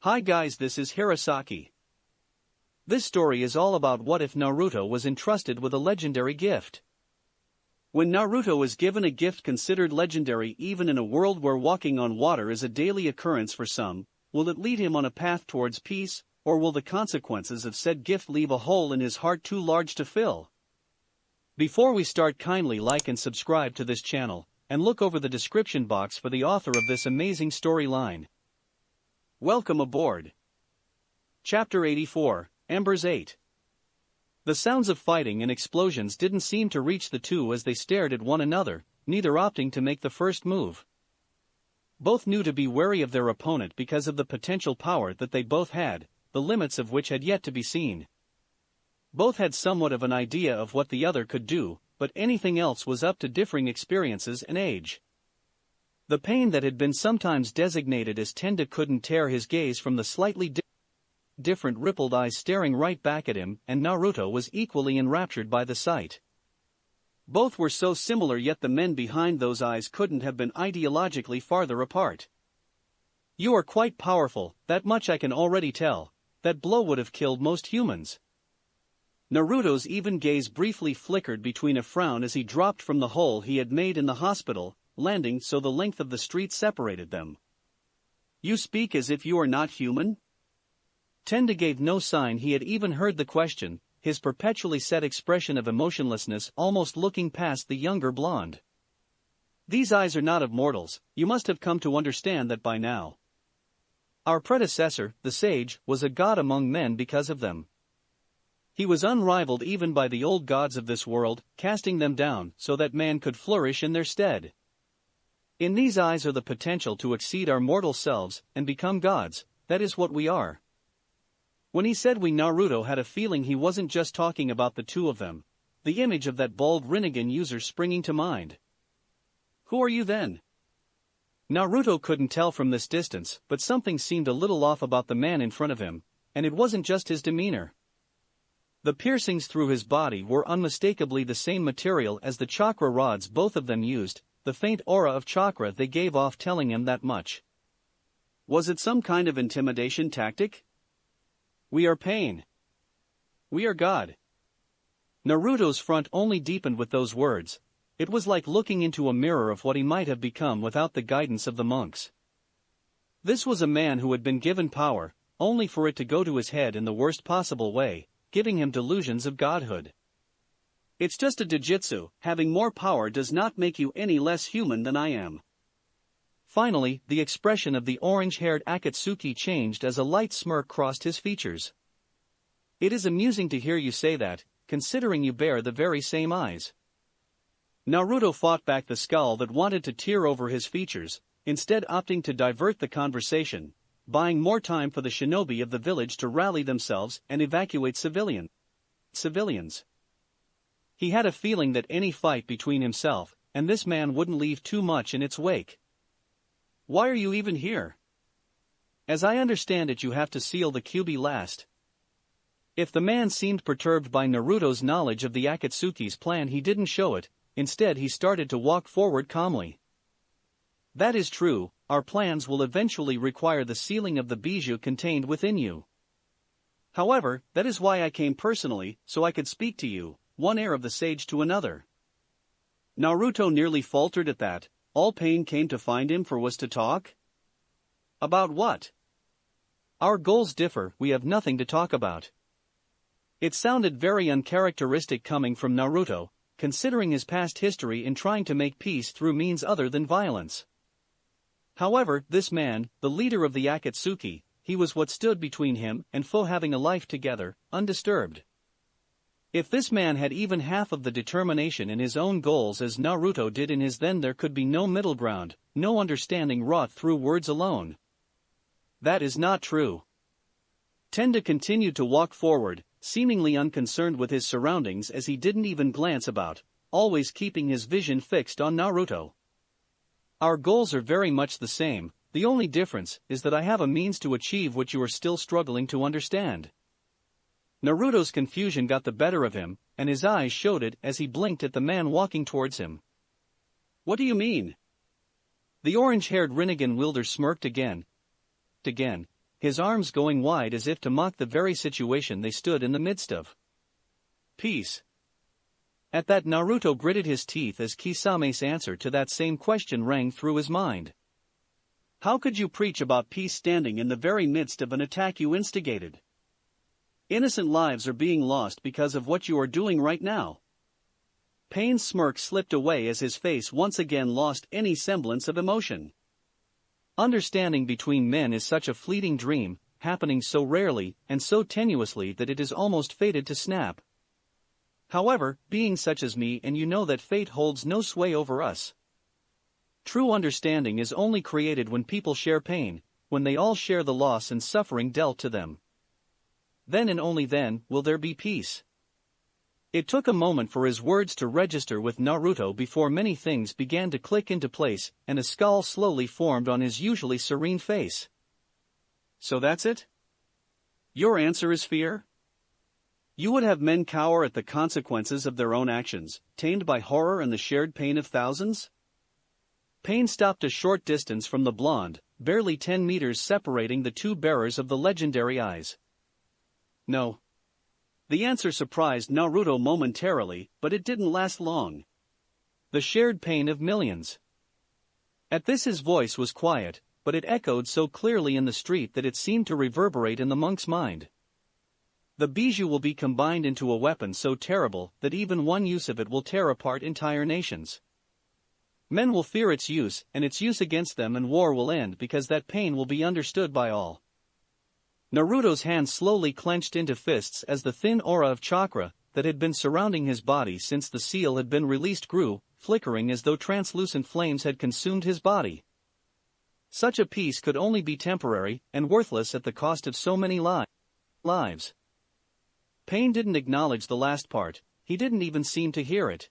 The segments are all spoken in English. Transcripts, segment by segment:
Hi guys, this is Hirosaki. This story is all about what if Naruto was entrusted with a legendary gift. When Naruto is given a gift considered legendary even in a world where walking on water is a daily occurrence for some, will it lead him on a path towards peace, or will the consequences of said gift leave a hole in his heart too large to fill? Before we start, kindly like and subscribe to this channel, and look over the description box for the author of this amazing storyline. Welcome aboard. Chapter 84, Embers 8. The sounds of fighting and explosions didn't seem to reach the two as they stared at one another, neither opting to make the first move. Both knew to be wary of their opponent because of the potential power that they both had, the limits of which had yet to be seen. Both had somewhat of an idea of what the other could do, but anything else was up to differing experiences and age. The pain that had been sometimes designated as tenda couldn't tear his gaze from the slightly different rippled eyes staring right back at him, and Naruto was equally enraptured by the sight. Both were so similar, yet the men behind those eyes couldn't have been ideologically farther apart. "You are quite powerful, that much I can already tell. That blow would have killed most humans." Naruto's even gaze briefly flickered between a frown as he dropped from the hole he had made in the hospital, landing so the length of the street separated them. "You speak as if you are not human?" Tenda gave no sign he had even heard the question, his perpetually set expression of emotionlessness almost looking past the younger blonde. "These eyes are not of mortals, you must have come to understand that by now. Our predecessor, the sage, was a god among men because of them. He was unrivaled even by the old gods of this world, casting them down so that man could flourish in their stead. In these eyes are the potential to exceed our mortal selves and become gods. That is what we are." When he said we, Naruto had a feeling he wasn't just talking about the two of them, the image of that bald Rinnegan user springing to mind. "Who are you then?" Naruto couldn't tell from this distance, but something seemed a little off about the man in front of him, and it wasn't just his demeanor. The piercings through his body were unmistakably the same material as the chakra rods both of them used, the faint aura of chakra they gave off telling him that much. Was it some kind of intimidation tactic? "We are pain. We are God." Naruto's front only deepened with those words. It was like looking into a mirror of what he might have become without the guidance of the monks. This was a man who had been given power, only for it to go to his head in the worst possible way, giving him delusions of godhood. "It's just a Jujutsu, having more power does not make you any less human than I am." Finally, the expression of the orange-haired Akatsuki changed as a light smirk crossed his features. "It is amusing to hear you say that, considering you bear the very same eyes." Naruto fought back the scowl that wanted to tear over his features, instead opting to divert the conversation, buying more time for the shinobi of the village to rally themselves and evacuate civilians. He had a feeling that any fight between himself and this man wouldn't leave too much in its wake. "Why are you even here? As I understand it, you have to seal the Kyuubi last." If the man seemed perturbed by Naruto's knowledge of the Akatsuki's plan, he didn't show it. Instead, he started to walk forward calmly. "That is true, our plans will eventually require the sealing of the bijou contained within you. However, that is why I came personally, so I could speak to you." One heir of the sage to another. Naruto nearly faltered at that. All pain came to find him for was to talk? About what? "Our goals differ, we have nothing to talk about." It sounded very uncharacteristic coming from Naruto, considering his past history in trying to make peace through means other than violence. However, this man, the leader of the Akatsuki, he was what stood between him and foe having a life together, undisturbed. If this man had even half of the determination in his own goals as Naruto did in his, then there could be no middle ground, no understanding wrought through words alone. "That is not true." Tenda continued to walk forward, seemingly unconcerned with his surroundings as he didn't even glance about, always keeping his vision fixed on Naruto. "Our goals are very much the same, the only difference is that I have a means to achieve what you are still struggling to understand." Naruto's confusion got the better of him, and his eyes showed it as he blinked at the man walking towards him. "What do you mean?" The orange-haired Rinnegan wielder smirked again, his arms going wide as if to mock the very situation they stood in the midst of. Peace. At that, Naruto gritted his teeth as Kisame's answer to that same question rang through his mind. How could you preach about peace standing in the very midst of an attack you instigated? Innocent lives are being lost because of what you are doing right now. Pain's smirk slipped away as his face once again lost any semblance of emotion. Understanding between men is such a fleeting dream, happening so rarely and so tenuously that it is almost fated to snap. However, being such as me, and you know that fate holds no sway over us. True understanding is only created when people share pain, when they all share the loss and suffering dealt to them. Then and only then will there be peace. It took a moment for his words to register with Naruto before many things began to click into place and a scowl slowly formed on his usually serene face. So that's it? Your answer is fear? You would have men cower at the consequences of their own actions, tamed by horror and the shared pain of thousands? Pain stopped a short distance from the blonde, barely 10 meters separating the two bearers of the legendary eyes. No. The answer surprised Naruto momentarily, but it didn't last long. The shared pain of millions. At this his voice was quiet, but it echoed so clearly in the street that it seemed to reverberate in the monk's mind. The bijou will be combined into a weapon so terrible that even one use of it will tear apart entire nations. Men will fear its use and its use against them, and war will end because that pain will be understood by all. Naruto's hands slowly clenched into fists as the thin aura of chakra that had been surrounding his body since the seal had been released grew, flickering as though translucent flames had consumed his body. Such a peace could only be temporary and worthless at the cost of so many lives. Pain didn't acknowledge the last part, he didn't even seem to hear it.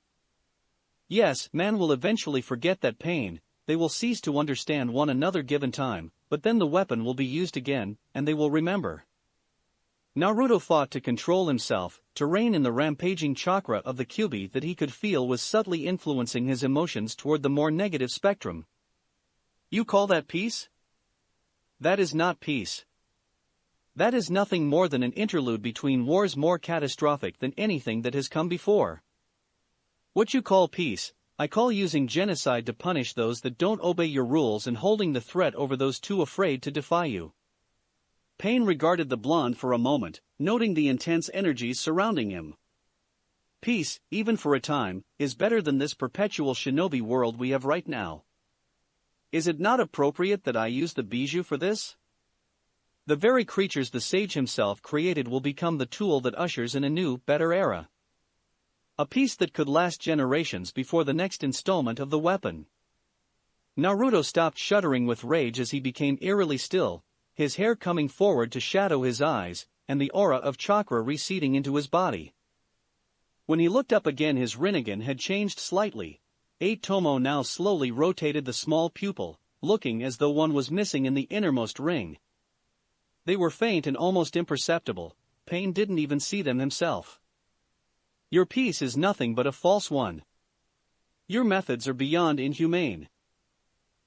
Yes, man will eventually forget that pain, they will cease to understand one another given time, but then the weapon will be used again, and they will remember. Naruto fought to control himself, to rein in the rampaging chakra of the Kyuubi that he could feel was subtly influencing his emotions toward the more negative spectrum. You call that peace? That is not peace. That is nothing more than an interlude between wars more catastrophic than anything that has come before. What you call peace, I call using genocide to punish those that don't obey your rules and holding the threat over those too afraid to defy you. Pain regarded the blonde for a moment, noting the intense energies surrounding him. Peace, even for a time, is better than this perpetual shinobi world we have right now. Is it not appropriate that I use the bijou for this? The very creatures the sage himself created will become the tool that ushers in a new, better era. A peace that could last generations before the next installment of the weapon. Naruto stopped shuddering with rage as he became eerily still, his hair coming forward to shadow his eyes, and the aura of chakra receding into his body. When he looked up again, his Rinnegan had changed slightly. Tomo now slowly rotated the small pupil, looking as though one was missing in the innermost ring. They were faint and almost imperceptible, Pain didn't even see them himself. Your peace is nothing but a false one. Your methods are beyond inhumane.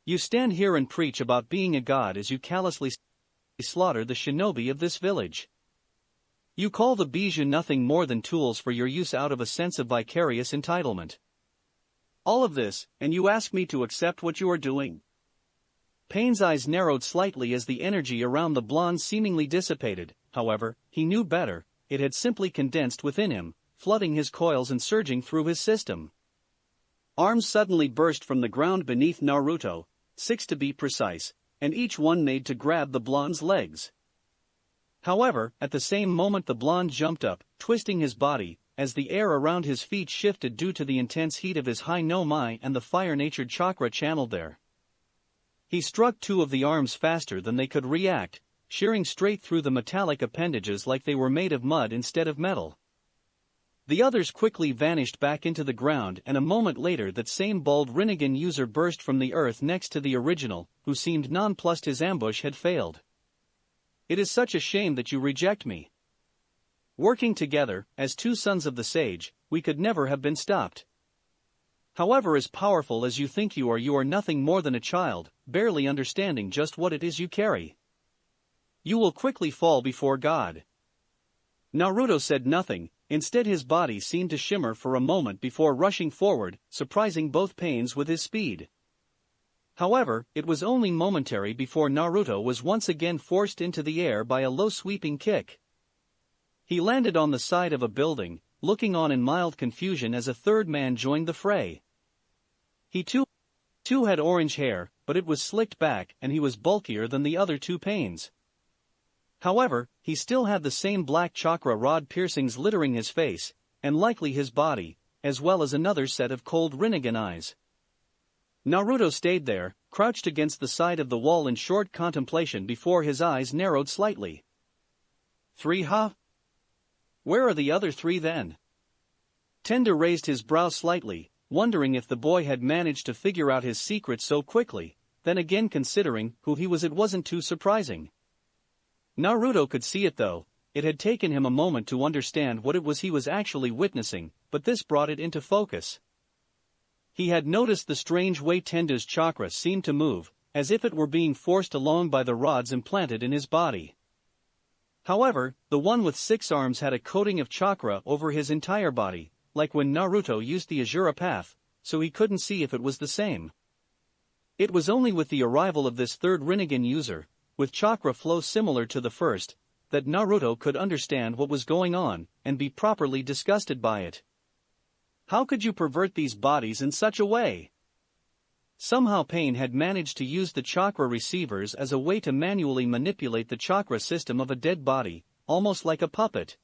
You stand here and preach about being a god as you callously slaughter the shinobi of this village. You call the bijou nothing more than tools for your use out of a sense of vicarious entitlement. All of this, and you ask me to accept what you are doing? Pain's eyes narrowed slightly as the energy around the blonde seemingly dissipated. However, he knew better, it had simply condensed within him, flooding his coils and surging through his system. Arms suddenly burst from the ground beneath Naruto, 6 to be precise, and each one made to grab the blonde's legs. However, at the same moment the blonde jumped up, twisting his body, as the air around his feet shifted due to the intense heat of his high no mai and the fire-natured chakra channeled there. He struck 2 of the arms faster than they could react, shearing straight through the metallic appendages like they were made of mud instead of metal. The others quickly vanished back into the ground, and a moment later that same bald Rinnegan user burst from the earth next to the original, who seemed nonplussed his ambush had failed. It is such a shame that you reject me. Working together, as 2 sons of the sage, we could never have been stopped. However, as powerful as you think you are nothing more than a child, barely understanding just what it is you carry. You will quickly fall before God." Naruto said nothing, instead his body seemed to shimmer for a moment before rushing forward, surprising both Pains with his speed. However, it was only momentary before Naruto was once again forced into the air by a low sweeping kick. He landed on the side of a building, looking on in mild confusion as a third man joined the fray. He too had orange hair, but it was slicked back and he was bulkier than the other two Pains. However, he still had the same black chakra rod piercings littering his face, and likely his body, as well as another set of cold Rinnegan eyes. Naruto stayed there, crouched against the side of the wall in short contemplation before his eyes narrowed slightly. "Three, huh? Where are the other three then?" Tender raised his brow slightly, wondering if the boy had managed to figure out his secret so quickly, then again considering who he was, it wasn't too surprising. Naruto could see it though. It had taken him a moment to understand what it was he was actually witnessing, but this brought it into focus. He had noticed the strange way Tenda's chakra seemed to move, as if it were being forced along by the rods implanted in his body. However, the one with 6 arms had a coating of chakra over his entire body, like when Naruto used the Azura Path, so he couldn't see if it was the same. It was only with the arrival of this third Rinnegan user, with chakra flow similar to the first, that Naruto could understand what was going on and be properly disgusted by it. How could you pervert these bodies in such a way? Somehow Pain had managed to use the chakra receivers as a way to manually manipulate the chakra system of a dead body, almost like a puppet.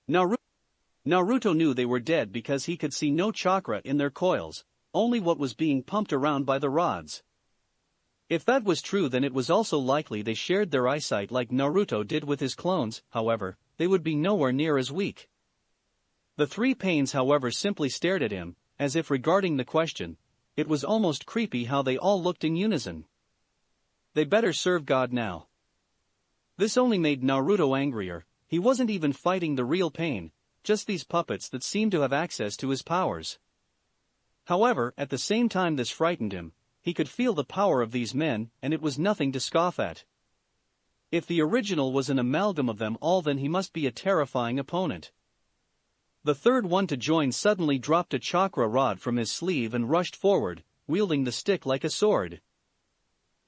Naruto knew they were dead because he could see no chakra in their coils, only what was being pumped around by the rods. If that was true, then it was also likely they shared their eyesight like Naruto did with his clones. However, they would be nowhere near as weak. The 3 Pains, however, simply stared at him, as if regarding the question. It was almost creepy how they all looked in unison. They better serve God now. This only made Naruto angrier. He wasn't even fighting the real Pain, just these puppets that seemed to have access to his powers. However, at the same time this frightened him. He could feel the power of these men, and it was nothing to scoff at. If the original was an amalgam of them all, then he must be a terrifying opponent. The third one to join suddenly dropped a chakra rod from his sleeve and rushed forward, wielding the stick like a sword.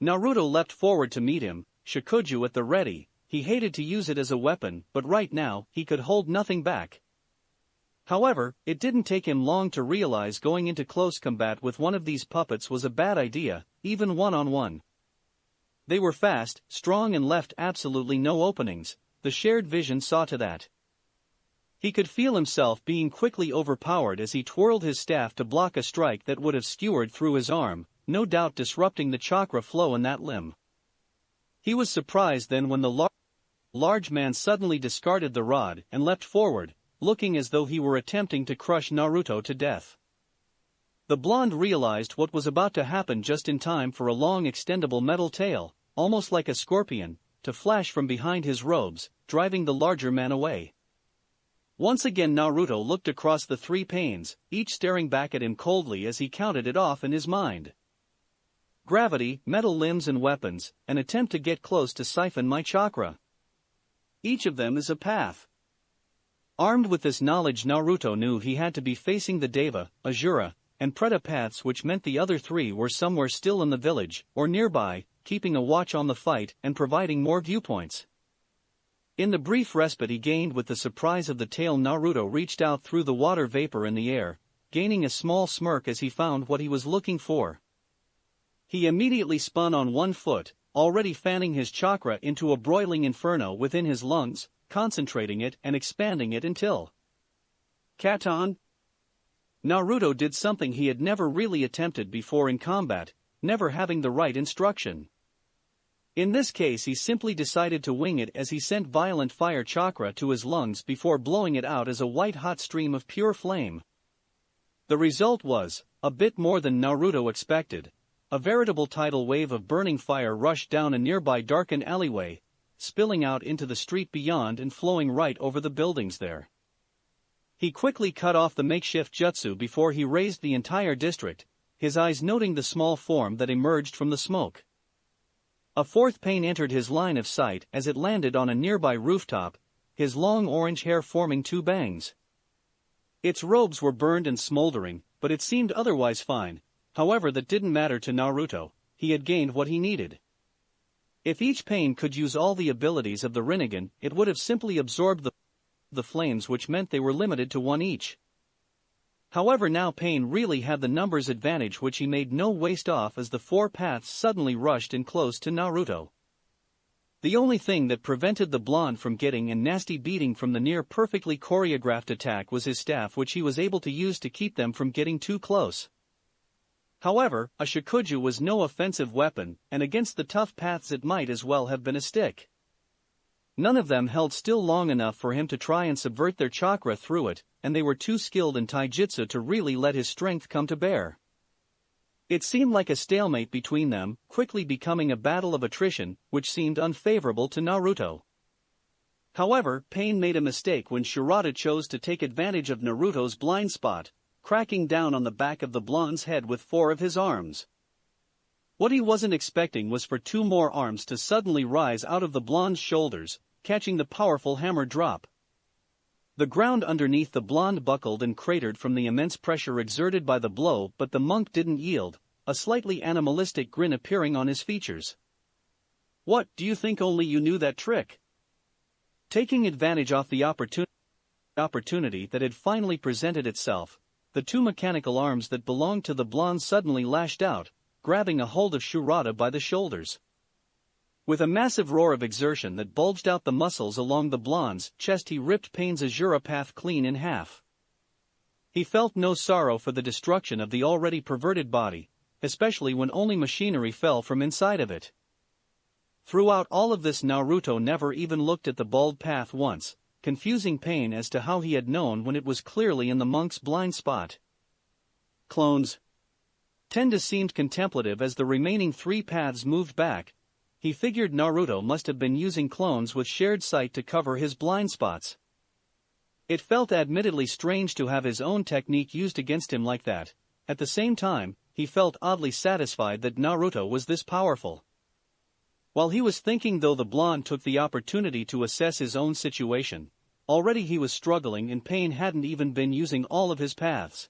Naruto leapt forward to meet him, Shikuju at the ready. He hated to use it as a weapon, but right now, he could hold nothing back. However, it didn't take him long to realize going into close combat with one of these puppets was a bad idea, even one-on-one. They were fast, strong and left absolutely no openings. The shared vision saw to that. He could feel himself being quickly overpowered as he twirled his staff to block a strike that would have skewered through his arm, no doubt disrupting the chakra flow in that limb. He was surprised then when the large man suddenly discarded the rod and leapt forward, looking as though he were attempting to crush Naruto to death. The blonde realized what was about to happen just in time for a long extendable metal tail, almost like a scorpion, to flash from behind his robes, driving the larger man away. Once again Naruto looked across the 3 Pains, each staring back at him coldly as he counted it off in his mind. Gravity, metal limbs and weapons, an attempt to get close to siphon my chakra. Each of them is a path. Armed with this knowledge, Naruto knew he had to be facing the Deva, Azura, and Preta paths, which meant the other 3 were somewhere still in the village, or nearby, keeping a watch on the fight and providing more viewpoints. In the brief respite he gained with the surprise of the tail, Naruto reached out through the water vapor in the air, gaining a small smirk as he found what he was looking for. He immediately spun on one foot, already fanning his chakra into a broiling inferno within his lungs, concentrating it and expanding it until Katon. Naruto did something he had never really attempted before in combat, never having the right instruction. In this case he simply decided to wing it as he sent violent fire chakra to his lungs before blowing it out as a white-hot stream of pure flame. The result was a bit more than Naruto expected. A veritable tidal wave of burning fire rushed down a nearby darkened alleyway, spilling out into the street beyond and flowing right over the buildings there. He quickly cut off the makeshift jutsu before he razed the entire district, his eyes noting the small form that emerged from the smoke. A fourth pain entered his line of sight as it landed on a nearby rooftop, his long orange hair forming two bangs. Its robes were burned and smoldering, but it seemed otherwise fine. However, that didn't matter to Naruto. He had gained what he needed. If each pain could use all the abilities of the Rinnegan, it would have simply absorbed the flames, which meant they were limited to one each. However, now Pain really had the numbers advantage, which he made no waste off as the four paths suddenly rushed in close to Naruto. The only thing that prevented the blonde from getting a nasty beating from the near-perfectly choreographed attack was his staff, which he was able to use to keep them from getting too close. However, a Shikuju was no offensive weapon, and against the tough paths it might as well have been a stick. None of them held still long enough for him to try and subvert their chakra through it, and they were too skilled in taijutsu to really let his strength come to bear. It seemed like a stalemate between them, quickly becoming a battle of attrition, which seemed unfavorable to Naruto. However, Pain made a mistake when Shirata chose to take advantage of Naruto's blind spot, cracking down on the back of the blonde's head with four of his arms. What he wasn't expecting was for two more arms to suddenly rise out of the blonde's shoulders, catching the powerful hammer drop. The ground underneath the blonde buckled and cratered from the immense pressure exerted by the blow, but the monk didn't yield, a slightly animalistic grin appearing on his features. "What, do you think only you knew that trick?" Taking advantage of the opportunity that had finally presented itself, the two mechanical arms that belonged to the blonde suddenly lashed out, grabbing a hold of Shirata by the shoulders. With a massive roar of exertion that bulged out the muscles along the blonde's chest, he ripped Pain's Azura path clean in half. He felt no sorrow for the destruction of the already perverted body, especially when only machinery fell from inside of it. Throughout all of this, Naruto never even looked at the bald path once, confusing Pain as to how he had known when it was clearly in the monk's blind spot. Clones. Tenda seemed contemplative as the remaining three paths moved back. He figured Naruto must have been using clones with shared sight to cover his blind spots. It felt admittedly strange to have his own technique used against him like that. At the same time, he felt oddly satisfied that Naruto was this powerful. While he was thinking, though, the blonde took the opportunity to assess his own situation. Already he was struggling, and Pain hadn't even been using all of his paths.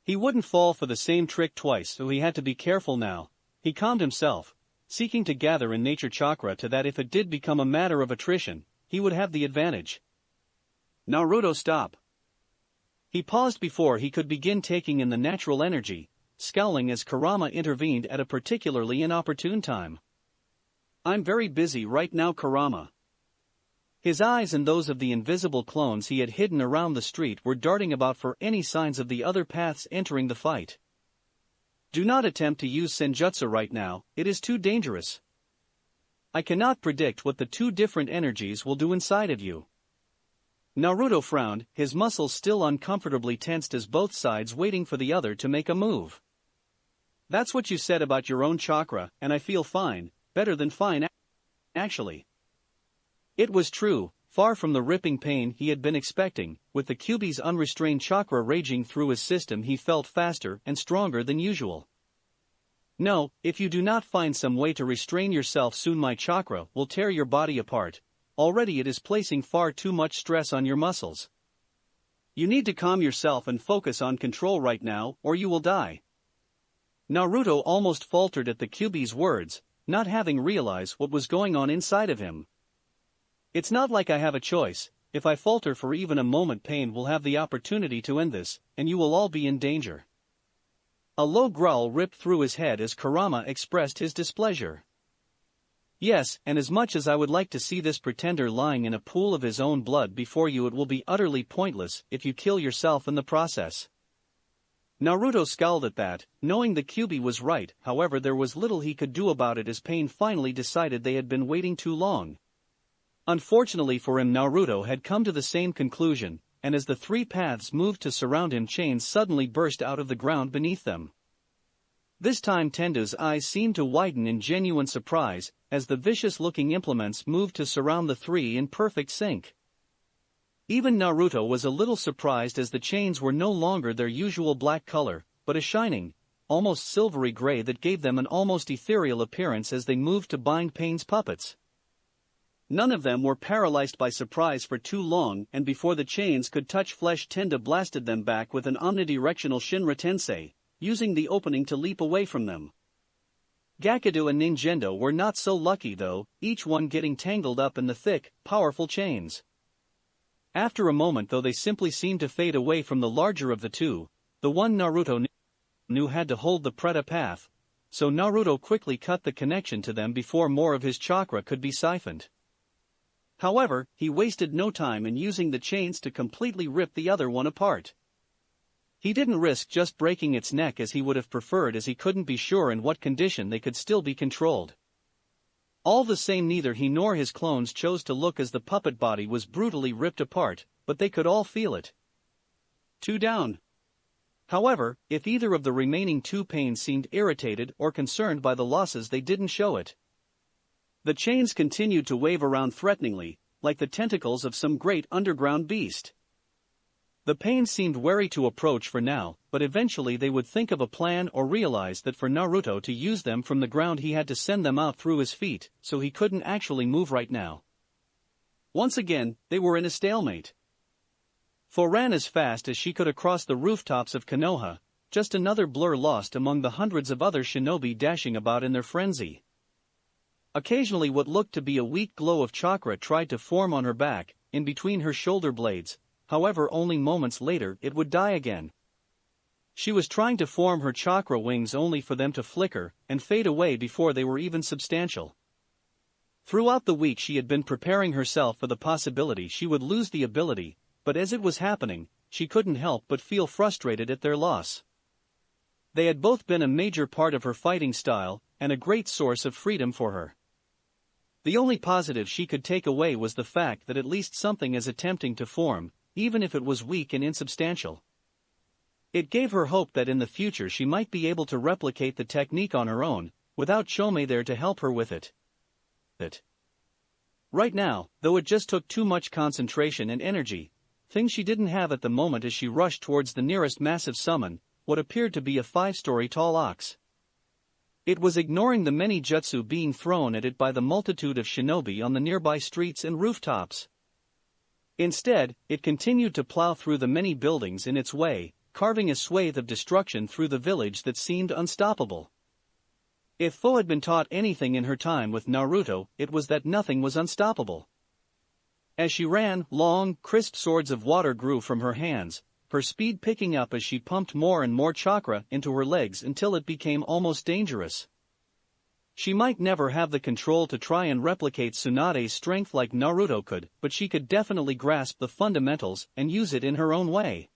He wouldn't fall for the same trick twice, so he had to be careful now. He calmed himself, seeking to gather in nature chakra to that if it did become a matter of attrition, he would have the advantage. "Naruto, stop." He paused before he could begin taking in the natural energy, scowling as Kurama intervened at a particularly inopportune time. "I'm very busy right now, Kurama." His eyes and those of the invisible clones he had hidden around the street were darting about for any signs of the other paths entering the fight. "Do not attempt to use Senjutsu right now, it is too dangerous. I cannot predict what the two different energies will do inside of you." Naruto frowned, his muscles still uncomfortably tensed as both sides waiting for the other to make a move. "That's what you said about your own chakra, and I feel fine, better than fine, actually." It was true, far from the ripping pain he had been expecting. With the Kyuubi's unrestrained chakra raging through his system, he felt faster and stronger than usual. "No, if you do not find some way to restrain yourself soon, my chakra will tear your body apart. Already it is placing far too much stress on your muscles. You need to calm yourself and focus on control right now, or you will die." Naruto almost faltered at the Kyuubi's words, not having realized what was going on inside of him. "It's not like I have a choice. If I falter for even a moment, Pain will have the opportunity to end this, and you will all be in danger." A low growl ripped through his head as Kurama expressed his displeasure. "Yes, and as much as I would like to see this pretender lying in a pool of his own blood before you, it will be utterly pointless if you kill yourself in the process." Naruto scowled at that, knowing the Kyuubi was right. However, there was little he could do about it as Pain finally decided they had been waiting too long. Unfortunately for him, Naruto had come to the same conclusion, and as the three paths moved to surround him, chains suddenly burst out of the ground beneath them. This time Tenda's eyes seemed to widen in genuine surprise, as the vicious-looking implements moved to surround the three in perfect sync. Even Naruto was a little surprised as the chains were no longer their usual black color, but a shining, almost silvery gray that gave them an almost ethereal appearance as they moved to bind Pain's puppets. None of them were paralyzed by surprise for too long, and before the chains could touch flesh, Tenda blasted them back with an omnidirectional Shinra Tensei, using the opening to leap away from them. Gakudo and Ningendo were not so lucky though, each one getting tangled up in the thick, powerful chains. After a moment though they simply seemed to fade away from the larger of the two, the one Naruto knew had to hold the Preta path, so Naruto quickly cut the connection to them before more of his chakra could be siphoned. However, he wasted no time in using the chains to completely rip the other one apart. He didn't risk just breaking its neck as he would have preferred, as he couldn't be sure in what condition they could still be controlled. All the same, neither he nor his clones chose to look as the puppet body was brutally ripped apart, but they could all feel it. 2 down. However, if either of the remaining 2 Pains seemed irritated or concerned by the losses, they didn't show it. The chains continued to wave around threateningly, like the tentacles of some great underground beast. The Pains seemed wary to approach for now, but eventually they would think of a plan or realize that for Naruto to use them from the ground he had to send them out through his feet, so he couldn't actually move right now. Once again, they were in a stalemate. Fo ran as fast as she could across the rooftops of Konoha, just another blur lost among the hundreds of other shinobi dashing about in their frenzy. Occasionally what looked to be a weak glow of chakra tried to form on her back, in between her shoulder blades, however only moments later it would die again. She was trying to form her chakra wings only for them to flicker and fade away before they were even substantial. Throughout the week she had been preparing herself for the possibility she would lose the ability, but as it was happening, she couldn't help but feel frustrated at their loss. They had both been a major part of her fighting style, and a great source of freedom for her. The only positive she could take away was the fact that at least something is attempting to form, even if it was weak and insubstantial. It gave her hope that in the future she might be able to replicate the technique on her own, without Chome there to help her with it. Right now, though it just took too much concentration and energy, things she didn't have at the moment as she rushed towards the nearest massive summon, what appeared to be a 5-story tall ox. It was ignoring the many jutsu being thrown at it by the multitude of shinobi on the nearby streets and rooftops. Instead, it continued to plow through the many buildings in its way, carving a swathe of destruction through the village that seemed unstoppable. If Fo had been taught anything in her time with Naruto, it was that nothing was unstoppable. As she ran, long, crisp swords of water grew from her hands, her speed picking up as she pumped more and more chakra into her legs until it became almost dangerous. She might never have the control to try and replicate Tsunade's strength like Naruto could, but she could definitely grasp the fundamentals and use it in her own way.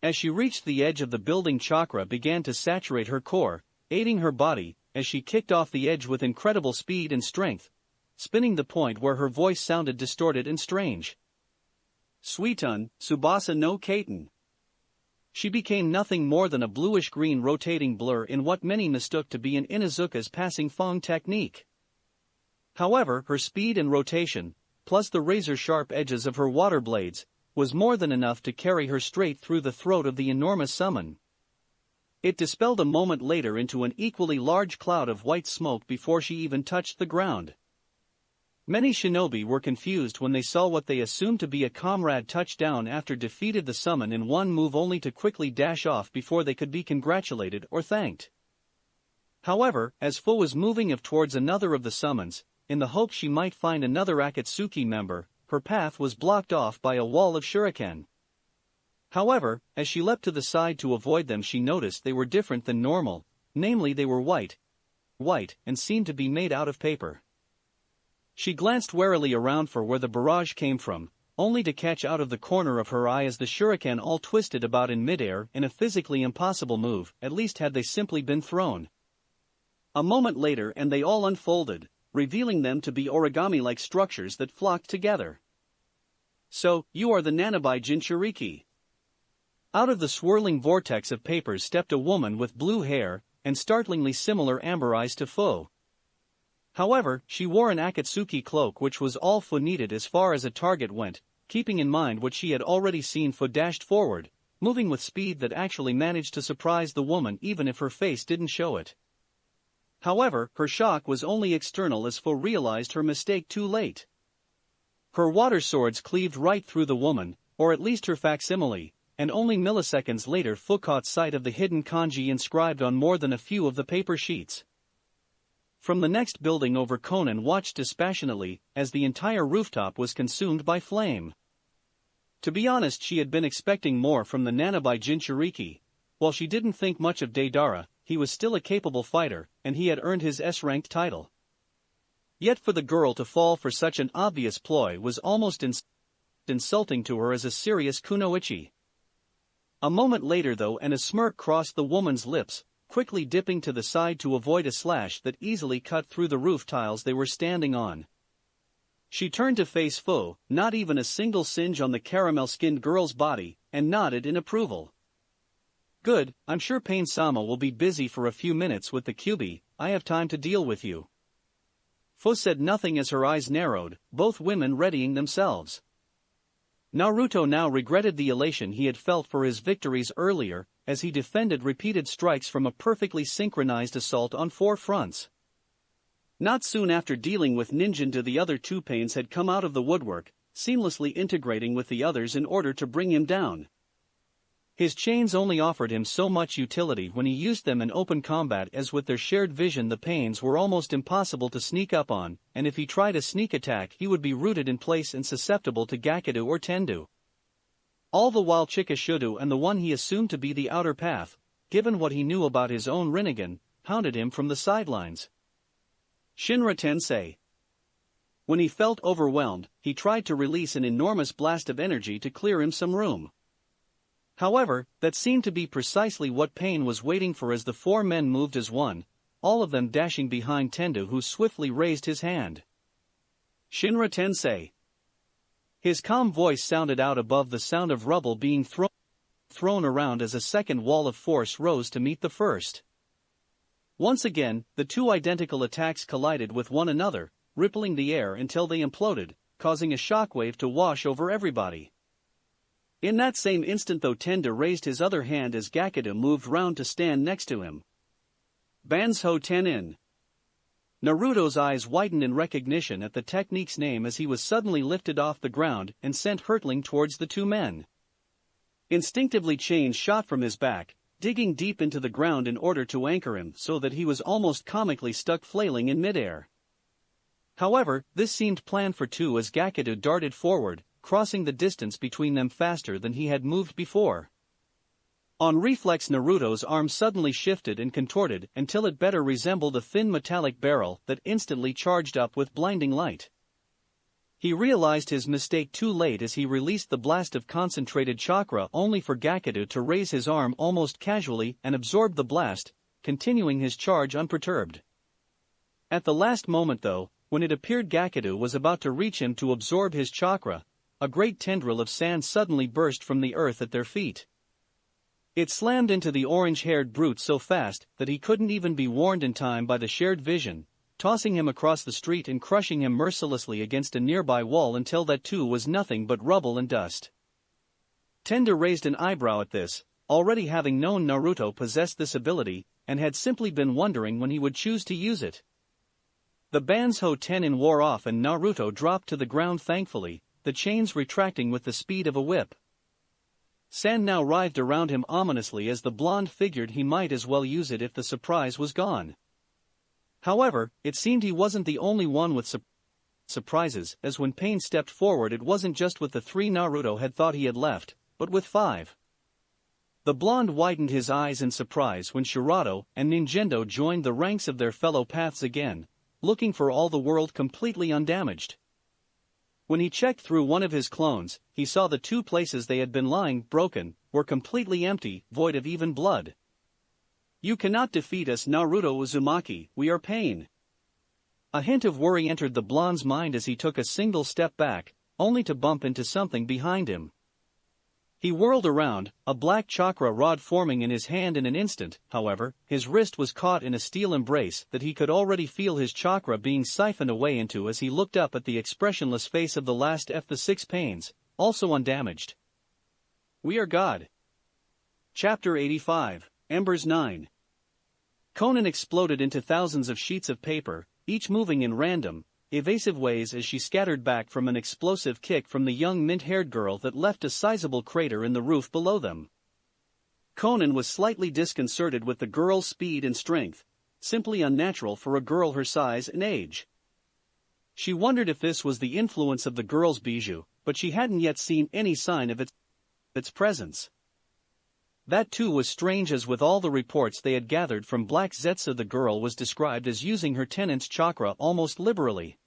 As she reached the edge of the building, chakra began to saturate her core, aiding her body, as she kicked off the edge with incredible speed and strength, spinning the point where her voice sounded distorted and strange. Suiton, Tsubasa no Kaiten. She became nothing more than a bluish-green rotating blur in what many mistook to be an Inuzuka's passing Fong technique. However, her speed and rotation, plus the razor-sharp edges of her water blades, was more than enough to carry her straight through the throat of the enormous summon. It dispelled a moment later into an equally large cloud of white smoke before she even touched the ground. Many shinobi were confused when they saw what they assumed to be a comrade touch down after defeated the summon in one move, only to quickly dash off before they could be congratulated or thanked. However, as Fo was moving towards another of the summons, in the hope she might find another Akatsuki member, her path was blocked off by a wall of shuriken. However, as she leapt to the side to avoid them, she noticed they were different than normal, namely they were white, and seemed to be made out of paper. She glanced warily around for where the barrage came from, only to catch out of the corner of her eye as the shuriken all twisted about in midair in a physically impossible move, at least had they simply been thrown. A moment later and they all unfolded, revealing them to be origami-like structures that flocked together. So, you are the Nanabi Jinchuriki. Out of the swirling vortex of papers stepped a woman with blue hair, and startlingly similar amber eyes to Fo. However, she wore an Akatsuki cloak which was all Fo needed as far as a target went, keeping in mind what she had already seen. Fo dashed forward, moving with speed that actually managed to surprise the woman even if her face didn't show it. However, her shock was only external as Fo realized her mistake too late. Her water swords cleaved right through the woman, or at least her facsimile, and only milliseconds later Fo caught sight of the hidden kanji inscribed on more than a few of the paper sheets. From the next building over, Conan watched dispassionately as the entire rooftop was consumed by flame. To be honest, she had been expecting more from the Nanabai Jinchuriki. While she didn't think much of Deidara, he was still a capable fighter, and he had earned his S-ranked title. Yet for the girl to fall for such an obvious ploy was almost insulting to her as a serious kunoichi. A moment later though, and a smirk crossed the woman's lips, quickly dipping to the side to avoid a slash that easily cut through the roof tiles they were standing on. She turned to face Fo, not even a single singe on the caramel-skinned girl's body, and nodded in approval. "Good, I'm sure Pain-sama will be busy for a few minutes with the Kyuubi. I have time to deal with you." Fo said nothing as her eyes narrowed, both women readying themselves. Naruto now regretted the elation he had felt for his victories earlier, as he defended repeated strikes from a perfectly synchronized assault on 4 fronts. Not soon after dealing with Ninjinda, the other two Pains had come out of the woodwork, seamlessly integrating with the others in order to bring him down. His chains only offered him so much utility when he used them in open combat, as with their shared vision the Pains were almost impossible to sneak up on, and if he tried a sneak attack he would be rooted in place and susceptible to Gakudo or Tendu. All the while Chikashudo and the one he assumed to be the outer path, given what he knew about his own Rinnegan, hounded him from the sidelines. Shinra Tensei. When he felt overwhelmed, he tried to release an enormous blast of energy to clear him some room. However, that seemed to be precisely what Pain was waiting for as the 4 men moved as one, all of them dashing behind Tendu, who swiftly raised his hand. "Shinra Tensei." His calm voice sounded out above the sound of rubble being thrown around as a second wall of force rose to meet the first. Once again, the two identical attacks collided with one another, rippling the air until they imploded, causing a shockwave to wash over everybody. In that same instant though, Tendu raised his other hand as Gakudo moved round to stand next to him. Banzho Tenin. Naruto's eyes widened in recognition at the technique's name as he was suddenly lifted off the ground and sent hurtling towards the two men. Instinctively, chains shot from his back, digging deep into the ground in order to anchor him so that he was almost comically stuck flailing in midair. However, this seemed planned for two as Gakudo darted forward, crossing the distance between them faster than he had moved before. On reflex, Naruto's arm suddenly shifted and contorted until it better resembled a thin metallic barrel that instantly charged up with blinding light. He realized his mistake too late as he released the blast of concentrated chakra, only for Gakudo to raise his arm almost casually and absorb the blast, continuing his charge unperturbed. At the last moment though, when it appeared Gakudo was about to reach him to absorb his chakra, a great tendril of sand suddenly burst from the earth at their feet. It slammed into the orange-haired brute so fast that he couldn't even be warned in time by the shared vision, tossing him across the street and crushing him mercilessly against a nearby wall until that too was nothing but rubble and dust. Tendu raised an eyebrow at this, already having known Naruto possessed this ability, and had simply been wondering when he would choose to use it. The Banzho Tenin wore off and Naruto dropped to the ground thankfully, the chains retracting with the speed of a whip. Sand now writhed around him ominously as the blonde figured he might as well use it if the surprise was gone. However, it seemed he wasn't the only one with surprises, as when Pain stepped forward it wasn't just with the 3 Naruto had thought he had left, but with 5. The blonde widened his eyes in surprise when Shirato and Ninjendo joined the ranks of their fellow paths again, looking for all the world completely undamaged. When he checked through one of his clones, he saw the 2 places they had been lying broken were completely empty, void of even blood. "You cannot defeat us, Naruto Uzumaki, we are Pain." A hint of worry entered the blonde's mind as he took a single step back, only to bump into something behind him. He whirled around, a black chakra rod forming in his hand in an instant. However, his wrist was caught in a steel embrace that he could already feel his chakra being siphoned away into as he looked up at the expressionless face of the last of the 6 Pains, also undamaged. "We are God." Chapter 85, Embers 9. Conan exploded into thousands of sheets of paper, each moving in random, evasive ways as she scattered back from an explosive kick from the young mint-haired girl that left a sizable crater in the roof below them. Conan was slightly disconcerted with the girl's speed and strength, simply unnatural for a girl her size and age. She wondered if this was the influence of the girl's bijou, but she hadn't yet seen any sign of its presence. That too was strange, as with all the reports they had gathered from Black Zetsa, the girl was described as using her tenant's chakra almost liberally.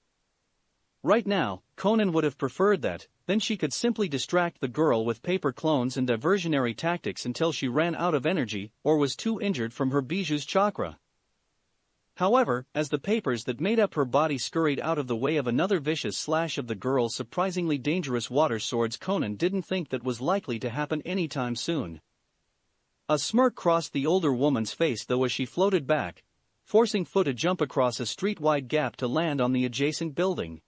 Right now, Conan would have preferred that, then she could simply distract the girl with paper clones and diversionary tactics until she ran out of energy or was too injured from her bijou's chakra. However, as the papers that made up her body scurried out of the way of another vicious slash of the girl's surprisingly dangerous water swords, Conan didn't think that was likely to happen anytime soon. A smirk crossed the older woman's face though as she floated back, forcing Fu to jump across a street-wide gap to land on the adjacent building.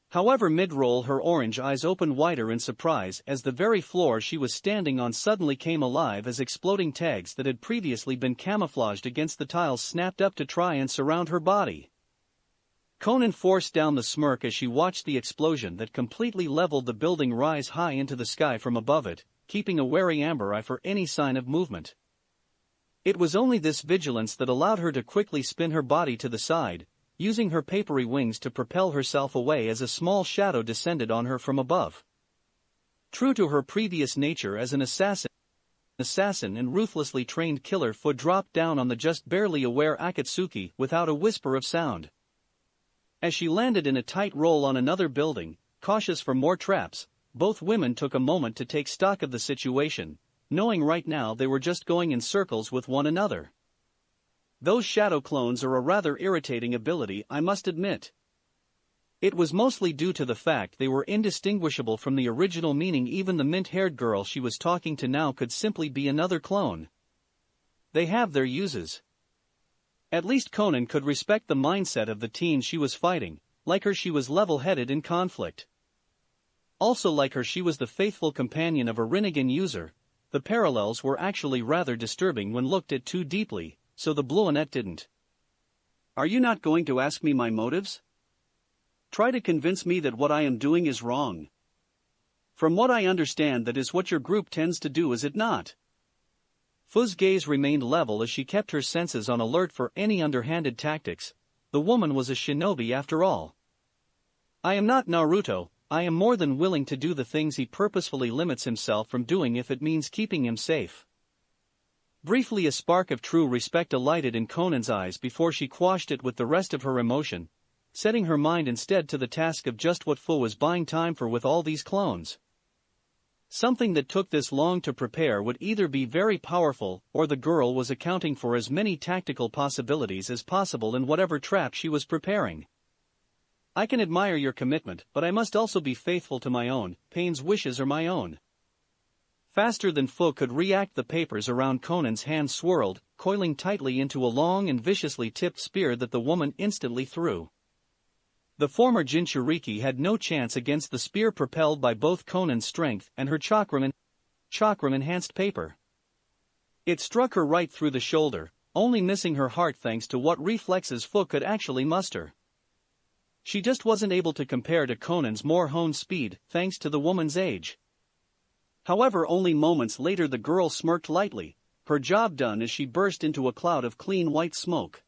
However, mid-roll her orange eyes opened wider in surprise as the very floor she was standing on suddenly came alive as exploding tags that had previously been camouflaged against the tiles snapped up to try and surround her body. Conan forced down the smirk as she watched the explosion that completely leveled the building rise high into the sky from above it, keeping a wary amber eye for any sign of movement. It was only this vigilance that allowed her to quickly spin her body to the side, using her papery wings to propel herself away as a small shadow descended on her from above. True to her previous nature as an assassin and ruthlessly trained killer, Fu dropped down on the just barely aware Akatsuki without a whisper of sound. As she landed in a tight roll on another building, cautious for more traps, both women took a moment to take stock of the situation, knowing right now they were just going in circles with one another. Those shadow clones are a rather irritating ability, I must admit. It was mostly due to the fact they were indistinguishable from the original, meaning even the mint-haired girl she was talking to now could simply be another clone. They have their uses. At least Conan could respect the mindset of the teen she was fighting. Like her, she was level-headed in conflict. Also, like her, she was the faithful companion of a Rinnegan user. The parallels were actually rather disturbing when looked at too deeply, so the Bluanet didn't. Are you not going to ask me my motives? Try to convince me that what I am doing is wrong. From what I understand, that is what your group tends to do, is it not? Fu's gaze remained level as she kept her senses on alert for any underhanded tactics. The woman was a shinobi after all. I am not Naruto. I am more than willing to do the things he purposefully limits himself from doing if it means keeping him safe. Briefly, a spark of true respect alighted in Conan's eyes before she quashed it with the rest of her emotion, setting her mind instead to the task of just what Fu was buying time for with all these clones. Something that took this long to prepare would either be very powerful, or the girl was accounting for as many tactical possibilities as possible in whatever trap she was preparing. I can admire your commitment, but I must also be faithful to my own. Pain's wishes are my own. Faster than Fu could react, the papers around Conan's hand swirled, coiling tightly into a long and viciously tipped spear that the woman instantly threw. The former Jinchuriki had no chance against the spear propelled by both Conan's strength and her chakram-enhanced paper. It struck her right through the shoulder, only missing her heart thanks to what reflexes Fu could actually muster. She just wasn't able to compare to Conan's more honed speed, thanks to the woman's age. However, only moments later the girl smirked lightly, her job done as she burst into a cloud of clean white smoke.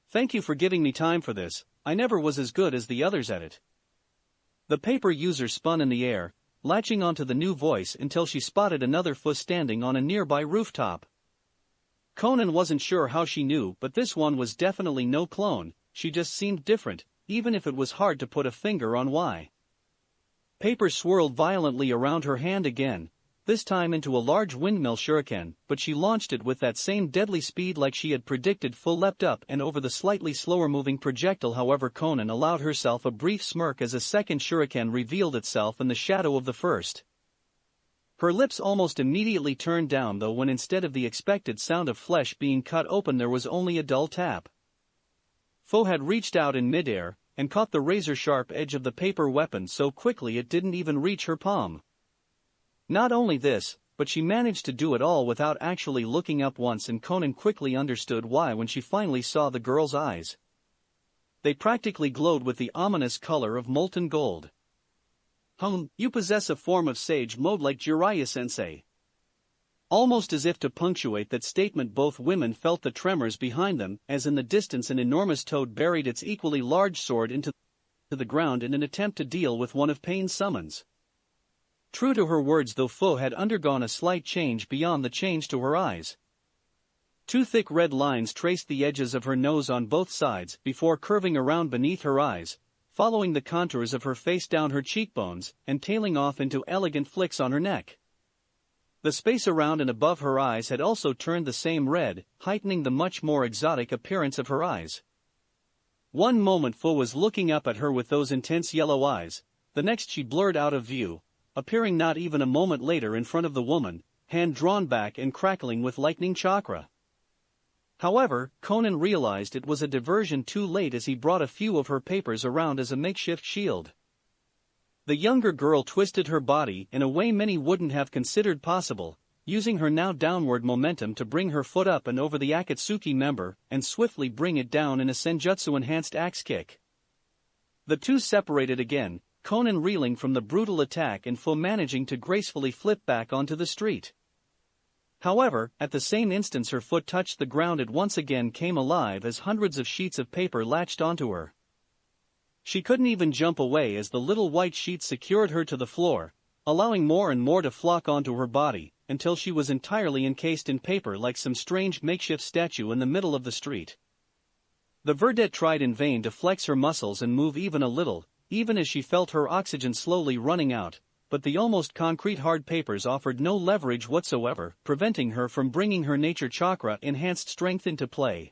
Thank you for giving me time for this, I never was as good as the others at it. The paper user spun in the air, latching onto the new voice until she spotted another Fu standing on a nearby rooftop. Conan wasn't sure how she knew, but this one was definitely no clone, she just seemed different, even if it was hard to put a finger on why. Paper swirled violently around her hand again, this time into a large windmill shuriken, but she launched it with that same deadly speed like she had predicted. Fu leapt up and over the slightly slower-moving projectile. However, Conan allowed herself a brief smirk as a second shuriken revealed itself in the shadow of the first. Her lips almost immediately turned down though when instead of the expected sound of flesh being cut open there was only a dull tap. Fu had reached out in midair and caught the razor-sharp edge of the paper weapon so quickly it didn't even reach her palm. Not only this, but she managed to do it all without actually looking up once, and Conan quickly understood why when she finally saw the girl's eyes. They practically glowed with the ominous color of molten gold. You possess a form of sage mode like Jiraiya-sensei. Almost as if to punctuate that statement, both women felt the tremors behind them, as in the distance an enormous toad buried its equally large sword into the ground in an attempt to deal with one of Pain's summons. True to her words, though, Fu had undergone a slight change beyond the change to her eyes. Two thick red lines traced the edges of her nose on both sides before curving around beneath her eyes, following the contours of her face down her cheekbones and tailing off into elegant flicks on her neck. The space around and above her eyes had also turned the same red, heightening the much more exotic appearance of her eyes. One moment Fu was looking up at her with those intense yellow eyes, the next she blurred out of view, appearing not even a moment later in front of the woman, hand drawn back and crackling with lightning chakra. However, Conan realized it was a diversion too late as he brought a few of her papers around as a makeshift shield. The younger girl twisted her body in a way many wouldn't have considered possible, using her now downward momentum to bring her foot up and over the Akatsuki member and swiftly bring it down in a senjutsu-enhanced axe kick. The two separated again, Conan reeling from the brutal attack and Fu managing to gracefully flip back onto the street. However, at the same instant her foot touched the ground, it once again came alive as hundreds of sheets of paper latched onto her. She couldn't even jump away as the little white sheets secured her to the floor, allowing more and more to flock onto her body, until she was entirely encased in paper like some strange makeshift statue in the middle of the street. The vedette tried in vain to flex her muscles and move even a little, even as she felt her oxygen slowly running out, but the almost concrete hard papers offered no leverage whatsoever, preventing her from bringing her nature chakra-enhanced strength into play.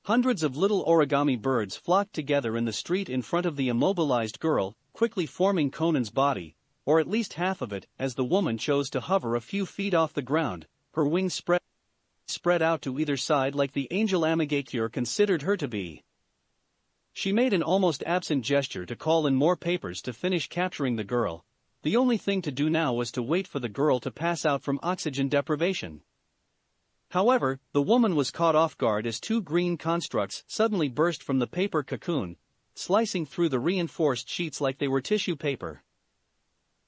Hundreds of little origami birds flocked together in the street in front of the immobilized girl, quickly forming Conan's body, or at least half of it, as the woman chose to hover a few feet off the ground, her wings spread out to either side like the angel Amigakure considered her to be. She made an almost absent gesture to call in more papers to finish capturing the girl. The only thing to do now was to wait for the girl to pass out from oxygen deprivation. However, the woman was caught off guard as two green constructs suddenly burst from the paper cocoon, slicing through the reinforced sheets like they were tissue paper.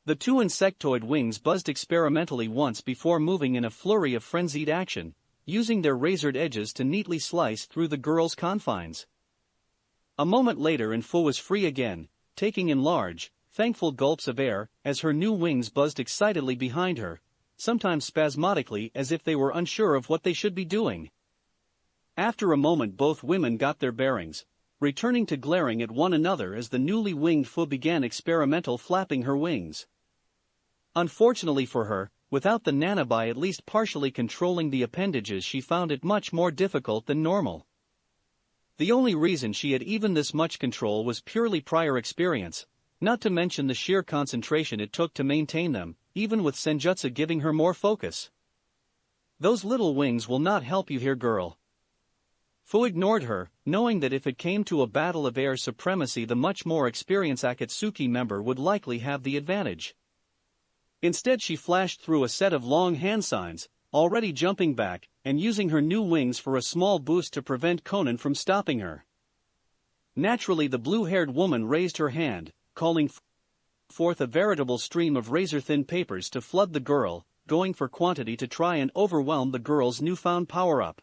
The two insectoid wings buzzed experimentally once before moving in a flurry of frenzied action, using their razored edges to neatly slice through the girl's confines. A moment later and Fu was free again, taking in large, thankful gulps of air as her new wings buzzed excitedly behind her, sometimes spasmodically as if they were unsure of what they should be doing. After a moment both women got their bearings, returning to glaring at one another as the newly winged Fu began experimental flapping her wings. Unfortunately for her, without the Nanabi at least partially controlling the appendages, she found it much more difficult than normal. The only reason she had even this much control was purely prior experience, not to mention the sheer concentration it took to maintain them, even with Senjutsu giving her more focus. "Those little wings will not help you here, girl." Fu ignored her, knowing that if it came to a battle of air supremacy the much more experienced Akatsuki member would likely have the advantage. Instead she flashed through a set of long hand signs, already jumping back, and using her new wings for a small boost to prevent Conan from stopping her. Naturally the blue-haired woman raised her hand, calling forth a veritable stream of razor-thin papers to flood the girl, going for quantity to try and overwhelm the girl's newfound power-up.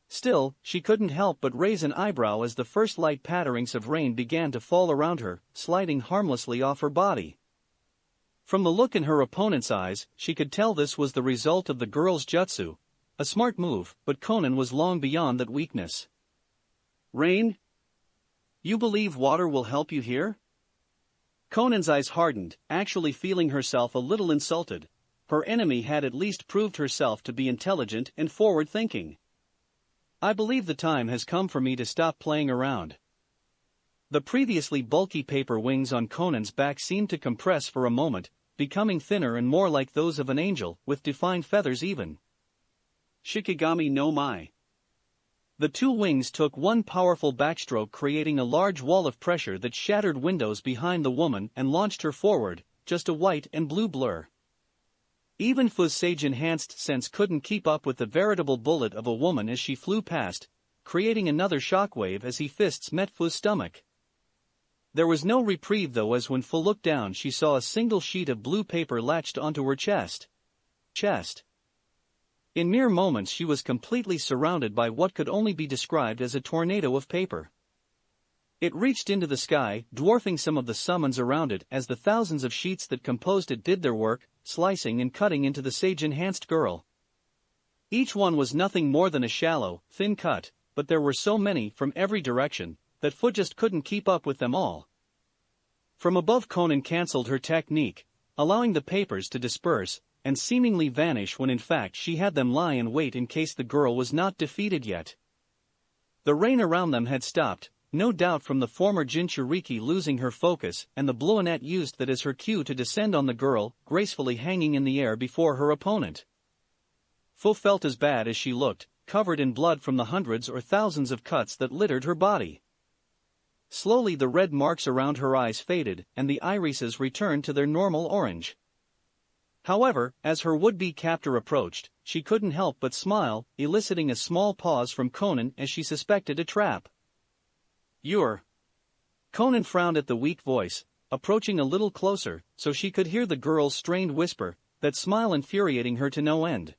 Still, she couldn't help but raise an eyebrow as the first light patterings of rain began to fall around her, sliding harmlessly off her body. From the look in her opponent's eyes, she could tell this was the result of the girl's jutsu. A smart move, but Conan was long beyond that weakness. "Rain? You believe water will help you here?" Conan's eyes hardened, actually feeling herself a little insulted. Her enemy had at least proved herself to be intelligent and forward-thinking. "I believe the time has come for me to stop playing around." The previously bulky paper wings on Conan's back seemed to compress for a moment, becoming thinner and more like those of an angel, with defined feathers even. Shikigami no Mai. The two wings took one powerful backstroke, creating a large wall of pressure that shattered windows behind the woman and launched her forward, just a white and blue blur. Even Fu's sage-enhanced sense couldn't keep up with the veritable bullet of a woman as she flew past, creating another shockwave as his fists met Fu's stomach. There was no reprieve though, as when Fu looked down she saw a single sheet of blue paper latched onto her chest. In mere moments she was completely surrounded by what could only be described as a tornado of paper. It reached into the sky, dwarfing some of the summons around it as the thousands of sheets that composed it did their work, slicing and cutting into the sage-enhanced girl. Each one was nothing more than a shallow, thin cut, but there were so many from every direction that Fu just couldn't keep up with them all. From above, Conan cancelled her technique, allowing the papers to disperse and seemingly vanish when in fact she had them lie in wait in case the girl was not defeated yet. The rain around them had stopped, no doubt from the former Jinchuriki losing her focus, and the Bluanet used that as her cue to descend on the girl, gracefully hanging in the air before her opponent. Fu felt as bad as she looked, covered in blood from the hundreds or thousands of cuts that littered her body. Slowly the red marks around her eyes faded and the irises returned to their normal orange. However, as her would-be captor approached, she couldn't help but smile, eliciting a small pause from Conan as she suspected a trap. "You're..." Conan frowned at the weak voice, approaching a little closer so she could hear the girl's strained whisper, that smile infuriating her to no end.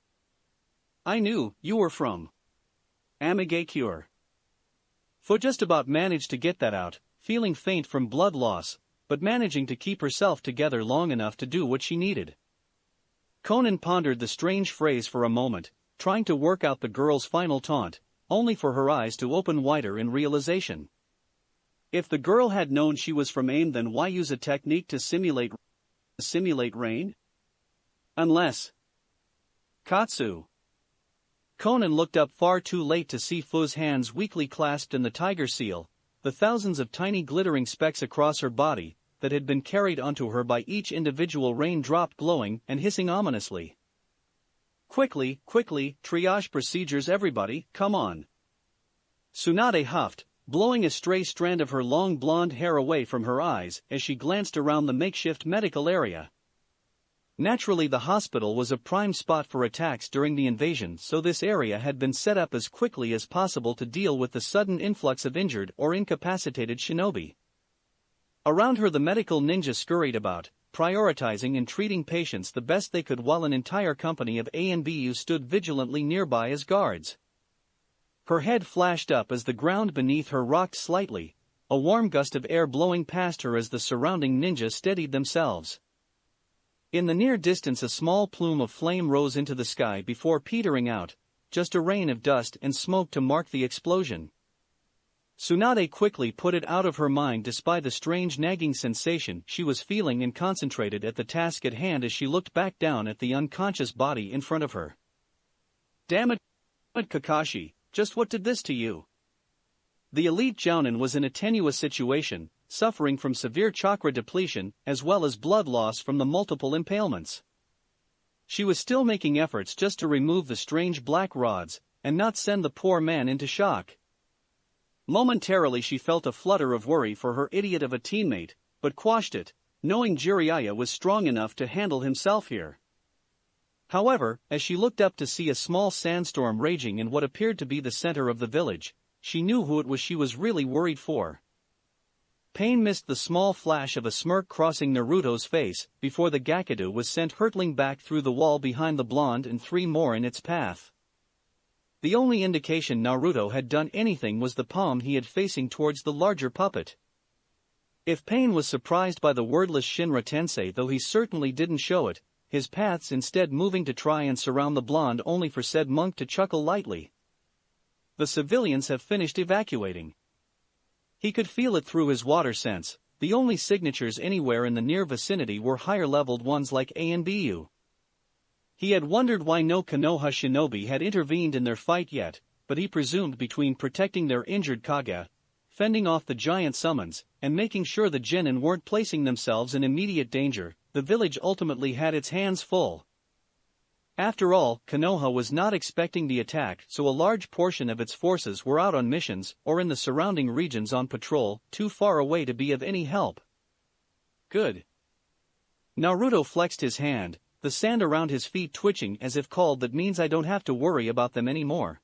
"I knew you were from Amigacure." Fu just about managed to get that out, feeling faint from blood loss, but managing to keep herself together long enough to do what she needed. Conan pondered the strange phrase for a moment, trying to work out the girl's final taunt, only for her eyes to open wider in realization. If the girl had known she was from AIM, then why use a technique to simulate rain? Unless Katsu. Conan looked up far too late to see Fu's hands weakly clasped in the tiger seal, the thousands of tiny glittering specks across her body that had been carried onto her by each individual rain drop glowing and hissing ominously. Quickly, triage procedures everybody, come on." Tsunade huffed, blowing a stray strand of her long blonde hair away from her eyes as she glanced around the makeshift medical area. Naturally, the hospital was a prime spot for attacks during the invasion, so this area had been set up as quickly as possible to deal with the sudden influx of injured or incapacitated shinobi. Around her the medical ninja scurried about, prioritizing and treating patients the best they could while an entire company of ANBU stood vigilantly nearby as guards. Her head flashed up as the ground beneath her rocked slightly, a warm gust of air blowing past her as the surrounding ninja steadied themselves. In the near distance a small plume of flame rose into the sky before petering out, just a rain of dust and smoke to mark the explosion. Tsunade quickly put it out of her mind despite the strange nagging sensation she was feeling and concentrated at the task at hand as she looked back down at the unconscious body in front of her. "Damn it, Kakashi, just what did this to you?" The elite Jounin was in a tenuous situation, suffering from severe chakra depletion as well as blood loss from the multiple impalements. She was still making efforts just to remove the strange black rods and not send the poor man into shock. Momentarily she felt a flutter of worry for her idiot of a teammate, but quashed it, knowing Jiraiya was strong enough to handle himself here. However, as she looked up to see a small sandstorm raging in what appeared to be the center of the village, she knew who it was she was really worried for. Pain missed the small flash of a smirk crossing Naruto's face before the Gakudo was sent hurtling back through the wall behind the blonde and three more in its path. The only indication Naruto had done anything was the palm he had facing towards the larger puppet. If Pain was surprised by the wordless Shinra Tensei, though he certainly didn't show it, his paths instead moving to try and surround the blonde only for said monk to chuckle lightly. "The civilians have finished evacuating." He could feel it through his water sense. The only signatures anywhere in the near vicinity were higher-leveled ones like ANBU. He had wondered why no Konoha shinobi had intervened in their fight yet, but he presumed between protecting their injured Kage, fending off the giant summons, and making sure the genin weren't placing themselves in immediate danger, the village ultimately had its hands full. After all, Konoha was not expecting the attack, so a large portion of its forces were out on missions or in the surrounding regions on patrol, too far away to be of any help. Good. Naruto flexed his hand, the sand around his feet twitching as if cold. That means I don't have to worry about them anymore.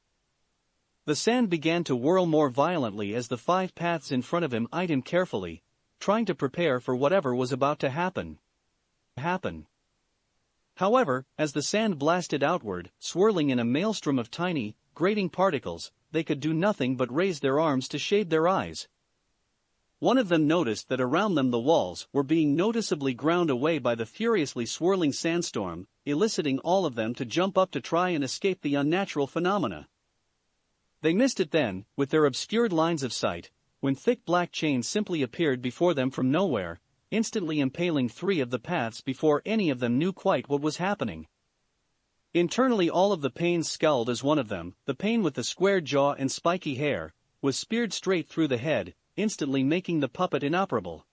The sand began to whirl more violently as the 5 paths in front of him eyed him carefully, trying to prepare for whatever was about to happen. However, as the sand blasted outward, swirling in a maelstrom of tiny, grating particles, they could do nothing but raise their arms to shade their eyes. One of them noticed that around them the walls were being noticeably ground away by the furiously swirling sandstorm, eliciting all of them to jump up to try and escape the unnatural phenomena. They missed it then, with their obscured lines of sight, when thick black chains simply appeared before them from nowhere, instantly impaling 3 of the paths before any of them knew quite what was happening. Internally all of the pains scowled as one of them, the pain with the squared jaw and spiky hair, was speared straight through the head, instantly making the puppet inoperable.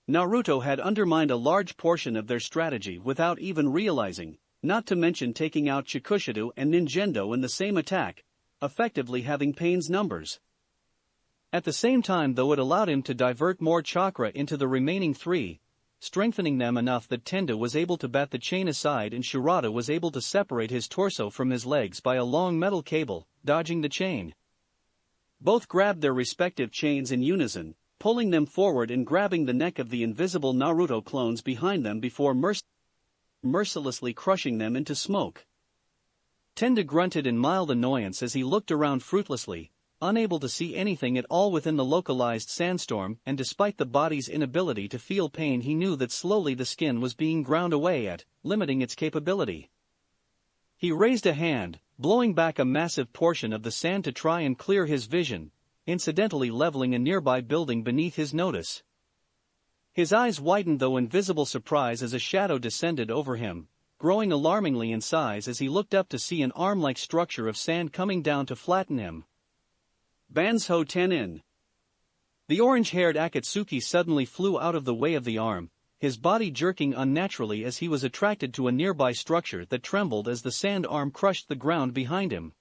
Naruto had undermined a large portion of their strategy without even realizing, not to mention taking out Chikushido and Ninjendo in the same attack, effectively having Pain's numbers. At the same time though it allowed him to divert more chakra into the remaining 3, strengthening them enough that Tenda was able to bat the chain aside and Shirata was able to separate his torso from his legs by a long metal cable, dodging the chain. Both grabbed their respective chains in unison, pulling them forward and grabbing the neck of the invisible Naruto clones behind them before mercilessly crushing them into smoke. Tenda grunted in mild annoyance as he looked around fruitlessly, unable to see anything at all within the localized sandstorm, and despite the body's inability to feel pain he knew that slowly the skin was being ground away at, limiting its capability. He raised a hand, blowing back a massive portion of the sand to try and clear his vision, incidentally leveling a nearby building beneath his notice. His eyes widened though in visible surprise as a shadow descended over him, growing alarmingly in size as he looked up to see an arm-like structure of sand coming down to flatten him. Banzhou Tenin. The orange-haired Akatsuki suddenly flew out of the way of the arm, his body jerking unnaturally as he was attracted to a nearby structure that trembled as the sand arm crushed the ground behind him.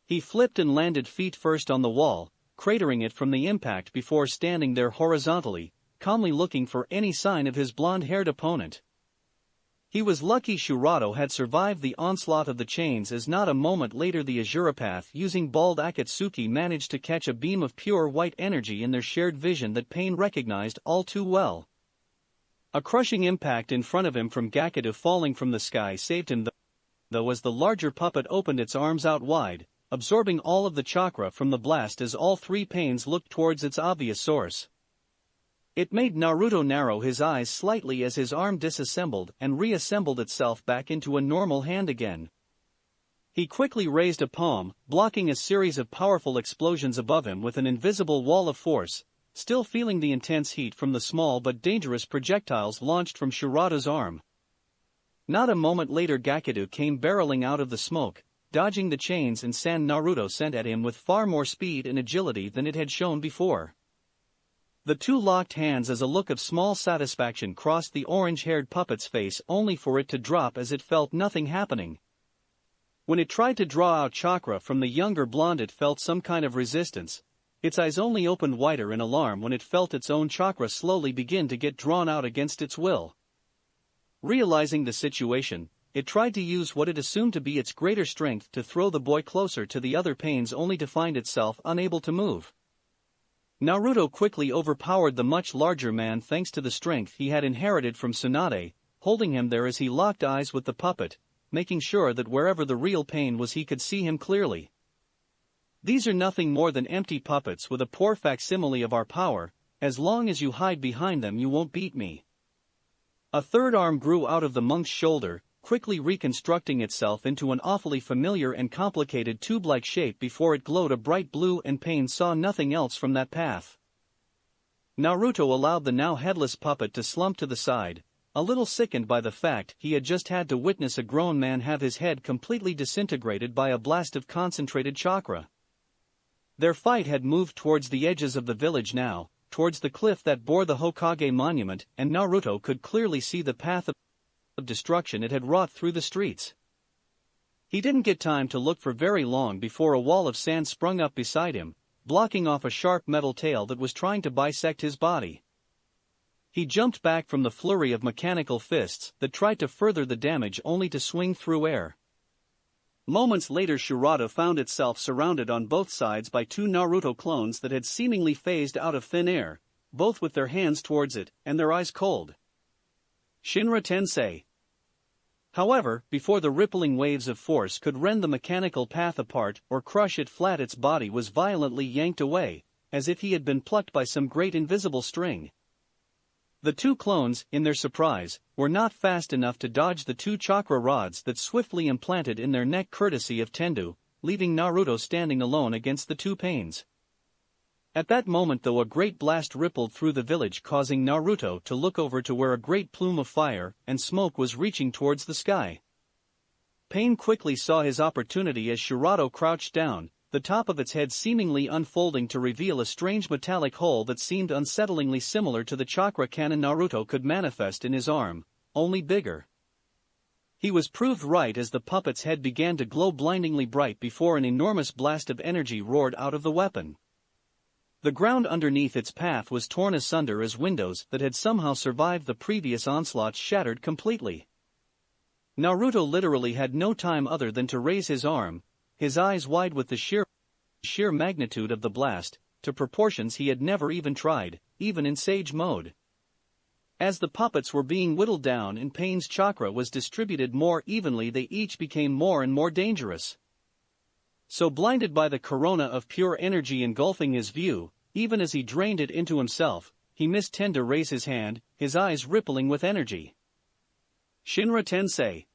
He flipped and landed feet first on the wall, cratering it from the impact before standing there horizontally, calmly looking for any sign of his blonde-haired opponent. He was lucky Shirata had survived the onslaught of the chains as not a moment later the Azurapath using bald Akatsuki managed to catch a beam of pure white energy in their shared vision that Pain recognized all too well. A crushing impact in front of him from Gakuto falling from the sky saved him though as the larger puppet opened its arms out wide, absorbing all of the chakra from the blast as all 3 Pains looked towards its obvious source. It made Naruto narrow his eyes slightly as his arm disassembled and reassembled itself back into a normal hand again. He quickly raised a palm, blocking a series of powerful explosions above him with an invisible wall of force, still feeling the intense heat from the small but dangerous projectiles launched from Shirata's arm. Not a moment later Gakuto came barreling out of the smoke, dodging the chains and sand Naruto sent at him with far more speed and agility than it had shown before. The 2 locked hands as a look of small satisfaction crossed the orange-haired puppet's face only for it to drop as it felt nothing happening. When it tried to draw out chakra from the younger blonde it felt some kind of resistance, its eyes only opened wider in alarm when it felt its own chakra slowly begin to get drawn out against its will. Realizing the situation, it tried to use what it assumed to be its greater strength to throw the boy closer to the other Pains only to find itself unable to move. Naruto quickly overpowered the much larger man thanks to the strength he had inherited from Tsunade, holding him there as he locked eyes with the puppet, making sure that wherever the real Pain was he could see him clearly. These are nothing more than empty puppets with a poor facsimile of our power, as long as you hide behind them you won't beat me. A 3rd arm grew out of the monk's shoulder, quickly reconstructing itself into an awfully familiar and complicated tube-like shape before it glowed a bright blue and Pain saw nothing else from that path. Naruto allowed the now headless puppet to slump to the side, a little sickened by the fact he had just had to witness a grown man have his head completely disintegrated by a blast of concentrated chakra. Their fight had moved towards the edges of the village now, towards the cliff that bore the Hokage monument, and Naruto could clearly see the path of destruction it had wrought through the streets. He didn't get time to look for very long before a wall of sand sprung up beside him, blocking off a sharp metal tail that was trying to bisect his body. He jumped back from the flurry of mechanical fists that tried to further the damage only to swing through air. Moments later, Shirata found itself surrounded on both sides by two Naruto clones that had seemingly phased out of thin air, both with their hands towards it and their eyes cold. Shinra Tensei. However, before the rippling waves of force could rend the mechanical path apart or crush it flat, its body was violently yanked away, as if he had been plucked by some great invisible string. The two clones, in their surprise, were not fast enough to dodge the two chakra rods that swiftly implanted in their neck courtesy of Tendu, leaving Naruto standing alone against the two pains. At that moment, though, a great blast rippled through the village, causing Naruto to look over to where a great plume of fire and smoke was reaching towards the sky. Pain quickly saw his opportunity as Shirata crouched down, the top of its head seemingly unfolding to reveal a strange metallic hole that seemed unsettlingly similar to the chakra cannon Naruto could manifest in his arm, only bigger. He was proved right as the puppet's head began to glow blindingly bright before an enormous blast of energy roared out of the weapon. The ground underneath its path was torn asunder as windows that had somehow survived the previous onslaught shattered completely. Naruto literally had no time other than to raise his arm, his eyes wide with the sheer magnitude of the blast, to proportions he had never even tried, even in Sage mode. As the puppets were being whittled down and Pain's chakra was distributed more evenly, they each became more and more dangerous. So blinded by the corona of pure energy engulfing his view, even as he drained it into himself, he missed Tendu raise his hand, his eyes rippling with energy. Shinra Tensei.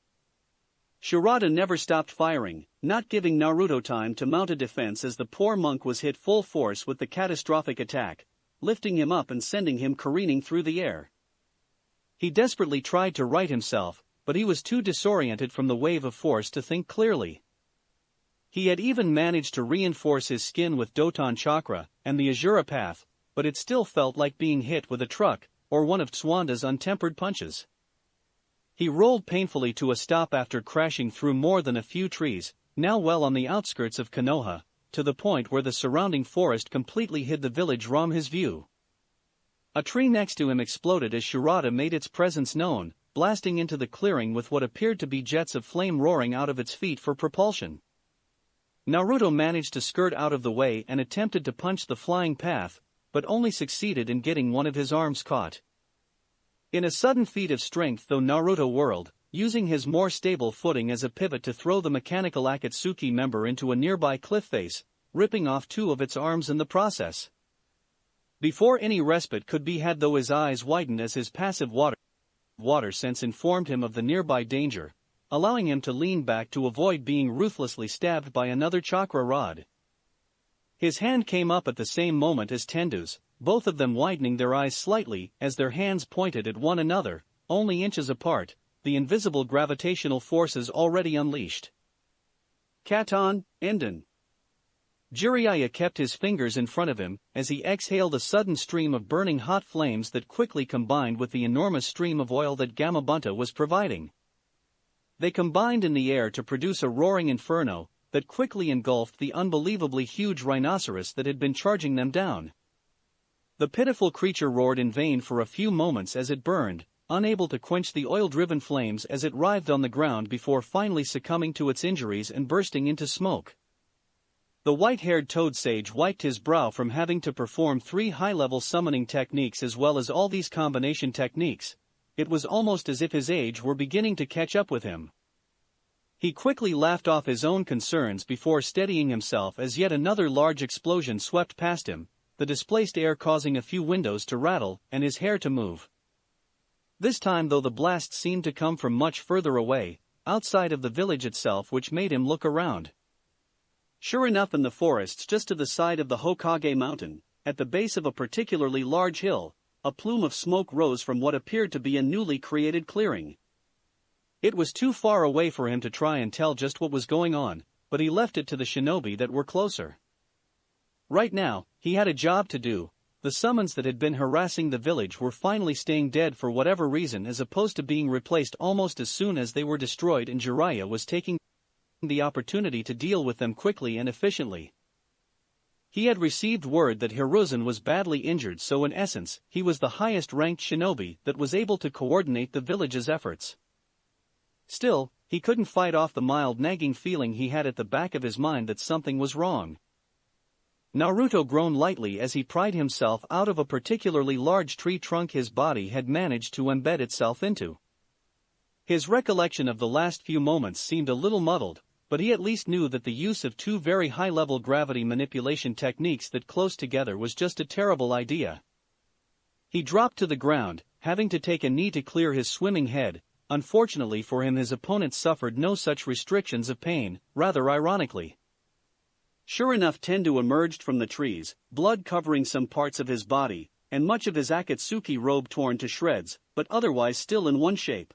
Shirata never stopped firing, not giving Naruto time to mount a defense as the poor monk was hit full force with the catastrophic attack, lifting him up and sending him careening through the air. He desperately tried to right himself, but he was too disoriented from the wave of force to think clearly. He had even managed to reinforce his skin with Doton Chakra and the Azura Path, but it still felt like being hit with a truck or one of Tsuanda's untempered punches. He rolled painfully to a stop after crashing through more than a few trees, now well on the outskirts of Konoha, to the point where the surrounding forest completely hid the village from his view. A tree next to him exploded as Shirata made its presence known, blasting into the clearing with what appeared to be jets of flame roaring out of its feet for propulsion. Naruto managed to skirt out of the way and attempted to punch the flying path, but only succeeded in getting one of his arms caught. In a sudden feat of strength, though, Naruto whirled, using his more stable footing as a pivot to throw the mechanical Akatsuki member into a nearby cliff face, ripping off two of its arms in the process. Before any respite could be had, though, his eyes widened as his passive water sense informed him of the nearby danger, allowing him to lean back to avoid being ruthlessly stabbed by another chakra rod. His hand came up at the same moment as Tendu's, both of them widening their eyes slightly as their hands pointed at one another, only inches apart, the invisible gravitational forces already unleashed. Katon, Enden. Jiraiya kept his fingers in front of him as he exhaled a sudden stream of burning hot flames that quickly combined with the enormous stream of oil that Gamabunta was providing. They combined in the air to produce a roaring inferno that quickly engulfed the unbelievably huge rhinoceros that had been charging them down. The pitiful creature roared in vain for a few moments as it burned, unable to quench the oil-driven flames as it writhed on the ground before finally succumbing to its injuries and bursting into smoke. The white-haired toad sage wiped his brow from having to perform 3 high-level summoning techniques as well as all these combination techniques. It was almost as if his age were beginning to catch up with him. He quickly laughed off his own concerns before steadying himself as yet another large explosion swept past him, the displaced air causing a few windows to rattle and his hair to move. This time, though, the blast seemed to come from much further away, outside of the village itself, which made him look around. Sure enough, in the forests just to the side of the Hokage Mountain, at the base of a particularly large hill, a plume of smoke rose from what appeared to be a newly created clearing. It was too far away for him to try and tell just what was going on, but he left it to the shinobi that were closer. Right now, he had a job to do. The summons that had been harassing the village were finally staying dead for whatever reason, as opposed to being replaced almost as soon as they were destroyed, and Jiraiya was taking the opportunity to deal with them quickly and efficiently. He had received word that Hiruzen was badly injured, so in essence, he was the highest-ranked shinobi that was able to coordinate the village's efforts. Still, he couldn't fight off the mild nagging feeling he had at the back of his mind that something was wrong. Naruto groaned lightly as he pried himself out of a particularly large tree trunk his body had managed to embed itself into. His recollection of the last few moments seemed a little muddled, but he at least knew that the use of two very high-level gravity manipulation techniques that close together was just a terrible idea. He dropped to the ground, having to take a knee to clear his swimming head. Unfortunately for him, his opponent suffered no such restrictions of pain, rather ironically. Sure enough, Tendo emerged from the trees, blood covering some parts of his body, and much of his Akatsuki robe torn to shreds, but otherwise still in one shape.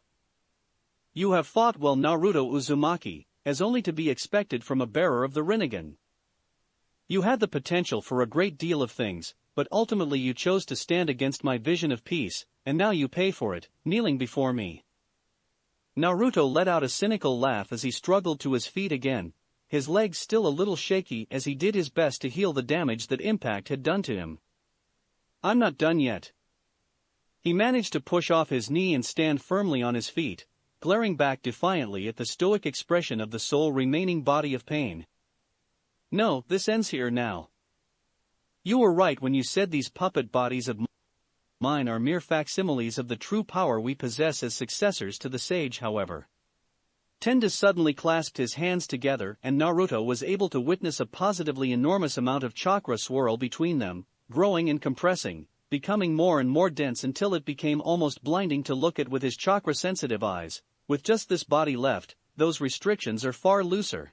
"You have fought well, Naruto Uzumaki, as only to be expected from a bearer of the Rinnegan. You had the potential for a great deal of things, but ultimately you chose to stand against my vision of peace, and now you pay for it, kneeling before me." Naruto let out a cynical laugh as he struggled to his feet again, his legs still a little shaky as he did his best to heal the damage that impact had done to him. "I'm not done yet." He managed to push off his knee and stand firmly on his feet, glaring back defiantly at the stoic expression of the sole remaining body of pain. "No, this ends here now. You were right when you said these puppet bodies of mine are mere facsimiles of the true power we possess as successors to the sage." However, Tendo suddenly clasped his hands together and Naruto was able to witness a positively enormous amount of chakra swirl between them, growing and compressing, becoming more and more dense until it became almost blinding to look at with his chakra-sensitive eyes. With just this body left, those restrictions are far looser.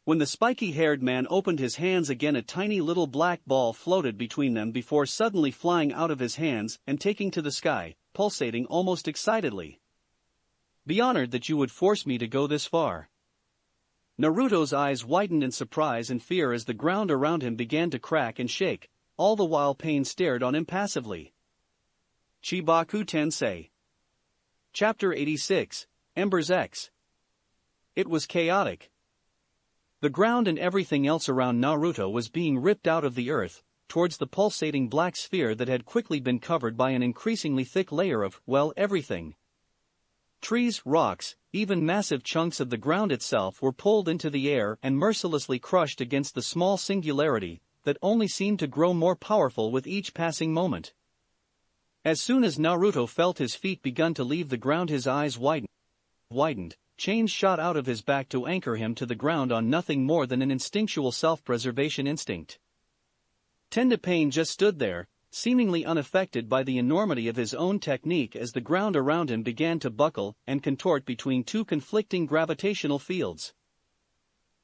When the spiky-haired man opened his hands again, a tiny little black ball floated between them before suddenly flying out of his hands and taking to the sky, pulsating almost excitedly. "Be honored that you would force me to go this far." Naruto's eyes widened in surprise and fear as the ground around him began to crack and shake, all the while Pain stared on impassively. Chibaku Tensei. Chapter 86, Embers X. It was chaotic. The ground and everything else around Naruto was being ripped out of the earth, towards the pulsating black sphere that had quickly been covered by an increasingly thick layer of, well, everything. Trees, rocks, even massive chunks of the ground itself were pulled into the air and mercilessly crushed against the small singularity that only seemed to grow more powerful with each passing moment. As soon as Naruto felt his feet begun to leave the ground, his eyes widened, chains shot out of his back to anchor him to the ground on nothing more than an instinctual self-preservation instinct. Tendo Pain just stood there, seemingly unaffected by the enormity of his own technique as the ground around him began to buckle and contort between two conflicting gravitational fields.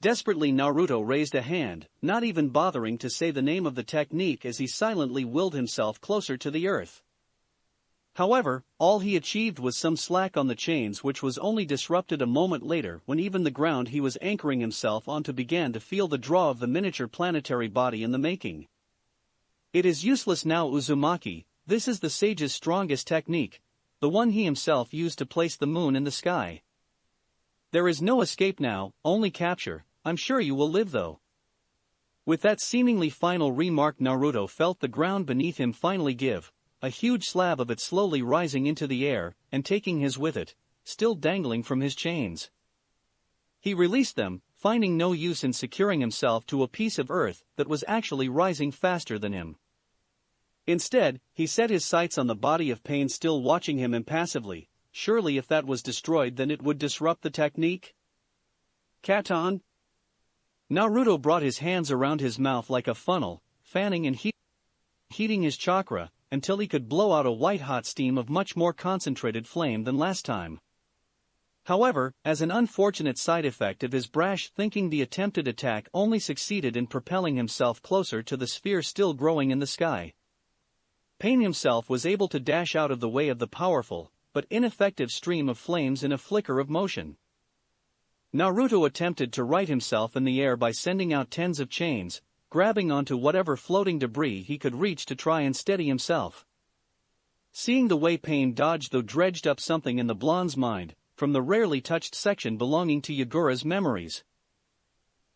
Desperately, Naruto raised a hand, not even bothering to say the name of the technique as he silently willed himself closer to the earth. However, all he achieved was some slack on the chains, which was only disrupted a moment later when even the ground he was anchoring himself onto began to feel the draw of the miniature planetary body in the making. "It is useless now, Uzumaki. This is the sage's strongest technique, the one he himself used to place the moon in the sky. There is no escape now, only capture. I'm sure you will live though." With that seemingly final remark, Naruto felt the ground beneath him finally give, a huge slab of it slowly rising into the air and taking his with it, still dangling from his chains. He released them, finding no use in securing himself to a piece of earth that was actually rising faster than him. Instead, he set his sights on the body of Pain still watching him impassively. Surely if that was destroyed, then it would disrupt the technique? "Katon?" Naruto brought his hands around his mouth like a funnel, fanning and heating his chakra until he could blow out a white-hot steam of much more concentrated flame than last time. However, as an unfortunate side effect of his brash thinking, the attempted attack only succeeded in propelling himself closer to the sphere still growing in the sky. Pain himself was able to dash out of the way of the powerful, but ineffective stream of flames in a flicker of motion. Naruto attempted to right himself in the air by sending out tens of chains, grabbing onto whatever floating debris he could reach to try and steady himself. Seeing the way Pain dodged though dredged up something in the blonde's mind, from the rarely touched section belonging to Yagura's memories.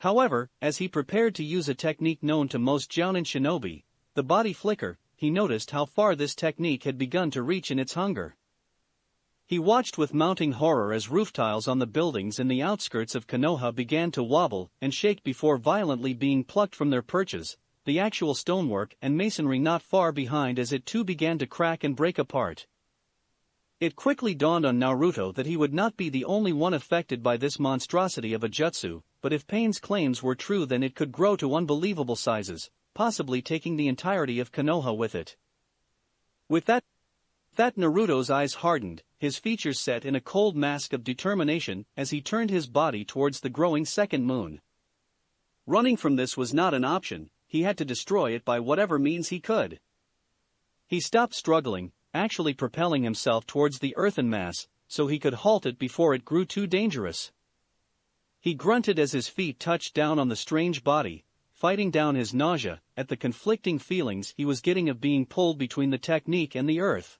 However, as he prepared to use a technique known to most Jounin shinobi, the body flicker, he noticed how far this technique had begun to reach in its hunger. He watched with mounting horror as roof tiles on the buildings in the outskirts of Konoha began to wobble and shake before violently being plucked from their perches, the actual stonework and masonry not far behind as it too began to crack and break apart. It quickly dawned on Naruto that he would not be the only one affected by this monstrosity of a jutsu, but if Pain's claims were true then it could grow to unbelievable sizes, possibly taking the entirety of Konoha with it. With that Naruto's eyes hardened, his features set in a cold mask of determination as he turned his body towards the growing second moon. Running from this was not an option, he had to destroy it by whatever means he could. He stopped struggling, actually propelling himself towards the earthen mass, so he could halt it before it grew too dangerous. He grunted as his feet touched down on the strange body, fighting down his nausea at the conflicting feelings he was getting of being pulled between the technique and the earth.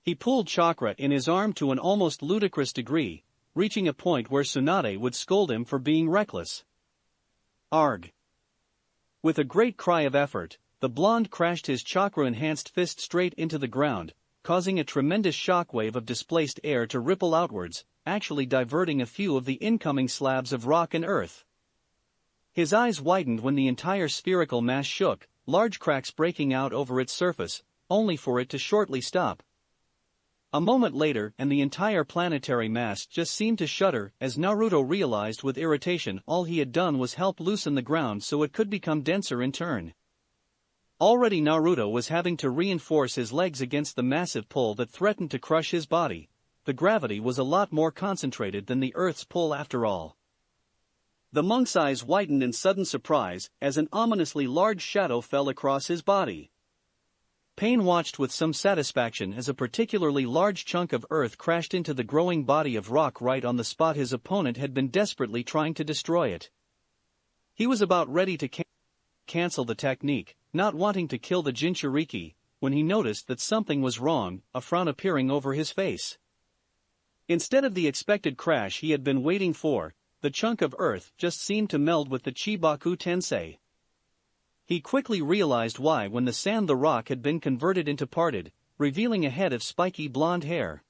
He pulled chakra in his arm to an almost ludicrous degree, reaching a point where Tsunade would scold him for being reckless. Arg! With a great cry of effort, the blonde crashed his chakra-enhanced fist straight into the ground, causing a tremendous shockwave of displaced air to ripple outwards, actually diverting a few of the incoming slabs of rock and earth. His eyes widened when the entire spherical mass shook, large cracks breaking out over its surface, only for it to shortly stop. A moment later and the entire planetary mass just seemed to shudder as Naruto realized with irritation all he had done was help loosen the ground so it could become denser in turn. Already Naruto was having to reinforce his legs against the massive pull that threatened to crush his body. The gravity was a lot more concentrated than the Earth's pull after all. The monk's eyes widened in sudden surprise as an ominously large shadow fell across his body. Pain watched with some satisfaction as a particularly large chunk of earth crashed into the growing body of rock right on the spot his opponent had been desperately trying to destroy it. He was about ready to cancel the technique, not wanting to kill the Jinchuriki, when he noticed that something was wrong, a frown appearing over his face. Instead of the expected crash he had been waiting for, the chunk of earth just seemed to meld with the Chibaku Tensei. He quickly realized why when the sand the rock had been converted into parted, revealing a head of spiky blonde hair.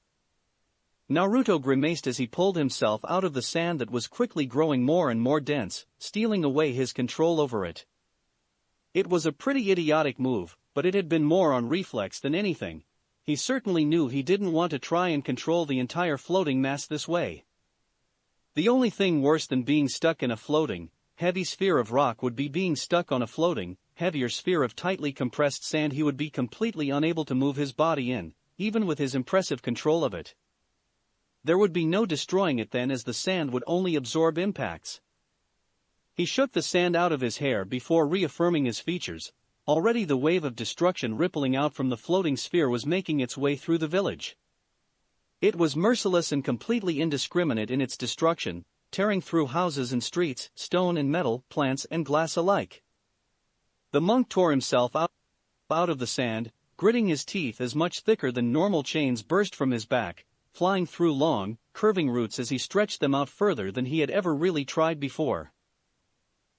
Naruto grimaced as he pulled himself out of the sand that was quickly growing more and more dense, stealing away his control over it. It was a pretty idiotic move, but it had been more on reflex than anything. He certainly knew he didn't want to try and control the entire floating mass this way. The only thing worse than being stuck in a floating, heavy sphere of rock would be being stuck on a floating, heavier sphere of tightly compressed sand he would be completely unable to move his body in, even with his impressive control of it. There would be no destroying it then as the sand would only absorb impacts. He shook the sand out of his hair before reaffirming his features. Already the wave of destruction rippling out from the floating sphere was making its way through the village. It was merciless and completely indiscriminate in its destruction, tearing through houses and streets, stone and metal, plants and glass alike. The monk tore himself out of the sand, gritting his teeth as much thicker than normal chains burst from his back, flying through long, curving roots as he stretched them out further than he had ever really tried before.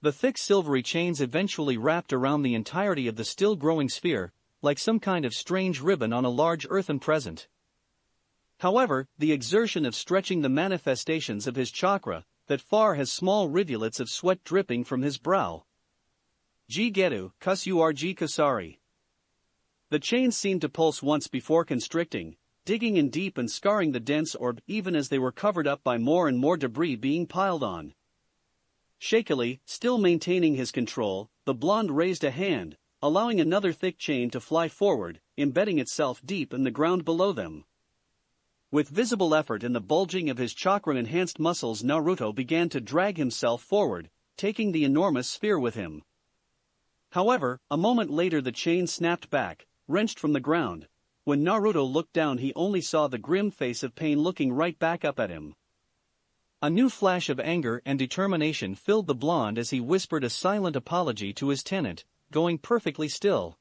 The thick silvery chains eventually wrapped around the entirety of the still-growing sphere, like some kind of strange ribbon on a large earthen present. However, the exertion of stretching the manifestations of his chakra, that far has small rivulets of sweat dripping from his brow. Jigeru, kusurg kusari. The chains seemed to pulse once before constricting, digging in deep and scarring the dense orb even as they were covered up by more and more debris being piled on. Shakily, still maintaining his control, the blonde raised a hand, allowing another thick chain to fly forward, embedding itself deep in the ground below them. With visible effort in the bulging of his chakra-enhanced muscles, Naruto began to drag himself forward, taking the enormous sphere with him. However, a moment later the chain snapped back, wrenched from the ground. When Naruto looked down he only saw the grim face of Pain looking right back up at him. A new flash of anger and determination filled the blonde as he whispered a silent apology to his tenant, going perfectly still.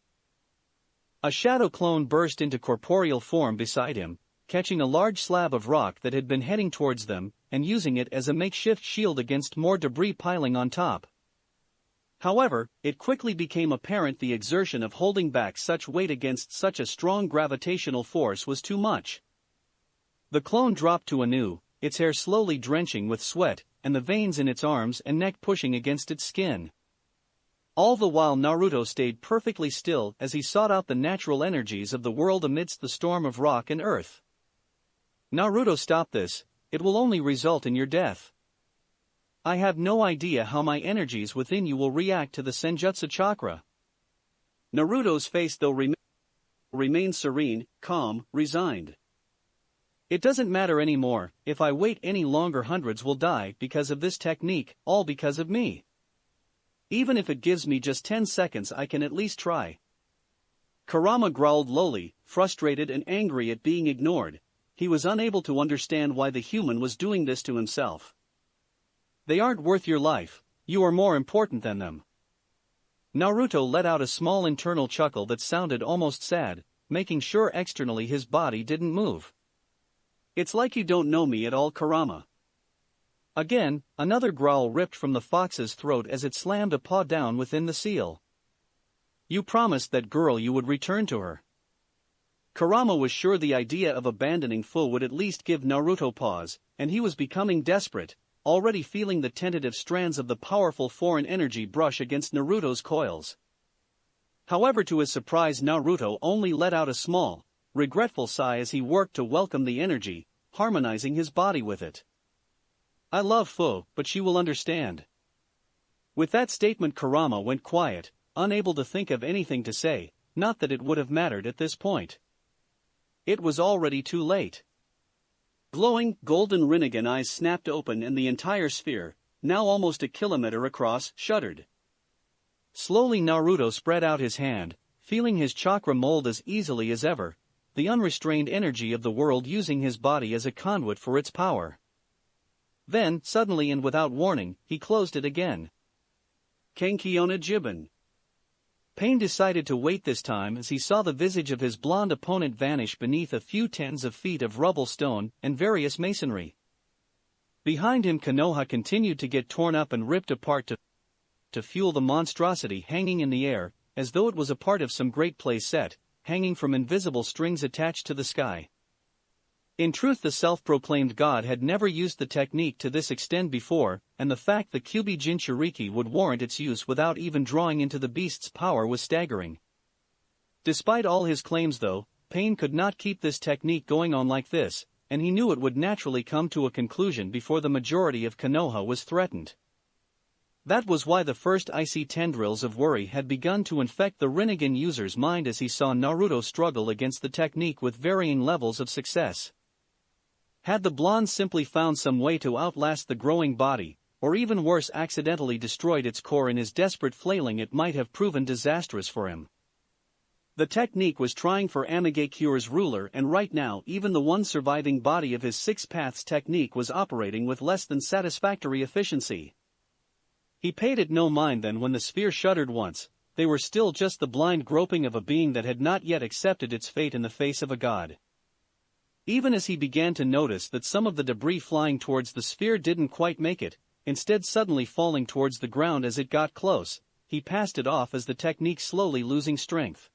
A shadow clone burst into corporeal form beside him, catching a large slab of rock that had been heading towards them, and using it as a makeshift shield against more debris piling on top. However, it quickly became apparent the exertion of holding back such weight against such a strong gravitational force was too much. The clone dropped to Anu, its hair slowly drenching with sweat, and the veins in its arms and neck pushing against its skin. All the while Naruto stayed perfectly still as he sought out the natural energies of the world amidst the storm of rock and earth. Naruto, stop this, it will only result in your death. I have no idea how my energies within you will react to the Senjutsu chakra. Naruto's face though remained serene, calm, resigned. It doesn't matter anymore, if I wait any longer hundreds will die because of this technique, all because of me. Even if it gives me just 10 seconds I can at least try. Kurama growled lowly, frustrated and angry at being ignored. He was unable to understand why the human was doing this to himself. They aren't worth your life, you are more important than them. Naruto let out a small internal chuckle that sounded almost sad, making sure externally his body didn't move. It's like you don't know me at all, Kurama. Again, another growl ripped from the fox's throat as it slammed a paw down within the seal. You promised that girl you would return to her. Kurama was sure the idea of abandoning Fu would at least give Naruto pause, and he was becoming desperate, already feeling the tentative strands of the powerful foreign energy brush against Naruto's coils. However, to his surprise, Naruto only let out a small, regretful sigh as he worked to welcome the energy, harmonizing his body with it. I love Fu, but she will understand. With that statement, Kurama went quiet, unable to think of anything to say, not that it would have mattered at this point. It was already too late. Glowing, golden Rinnegan eyes snapped open and the entire sphere, now almost a kilometer across, shuddered. Slowly Naruto spread out his hand, feeling his chakra mold as easily as ever, the unrestrained energy of the world using his body as a conduit for its power. Then, suddenly and without warning, he closed it again. Kenkiona Jiben. Pain decided to wait this time as he saw the visage of his blonde opponent vanish beneath a few tens of feet of rubble stone and various masonry. Behind him, Konoha continued to get torn up and ripped apart to fuel the monstrosity hanging in the air, as though it was a part of some great play set, hanging from invisible strings attached to the sky. In truth, the self-proclaimed god had never used the technique to this extent before, and the fact the Kyubi Jinchuriki would warrant its use without even drawing into the beast's power was staggering. Despite all his claims though, Pain could not keep this technique going on like this, and he knew it would naturally come to a conclusion before the majority of Konoha was threatened. That was why the first icy tendrils of worry had begun to infect the Rinnegan user's mind as he saw Naruto struggle against the technique with varying levels of success. Had the blonde simply found some way to outlast the growing body, or even worse accidentally destroyed its core in his desperate flailing, it might have proven disastrous for him. The technique was trying for Amagakure's ruler, and right now even the one surviving body of his Six Paths technique was operating with less than satisfactory efficiency. He paid it no mind then when the sphere shuddered once. They were still just the blind groping of a being that had not yet accepted its fate in the face of a god. Even as he began to notice that some of the debris flying towards the sphere didn't quite make it, instead suddenly falling towards the ground as it got close, he passed it off as the technique slowly losing strength.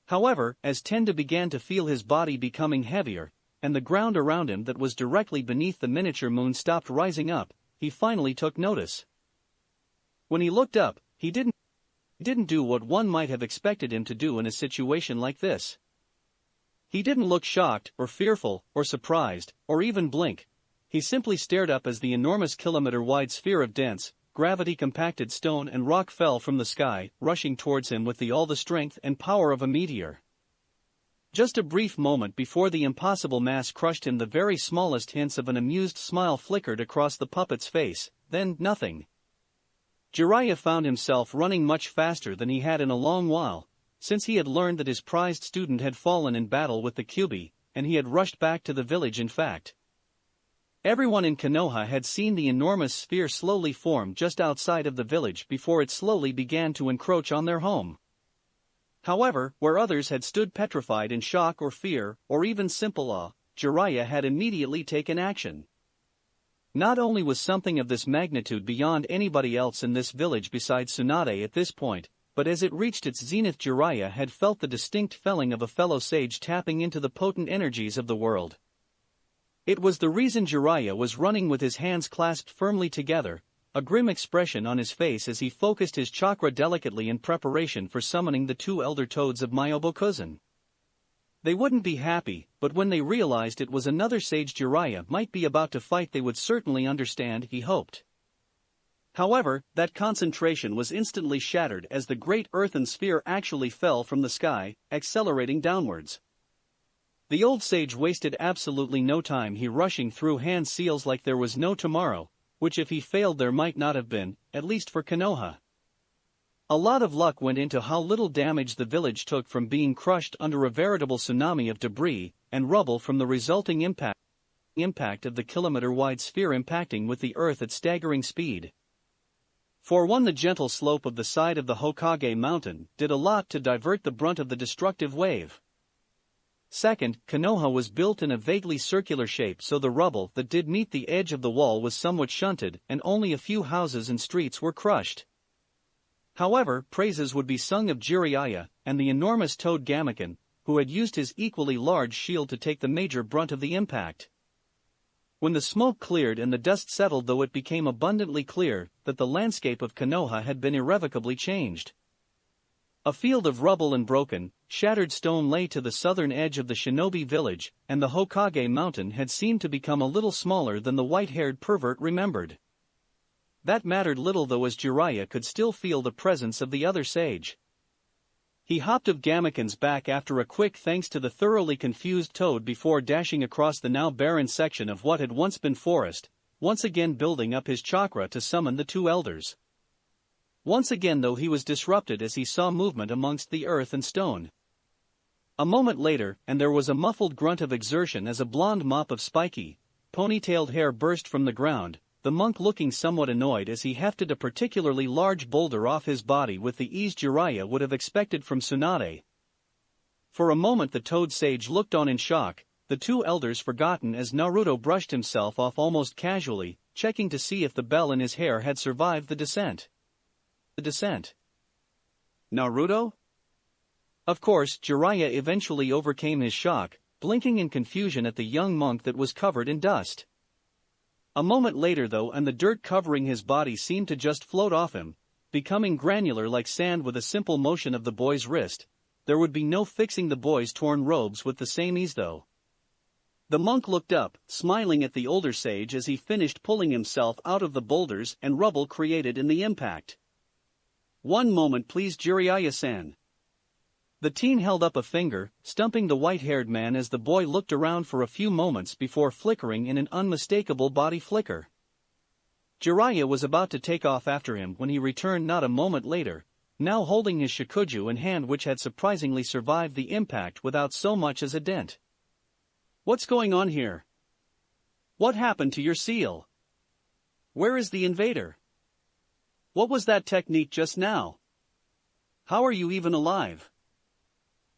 However, as Tenda began to feel his body becoming heavier, and the ground around him that was directly beneath the miniature moon stopped rising up, he finally took notice. When he looked up, he didn't do what one might have expected him to do in a situation like this. He didn't look shocked, or fearful, or surprised, or even blink. He simply stared up as the enormous kilometer-wide sphere of dense, gravity-compacted stone and rock fell from the sky, rushing towards him with all the strength and power of a meteor. Just a brief moment before the impossible mass crushed him, the very smallest hints of an amused smile flickered across the puppet's face, then nothing. Jiraiya found himself running much faster than he had in a long while, since he had learned that his prized student had fallen in battle with the Kyubi, and he had rushed back to the village. In fact, everyone in Konoha had seen the enormous sphere slowly form just outside of the village before it slowly began to encroach on their home. However, where others had stood petrified in shock or fear, or even simple awe, Jiraiya had immediately taken action. Not only was something of this magnitude beyond anybody else in this village besides Tsunade at this point, but as it reached its zenith Jiraiya had felt the distinct feeling of a fellow sage tapping into the potent energies of the world. It was the reason Jiraiya was running with his hands clasped firmly together, a grim expression on his face as he focused his chakra delicately in preparation for summoning the two elder toads of Myobokuzen. They wouldn't be happy, but when they realized it was another sage Jiraiya might be about to fight they would certainly understand, he hoped. However, that concentration was instantly shattered as the great earthen sphere actually fell from the sky, accelerating downwards. The old sage wasted absolutely no time rushing through hand seals like there was no tomorrow, which if he failed there might not have been, at least for Konoha. A lot of luck went into how little damage the village took from being crushed under a veritable tsunami of debris and rubble from the resulting impact of the kilometer-wide sphere impacting with the earth at staggering speed. For one, the gentle slope of the side of the Hokage mountain did a lot to divert the brunt of the destructive wave. Second, Konoha was built in a vaguely circular shape, so the rubble that did meet the edge of the wall was somewhat shunted and only a few houses and streets were crushed. However, praises would be sung of Jiraiya and the enormous toad Gamaken, who had used his equally large shield to take the major brunt of the impact. When the smoke cleared and the dust settled, though, it became abundantly clear that the landscape of Konoha had been irrevocably changed. A field of rubble and broken, shattered stone lay to the southern edge of the shinobi village, and the Hokage mountain had seemed to become a little smaller than the white-haired pervert remembered. That mattered little, though, as Jiraiya could still feel the presence of the other sage. He hopped of Gamaken's back after a quick thanks to the thoroughly confused toad before dashing across the now barren section of what had once been forest, once again building up his chakra to summon the two elders. Once again, though, he was disrupted as he saw movement amongst the earth and stone. A moment later, and there was a muffled grunt of exertion as a blonde mop of spiky, ponytailed hair burst from the ground, the monk looking somewhat annoyed as he hefted a particularly large boulder off his body with the ease Jiraiya would have expected from Tsunade. For a moment the toad sage looked on in shock, the two elders forgotten as Naruto brushed himself off almost casually, checking to see if the bell in his hair had survived the descent. Naruto? Of course, Jiraiya eventually overcame his shock, blinking in confusion at the young monk that was covered in dust. A moment later, though, and the dirt covering his body seemed to just float off him, becoming granular like sand with a simple motion of the boy's wrist. There would be no fixing the boy's torn robes with the same ease, though. The monk looked up, smiling at the older sage as he finished pulling himself out of the boulders and rubble created in the impact. "One moment please, Jiraiya-san." The teen held up a finger, stumping the white-haired man as the boy looked around for a few moments before flickering in an unmistakable body flicker. Jiraiya was about to take off after him when he returned not a moment later, now holding his shikuju in hand, which had surprisingly survived the impact without so much as a dent. "What's going on here? What happened to your seal? Where is the invader? What was that technique just now? How are you even alive?"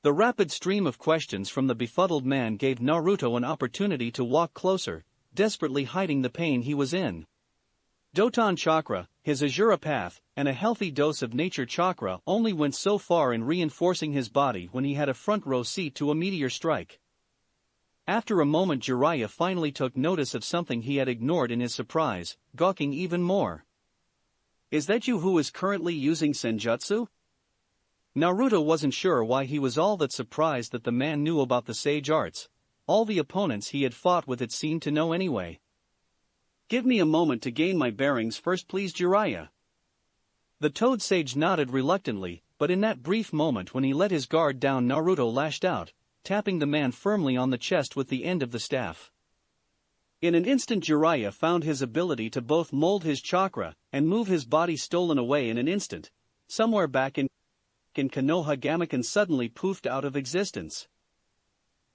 The rapid stream of questions from the befuddled man gave Naruto an opportunity to walk closer, desperately hiding the pain he was in. Doton chakra, his Azura path, and a healthy dose of nature chakra only went so far in reinforcing his body when he had a front row seat to a meteor strike. After a moment, Jiraiya finally took notice of something he had ignored in his surprise, gawking even more. "Is that you who is currently using Senjutsu?" Naruto wasn't sure why he was all that surprised that the man knew about the sage arts. All the opponents he had fought with it seemed to know anyway. "Give me a moment to gain my bearings first please, Jiraiya." The toad sage nodded reluctantly, but in that brief moment when he let his guard down, Naruto lashed out, tapping the man firmly on the chest with the end of the staff. In an instant Jiraiya found his ability to both mold his chakra and move his body stolen away in an instant. Somewhere back in Konoha, Gamaken suddenly poofed out of existence.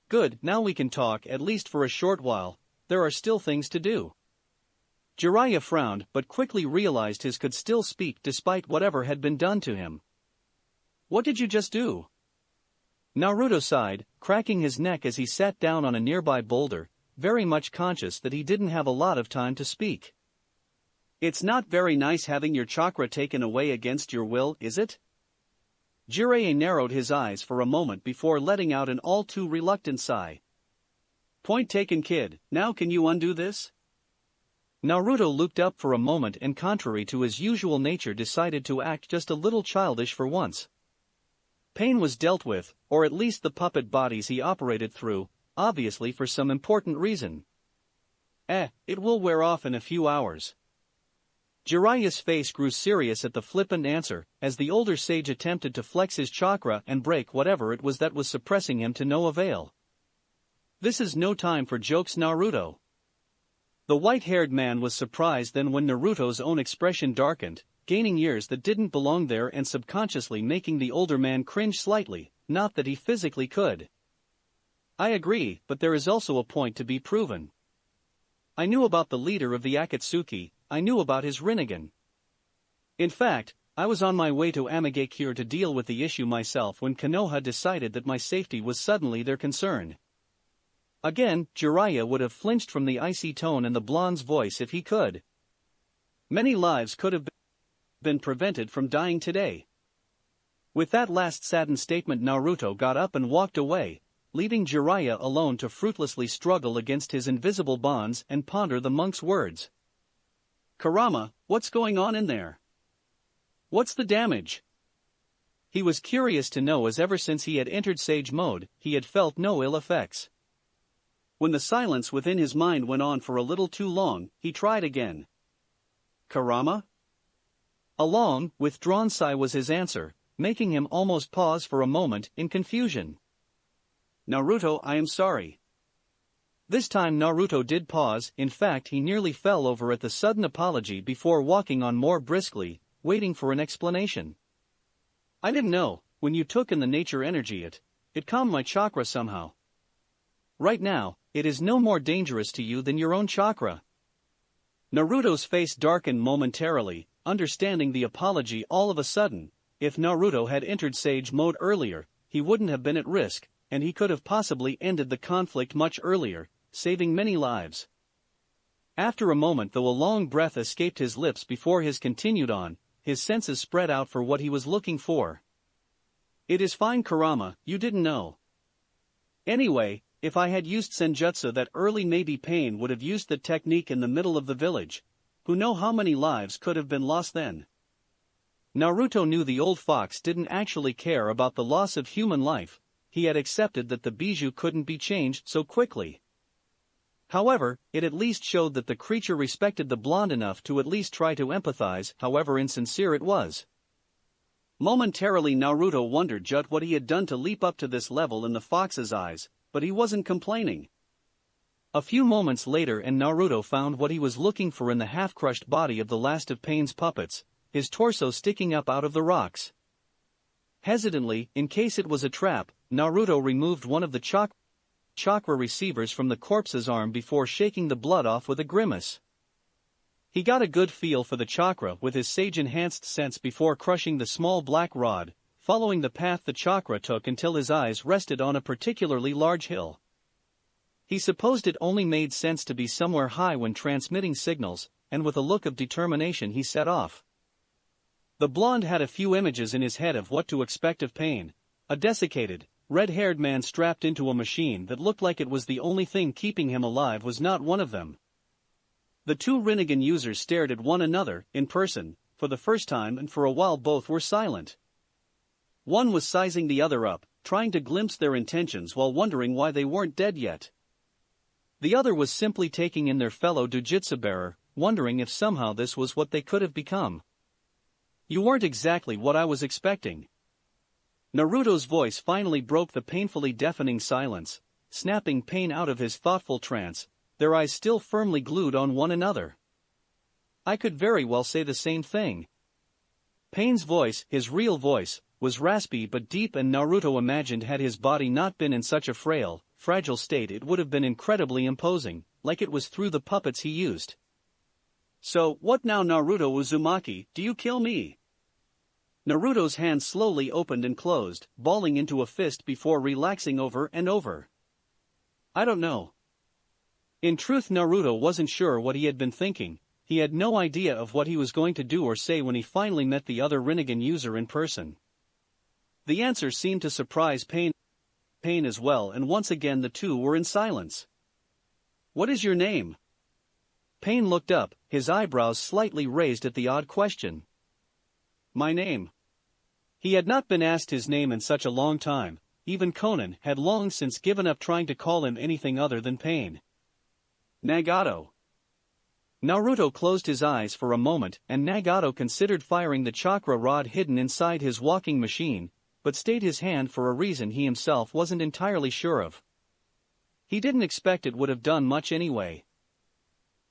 "Good, now we can talk, at least for a short while. There are still things to do." Jiraiya frowned but quickly realized his could still speak despite whatever had been done to him. "What did you just do?" Naruto sighed, cracking his neck as he sat down on a nearby boulder, very much conscious that he didn't have a lot of time to speak. It's not very nice having your chakra taken away against your will, is it? Jiraiya narrowed his eyes for a moment before letting out an all too reluctant sigh. Point taken, kid, now can you undo this? Naruto looked up for a moment and, contrary to his usual nature, decided to act just a little childish for once. Pain was dealt with, or at least the puppet bodies he operated through, obviously for some important reason. It will wear off in a few hours. Jiraiya's face grew serious at the flippant answer, as the older sage attempted to flex his chakra and break whatever it was that was suppressing him to no avail. This is no time for jokes, Naruto. The white-haired man was surprised then when Naruto's own expression darkened, gaining years that didn't belong there and subconsciously making the older man cringe slightly, not that he physically could. I agree, but there is also a point to be proven. I knew about the leader of the Akatsuki, I knew about his Rinnegan. In fact, I was on my way to Amagakure to deal with the issue myself when Konoha decided that my safety was suddenly their concern. Again, Jiraiya would have flinched from the icy tone in the blonde's voice if he could. Many lives could have been prevented from dying today. With that last saddened statement, Naruto got up and walked away, leaving Jiraiya alone to fruitlessly struggle against his invisible bonds and ponder the monk's words. Kurama, what's going on in there? What's the damage? He was curious to know, as ever since he had entered sage mode, he had felt no ill effects. When the silence within his mind went on for a little too long, he tried again. Kurama? A long, withdrawn sigh was his answer, making him almost pause for a moment in confusion. Naruto, I am sorry. This time Naruto did pause. In fact, he nearly fell over at the sudden apology before walking on more briskly, waiting for an explanation. I didn't know, when you took in the nature energy it calmed my chakra somehow. Right now, it is no more dangerous to you than your own chakra. Naruto's face darkened momentarily, understanding the apology all of a sudden. If Naruto had entered sage mode earlier, he wouldn't have been at risk, and he could have possibly ended the conflict much earlier, saving many lives. After a moment, though, a long breath escaped his lips before his continued on, his senses spread out for what he was looking for. It is fine, Kurama, you didn't know. Anyway, if I had used Senjutsu that early, maybe Pain would have used the technique in the middle of the village. Who know how many lives could have been lost then? Naruto knew the old fox didn't actually care about the loss of human life. He had accepted that the bijou couldn't be changed so quickly. However, it at least showed that the creature respected the blonde enough to at least try to empathize, however insincere it was. Momentarily Naruto wondered just what he had done to leap up to this level in the fox's eyes, but he wasn't complaining. A few moments later and Naruto found what he was looking for in the half-crushed body of the last of Pain's puppets, his torso sticking up out of the rocks. Hesitantly, in case it was a trap, Naruto removed one of the chakra receivers from the corpse's arm before shaking the blood off with a grimace. He got a good feel for the chakra with his sage-enhanced sense before crushing the small black rod, following the path the chakra took until his eyes rested on a particularly large hill. He supposed it only made sense to be somewhere high when transmitting signals, and with a look of determination he set off. The blonde had a few images in his head of what to expect of Pain, a desiccated, red-haired man strapped into a machine that looked like it was the only thing keeping him alive was not one of them. The two Rinnegan users stared at one another, in person, for the first time, and for a while both were silent. One was sizing the other up, trying to glimpse their intentions while wondering why they weren't dead yet. The other was simply taking in their fellow Dojutsu bearer, wondering if somehow this was what they could have become. You weren't exactly what I was expecting. Naruto's voice finally broke the painfully deafening silence, snapping Pain out of his thoughtful trance, their eyes still firmly glued on one another. I could very well say the same thing. Pain's voice, his real voice, was raspy but deep, and Naruto imagined had his body not been in such a fragile state it would have been incredibly imposing, like it was through the puppets he used. So, what now, Naruto Uzumaki, do you kill me? Naruto's hand slowly opened and closed, balling into a fist before relaxing over and over. I don't know. In truth, Naruto wasn't sure what he had been thinking. He had no idea of what he was going to do or say when he finally met the other Rinnegan user in person. The answer seemed to surprise Pain as well, and once again the two were in silence. "What is your name?" Pain looked up, his eyebrows slightly raised at the odd question. "My name." He had not been asked his name in such a long time. Even Conan had long since given up trying to call him anything other than Pain. "Nagato." Naruto closed his eyes for a moment, and Nagato considered firing the chakra rod hidden inside his walking machine, but stayed his hand for a reason he himself wasn't entirely sure of. He didn't expect it would have done much anyway.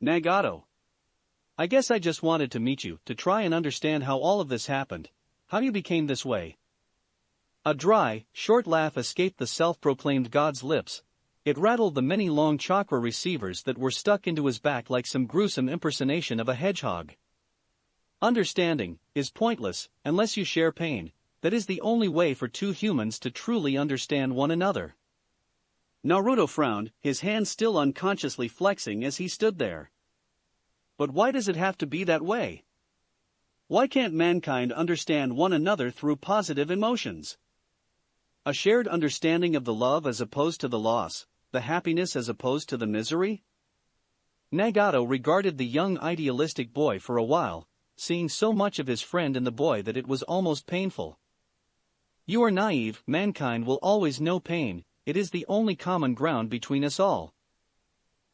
"Nagato. I guess I just wanted to meet you, to try and understand how all of this happened, how you became this way." A dry, short laugh escaped the self-proclaimed god's lips. It rattled the many long chakra receivers that were stuck into his back like some gruesome impersonation of a hedgehog. "Understanding is pointless unless you share pain. That is the only way for two humans to truly understand one another." Naruto frowned, his hand still unconsciously flexing as he stood there. "But why does it have to be that way? Why can't mankind understand one another through positive emotions? A shared understanding of the love as opposed to the loss, the happiness as opposed to the misery?" Nagato regarded the young idealistic boy for a while, seeing so much of his friend in the boy that it was almost painful. "You are naive. Mankind will always know pain. It is the only common ground between us all.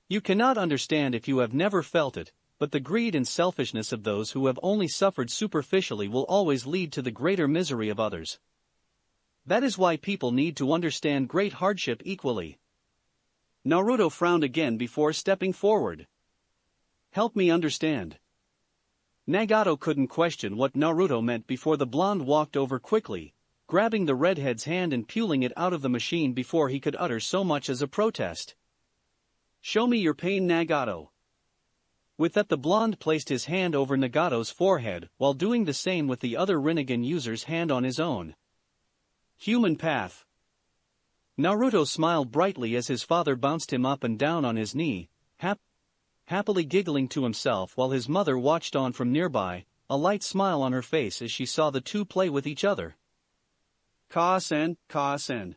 You cannot understand if you have never felt it, but the greed and selfishness of those who have only suffered superficially will always lead to the greater misery of others. That is why people need to understand great hardship equally." Naruto frowned again before stepping forward. "Help me understand." Nagato couldn't question what Naruto meant before the blonde walked over quickly, grabbing the redhead's hand and pulling it out of the machine before he could utter so much as a protest. "Show me your pain, Nagato." With that, the blonde placed his hand over Nagato's forehead while doing the same with the other Rinnegan user's hand on his own. "Human path." Naruto smiled brightly as his father bounced him up and down on his knee, happily giggling to himself while his mother watched on from nearby, a light smile on her face as she saw the two play with each other. "Ka-sen, Ka-sen."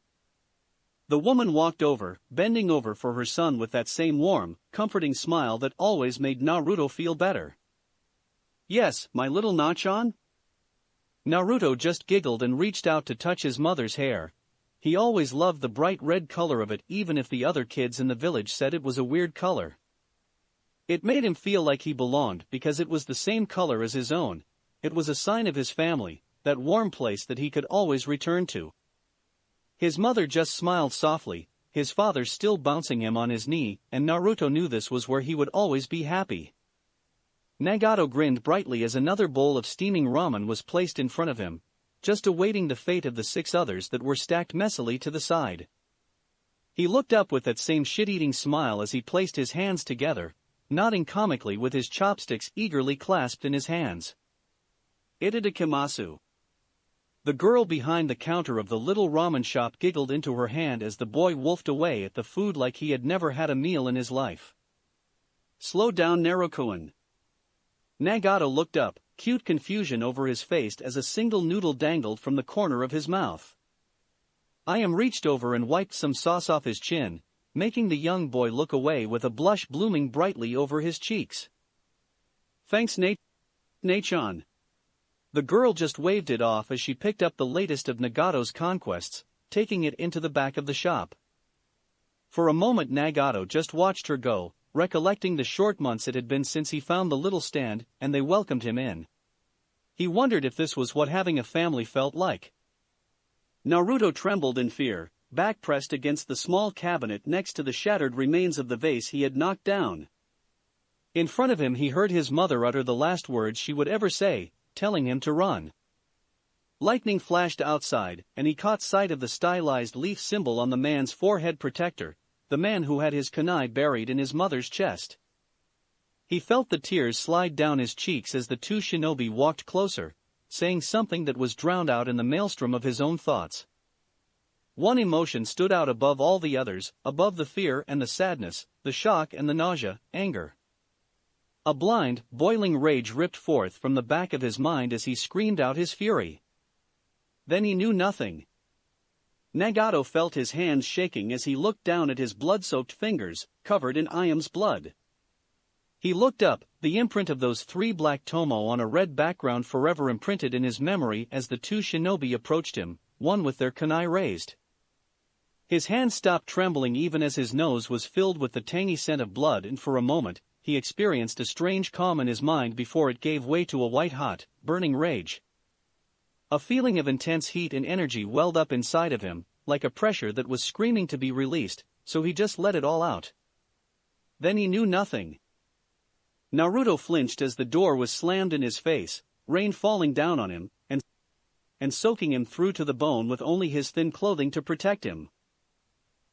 The woman walked over, bending over for her son with that same warm, comforting smile that always made Naruto feel better. "Yes, my little Nachan?" Naruto just giggled and reached out to touch his mother's hair. He always loved the bright red color of it, even if the other kids in the village said it was a weird color. It made him feel like he belonged because it was the same color as his own. It was a sign of his family, that warm place that he could always return to. His mother just smiled softly, his father still bouncing him on his knee, and Naruto knew this was where he would always be happy. Nagato grinned brightly as another bowl of steaming ramen was placed in front of him, just awaiting the fate of the 6 others that were stacked messily to the side. He looked up with that same shit-eating smile as he placed his hands together, nodding comically with his chopsticks eagerly clasped in his hands. "Itadakimasu." The girl behind the counter of the little ramen shop giggled into her hand as the boy wolfed away at the food like he had never had a meal in his life. "Slow down, Naruto-kun." Nagato looked up, cute confusion over his face as a single noodle dangled from the corner of his mouth. I am reached over and wiped some sauce off his chin, making the young boy look away with a blush blooming brightly over his cheeks. "Thanks, Nachan." The girl just waved it off as she picked up the latest of Nagato's conquests, taking it into the back of the shop. For a moment Nagato just watched her go, recollecting the short months it had been since he found the little stand and they welcomed him in. He wondered if this was what having a family felt like. Naruto trembled in fear, back pressed against the small cabinet next to the shattered remains of the vase he had knocked down. In front of him he heard his mother utter the last words she would ever say, telling him to run. Lightning flashed outside, and he caught sight of the stylized leaf symbol on the man's forehead protector, the man who had his kunai buried in his mother's chest. He felt the tears slide down his cheeks as the two shinobi walked closer, saying something that was drowned out in the maelstrom of his own thoughts. One emotion stood out above all the others, above the fear and the sadness, the shock and the nausea, anger. A blind, boiling rage ripped forth from the back of his mind as he screamed out his fury. Then he knew nothing. Nagato felt his hands shaking as he looked down at his blood-soaked fingers, covered in Ayam's blood. He looked up, the imprint of those 3 black tomo on a red background forever imprinted in his memory as the 2 shinobi approached him, one with their kunai raised. His hand stopped trembling even as his nose was filled with the tangy scent of blood, and for a moment, he experienced a strange calm in his mind before it gave way to a white-hot, burning rage. A feeling of intense heat and energy welled up inside of him, like a pressure that was screaming to be released, so he just let it all out. Then he knew nothing. Naruto flinched as the door was slammed in his face, rain falling down on him, and soaking him through to the bone with only his thin clothing to protect him.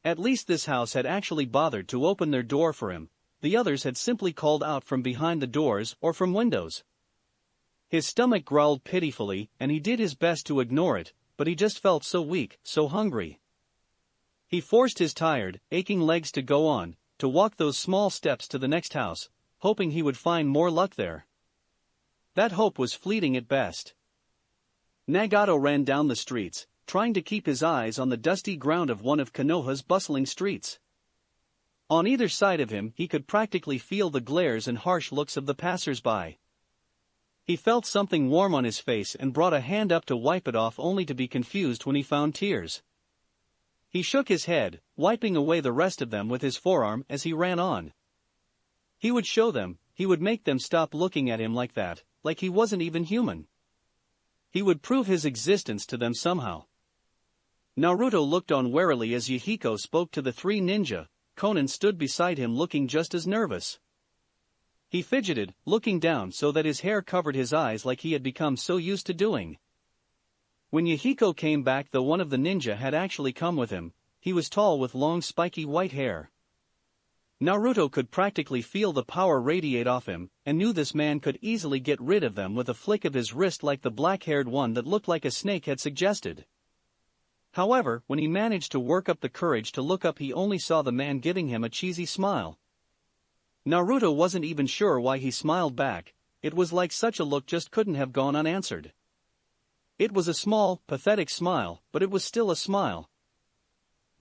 At least this house had actually bothered to open their door for him, the others had simply called out from behind the doors or from windows. His stomach growled pitifully, and he did his best to ignore it, but he just felt so weak, so hungry. He forced his tired, aching legs to go on, to walk those small steps to the next house, hoping he would find more luck there. That hope was fleeting at best. Nagato ran down the streets, trying to keep his eyes on the dusty ground of one of Konoha's bustling streets. On either side of him he could practically feel the glares and harsh looks of the passers-by. He felt something warm on his face and brought a hand up to wipe it off, only to be confused when he found tears. He shook his head, wiping away the rest of them with his forearm as he ran on. He would show them, he would make them stop looking at him like that, like he wasn't even human. He would prove his existence to them somehow. Naruto looked on warily as Yahiko spoke to the 3 ninja. Konan stood beside him looking just as nervous. He fidgeted, looking down so that his hair covered his eyes like he had become so used to doing. When Yahiko came back, though one of the ninja had actually come with him, he was tall with long spiky white hair. Naruto could practically feel the power radiate off him, and knew this man could easily get rid of them with a flick of his wrist, like the black-haired one that looked like a snake had suggested. However, when he managed to work up the courage to look up, he only saw the man giving him a cheesy smile. Naruto wasn't even sure why he smiled back, it was like such a look just couldn't have gone unanswered. It was a small, pathetic smile, but it was still a smile.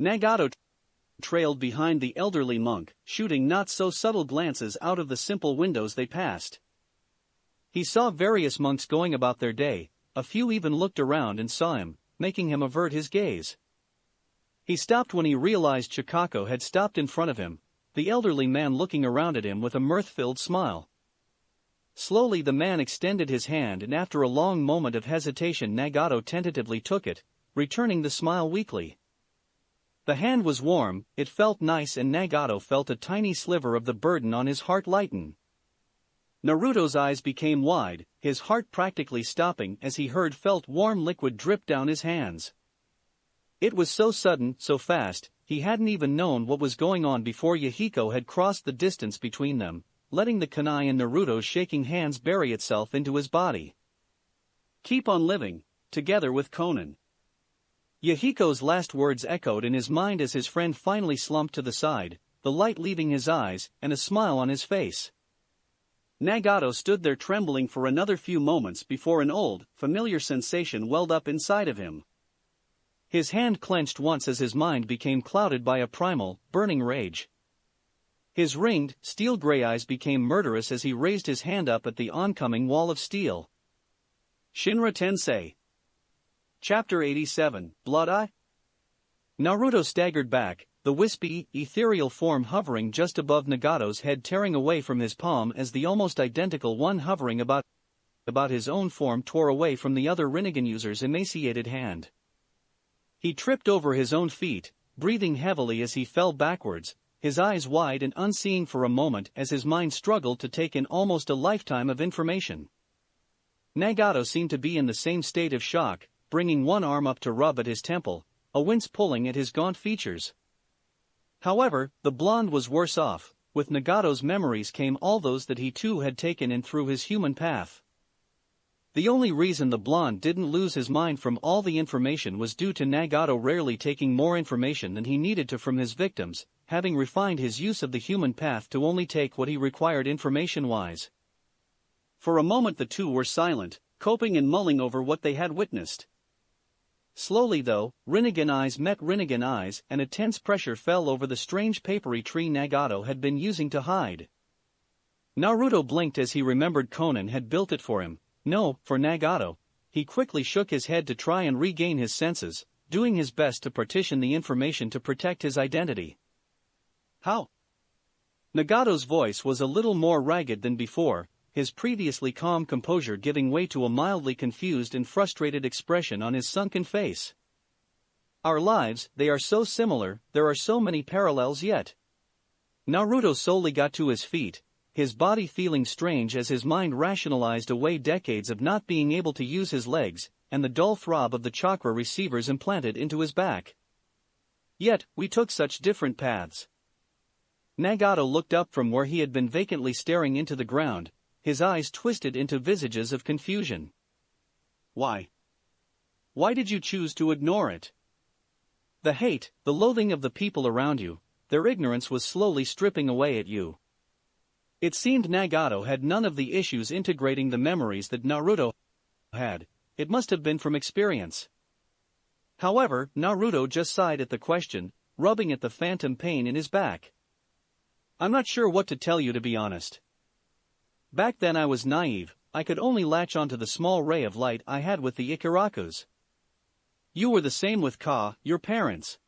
Nagato trailed behind the elderly monk, shooting not-so-subtle glances out of the simple windows they passed. He saw various monks going about their day, a few even looked around and saw him, making him avert his gaze. He stopped when he realized Chikako had stopped in front of him, the elderly man looking around at him with a mirth-filled smile. Slowly the man extended his hand, and after a long moment of hesitation Nagato tentatively took it, returning the smile weakly. The hand was warm, it felt nice, and Nagato felt a tiny sliver of the burden on his heart lighten. Naruto's eyes became wide, his heart practically stopping as he felt warm liquid drip down his hands. It was so sudden, so fast, he hadn't even known what was going on before Yahiko had crossed the distance between them, letting the kunai in Naruto's shaking hands bury itself into his body. Keep on living, together with Konan. Yahiko's last words echoed in his mind as his friend finally slumped to the side, the light leaving his eyes and a smile on his face. Nagato stood there trembling for another few moments before an old, familiar sensation welled up inside of him. His hand clenched once as his mind became clouded by a primal, burning rage. His ringed, steel-gray eyes became murderous as he raised his hand up at the oncoming wall of steel. Shinra Tensei. Chapter 87, Blood Eye? Naruto staggered back, the wispy, ethereal form hovering just above Nagato's head tearing away from his palm as the almost identical one hovering about his own form tore away from the other Rinnegan user's emaciated hand. He tripped over his own feet, breathing heavily as he fell backwards, his eyes wide and unseeing for a moment as his mind struggled to take in almost a lifetime of information. Nagato seemed to be in the same state of shock, bringing one arm up to rub at his temple, a wince pulling at his gaunt features. However, the blonde was worse off. With Nagato's memories came all those that he too had taken in through his human path. The only reason the blonde didn't lose his mind from all the information was due to Nagato rarely taking more information than he needed to from his victims, having refined his use of the human path to only take what he required information-wise. For a moment the two were silent, coping and mulling over what they had witnessed. Slowly though, Rinnegan eyes met Rinnegan eyes and a tense pressure fell over the strange papery tree Nagato had been using to hide. Naruto blinked as he remembered Konan had built it for him. No, for Nagato. He quickly shook his head to try and regain his senses, doing his best to partition the information to protect his identity. How? Nagato's voice was a little more ragged than before, his previously calm composure giving way to a mildly confused and frustrated expression on his sunken face. Our lives, they are so similar, there are so many parallels yet. Naruto slowly got to his feet, his body feeling strange as his mind rationalized away decades of not being able to use his legs, and the dull throb of the chakra receivers implanted into his back. Yet, we took such different paths. Nagato looked up from where he had been vacantly staring into the ground, his eyes twisted into visages of confusion. Why? Why did you choose to ignore it? The hate, the loathing of the people around you, their ignorance was slowly stripping away at you. It seemed Nagato had none of the issues integrating the memories that Naruto had. It must have been from experience. However, Naruto just sighed at the question, rubbing at the phantom pain in his back. I'm not sure what to tell you, to be honest. Back then I was naive, I could only latch onto the small ray of light I had with the Ikarakus. You were the same with Ka, your parents.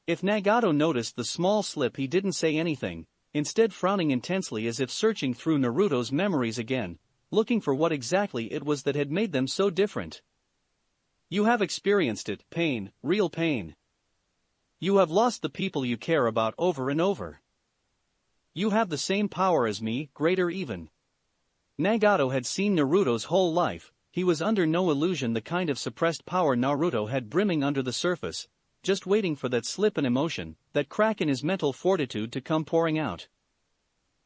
If Nagato noticed the small slip, he didn't say anything, instead frowning intensely as if searching through Naruto's memories again, looking for what exactly it was that had made them so different. You have experienced it, pain, real pain. You have lost the people you care about over and over. You have the same power as me, greater even. Nagato had seen Naruto's whole life, he was under no illusion the kind of suppressed power Naruto had brimming under the surface, just waiting for that slip in emotion, that crack in his mental fortitude to come pouring out.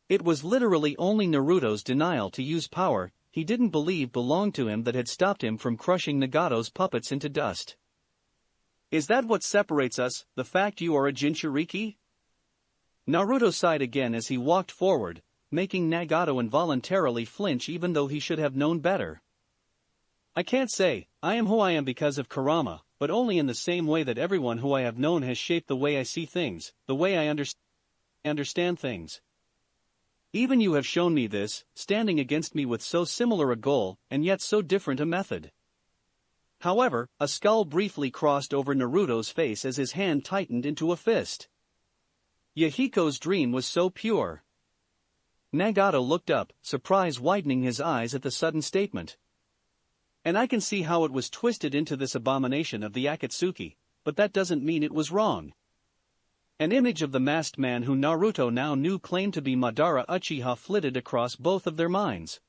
It was literally only Naruto's denial to use power he didn't believe belonged to him that had stopped him from crushing Nagato's puppets into dust. Is that what separates us, the fact you are a Jinchuriki? Naruto sighed again as he walked forward, making Nagato involuntarily flinch even though he should have known better. I can't say, I am who I am because of Kurama, but only in the same way that everyone who I have known has shaped the way I see things, the way I understand things. Even you have shown me this, standing against me with so similar a goal, and yet so different a method. However, a scowl briefly crossed over Naruto's face as his hand tightened into a fist. Yahiko's dream was so pure. Nagato looked up, surprise widening his eyes at the sudden statement. And I can see how it was twisted into this abomination of the Akatsuki, but that doesn't mean it was wrong. An image of the masked man who Naruto now knew claimed to be Madara Uchiha flitted across both of their minds.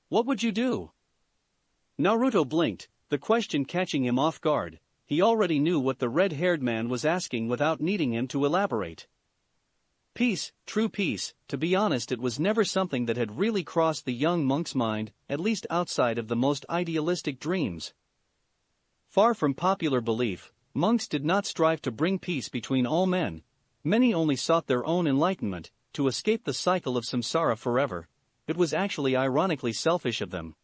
What would you do? Naruto blinked, the question catching him off guard. He already knew what the red-haired man was asking without needing him to elaborate. Peace, true peace, to be honest it was never something that had really crossed the young monk's mind, at least outside of the most idealistic dreams. Far from popular belief, monks did not strive to bring peace between all men. Many only sought their own enlightenment, to escape the cycle of samsara forever. It was actually ironically selfish of them.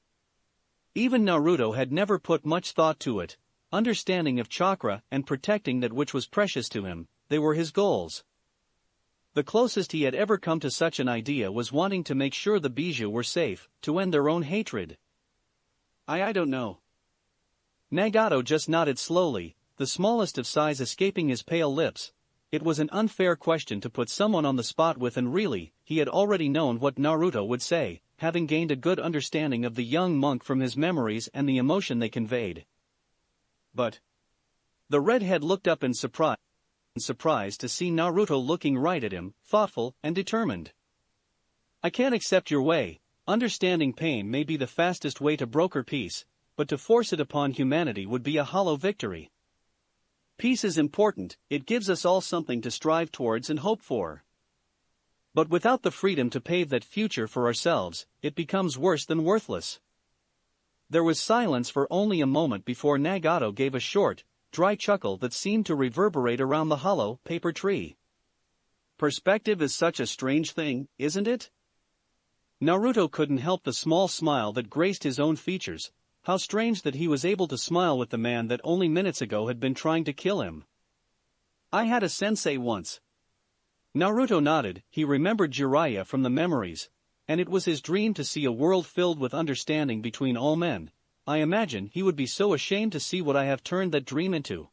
Even Naruto had never put much thought to it. Understanding of chakra and protecting that which was precious to him, they were his goals. The closest he had ever come to such an idea was wanting to make sure the Bijou were safe, to end their own hatred. I don't know. Nagato just nodded slowly, the smallest of sighs escaping his pale lips. It was an unfair question to put someone on the spot with, and really, he had already known what Naruto would say, having gained a good understanding of the young monk from his memories and the emotion they conveyed. But the redhead looked up in surprise to see Naruto looking right at him, thoughtful and determined. I can't accept your way. Understanding pain may be the fastest way to broker peace, but to force it upon humanity would be a hollow victory. Peace is important, it gives us all something to strive towards and hope for. But without the freedom to pave that future for ourselves, it becomes worse than worthless. There was silence for only a moment before Nagato gave a short, dry chuckle that seemed to reverberate around the hollow paper tree. Perspective is such a strange thing, isn't it? Naruto couldn't help the small smile that graced his own features. How strange that he was able to smile with the man that only minutes ago had been trying to kill him. I had a sensei once. Naruto nodded. He remembered Jiraiya from the memories, and it was his dream to see a world filled with understanding between all men. I imagine he would be so ashamed to see what I have turned that dream into.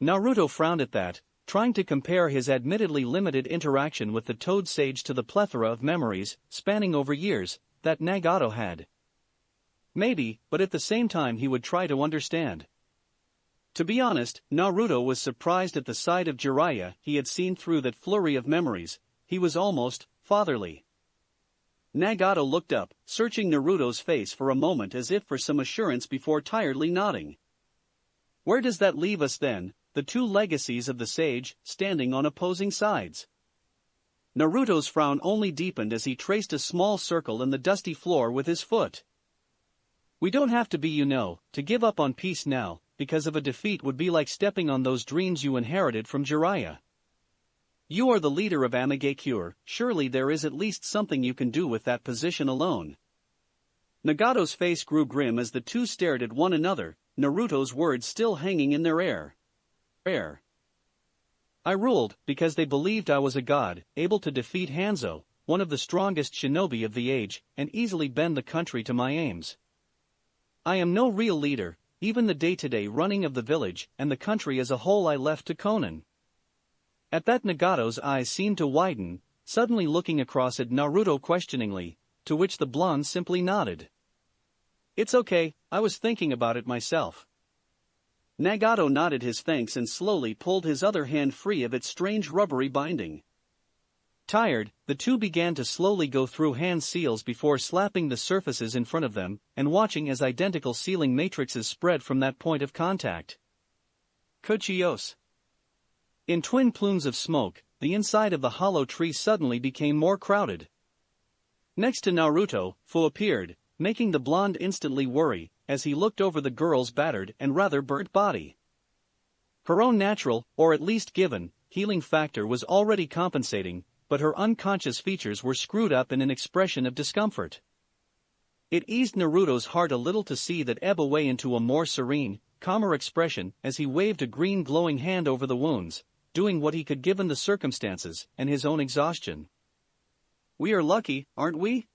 Naruto frowned at that, trying to compare his admittedly limited interaction with the Toad Sage to the plethora of memories, spanning over years, that Nagato had. Maybe, but at the same time he would try to understand. To be honest, Naruto was surprised at the sight of Jiraiya he had seen through that flurry of memories. He was almost fatherly. Nagato looked up, searching Naruto's face for a moment as if for some assurance before tiredly nodding. Where does that leave us then, the two legacies of the sage, standing on opposing sides? Naruto's frown only deepened as he traced a small circle in the dusty floor with his foot. We don't have to be, to give up on peace now, because of a defeat would be like stepping on those dreams you inherited from Jiraiya. You are the leader of Amigakure, surely there is at least something you can do with that position alone. Nagato's face grew grim as the two stared at one another, Naruto's words still hanging in their air. I ruled, because they believed I was a god, able to defeat Hanzo, one of the strongest shinobi of the age, and easily bend the country to my aims. I am no real leader, even the day-to-day running of the village and the country as a whole I left to Konan. At that Nagato's eyes seemed to widen, suddenly looking across at Naruto questioningly, to which the blonde simply nodded. It's okay, I was thinking about it myself. Nagato nodded his thanks and slowly pulled his other hand free of its strange rubbery binding. Tired, the two began to slowly go through hand seals before slapping the surfaces in front of them and watching as identical sealing matrices spread from that point of contact. Kuchiyose. In twin plumes of smoke, the inside of the hollow tree suddenly became more crowded. Next to Naruto, Fu appeared, making the blonde instantly worry, as he looked over the girl's battered and rather burnt body. Her own natural, or at least given, healing factor was already compensating, but her unconscious features were screwed up in an expression of discomfort. It eased Naruto's heart a little to see that ebb away into a more serene, calmer expression as he waved a green glowing hand over the wounds, doing what he could given the circumstances and his own exhaustion. We are lucky, aren't we?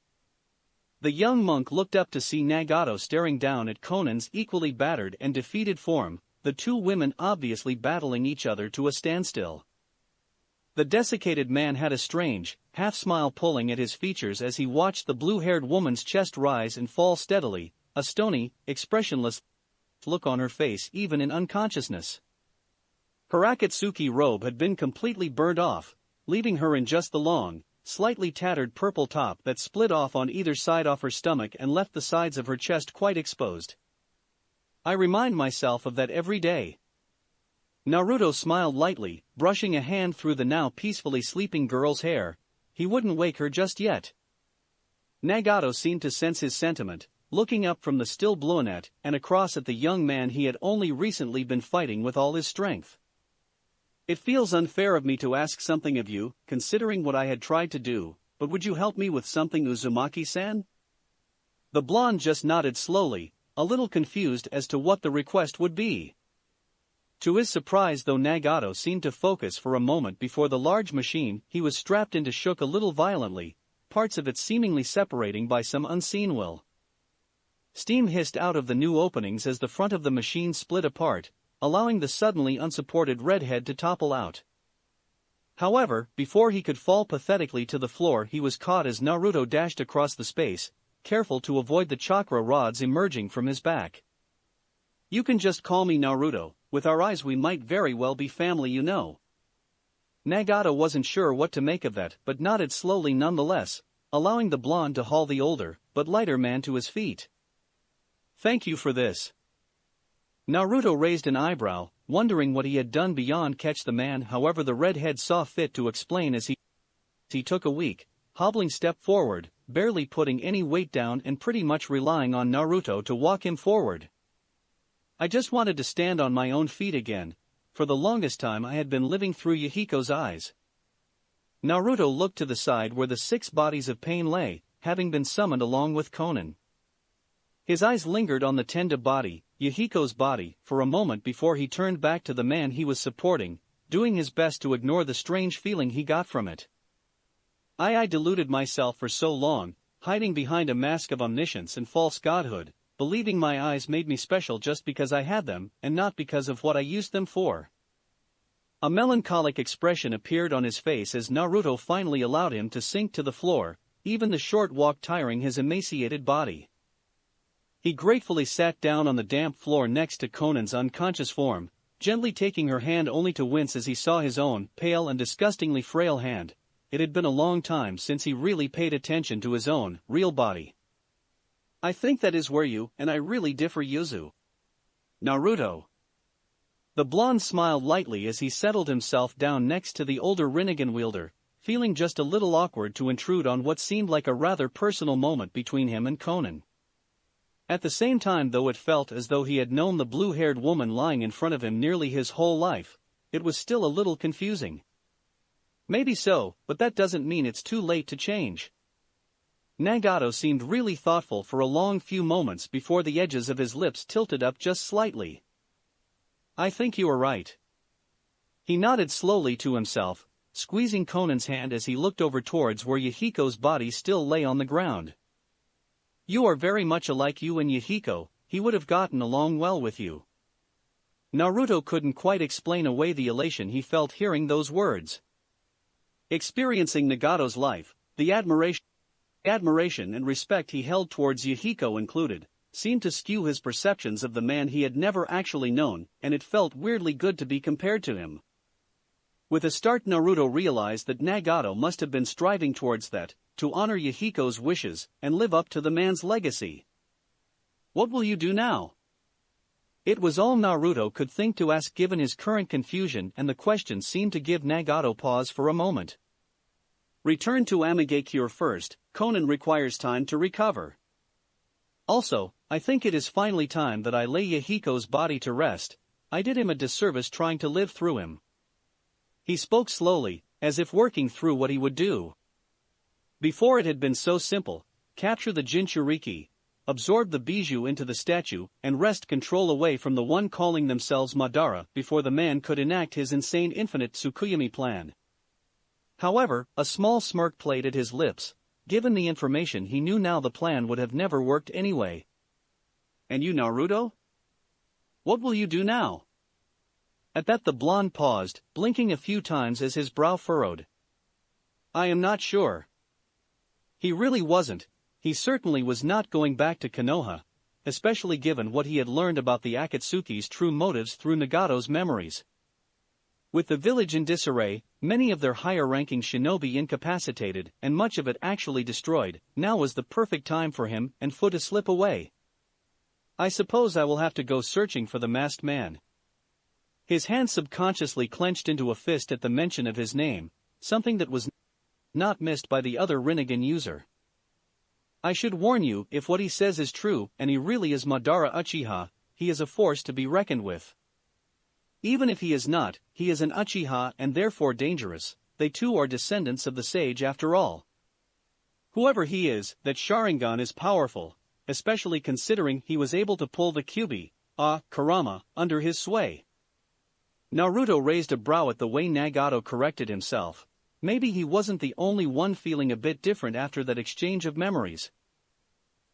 The young monk looked up to see Nagato staring down at Konan's equally battered and defeated form, the two women obviously battling each other to a standstill. The desiccated man had a strange, half-smile pulling at his features as he watched the blue-haired woman's chest rise and fall steadily, a stony, expressionless look on her face even in unconsciousness. Her Akatsuki robe had been completely burned off, leaving her in just the long, slightly tattered purple top that split off on either side of her stomach and left the sides of her chest quite exposed. I remind myself of that every day. Naruto smiled lightly, brushing a hand through the now peacefully sleeping girl's hair. He wouldn't wake her just yet. Nagato seemed to sense his sentiment, looking up from the still blonette and across at the young man he had only recently been fighting with all his strength. It feels unfair of me to ask something of you, considering what I had tried to do, but would you help me with something, Uzumaki-san? The blonde just nodded slowly, a little confused as to what the request would be. To his surprise, though, Nagato seemed to focus for a moment before the large machine he was strapped into shook a little violently, parts of it seemingly separating by some unseen will. Steam hissed out of the new openings as the front of the machine split apart, allowing the suddenly unsupported redhead to topple out. However, before he could fall pathetically to the floor, he was caught as Naruto dashed across the space, careful to avoid the chakra rods emerging from his back. You can just call me Naruto, with our eyes we might very well be family, you know. Nagato wasn't sure what to make of that, but nodded slowly nonetheless, allowing the blonde to haul the older, but lighter man to his feet. Thank you for this. Naruto raised an eyebrow, wondering what he had done beyond catch the man. However, the redhead saw fit to explain as he took a weak, hobbling step forward, barely putting any weight down and pretty much relying on Naruto to walk him forward. I just wanted to stand on my own feet again. For the longest time I had been living through Yahiko's eyes. Naruto looked to the side where the 6 bodies of pain lay, having been summoned along with Konan. His eyes lingered on the Tenda body, Yahiko's body, for a moment before he turned back to the man he was supporting, doing his best to ignore the strange feeling he got from it. I deluded myself for so long, hiding behind a mask of omniscience and false godhood, believing my eyes made me special just because I had them, and not because of what I used them for. A melancholic expression appeared on his face as Naruto finally allowed him to sink to the floor, even the short walk tiring his emaciated body. He gratefully sat down on the damp floor next to Konan's unconscious form, gently taking her hand only to wince as he saw his own pale and disgustingly frail hand. It had been a long time since he really paid attention to his own real body. I think that is where you and I really differ, Yuzu. Naruto. The blonde smiled lightly as he settled himself down next to the older Rinnegan wielder, feeling just a little awkward to intrude on what seemed like a rather personal moment between him and Konan. At the same time, though it felt as though he had known the blue-haired woman lying in front of him nearly his whole life, it was still a little confusing. Maybe so, but that doesn't mean it's too late to change. Nagato seemed really thoughtful for a long few moments before the edges of his lips tilted up just slightly. I think you are right. He nodded slowly to himself, squeezing Konan's hand as he looked over towards where Yahiko's body still lay on the ground. You are very much alike you and Yahiko, he would have gotten along well with you. Naruto couldn't quite explain away the elation he felt hearing those words. Experiencing Nagato's life, the admiration and respect he held towards Yahiko included, seemed to skew his perceptions of the man he had never actually known, and it felt weirdly good to be compared to him. With a start, Naruto realized that Nagato must have been striving towards that, to honor Yahiko's wishes and live up to the man's legacy. What will you do now? It was all Naruto could think to ask given his current confusion, and the question seemed to give Nagato pause for a moment. Return to Amigakure first, Konan requires time to recover. Also, I think it is finally time that I lay Yahiko's body to rest. I did him a disservice trying to live through him. He spoke slowly, as if working through what he would do. Before it had been so simple: capture the Jinchuriki, absorb the bijou into the statue, and wrest control away from the one calling themselves Madara before the man could enact his insane infinite Tsukuyomi plan. However, a small smirk played at his lips. Given the information he knew now, the plan would have never worked anyway. And you, Naruto? What will you do now? At that the blonde paused, blinking a few times as his brow furrowed. I am not sure. He really wasn't. He certainly was not going back to Konoha, especially given what he had learned about the Akatsuki's true motives through Nagato's memories. With the village in disarray, many of their higher-ranking shinobi incapacitated, and much of it actually destroyed, now was the perfect time for him and Fu to slip away. I suppose I will have to go searching for the masked man. His hand subconsciously clenched into a fist at the mention of his name, something that was not missed by the other Rinnegan user. I should warn you, if what he says is true, and he really is Madara Uchiha, he is a force to be reckoned with. Even if he is not, he is an Uchiha and therefore dangerous. They too are descendants of the sage after all. Whoever he is, that Sharingan is powerful, especially considering he was able to pull the Kyuubi, Kurama, under his sway. Naruto raised a brow at the way Nagato corrected himself. Maybe he wasn't the only one feeling a bit different after that exchange of memories.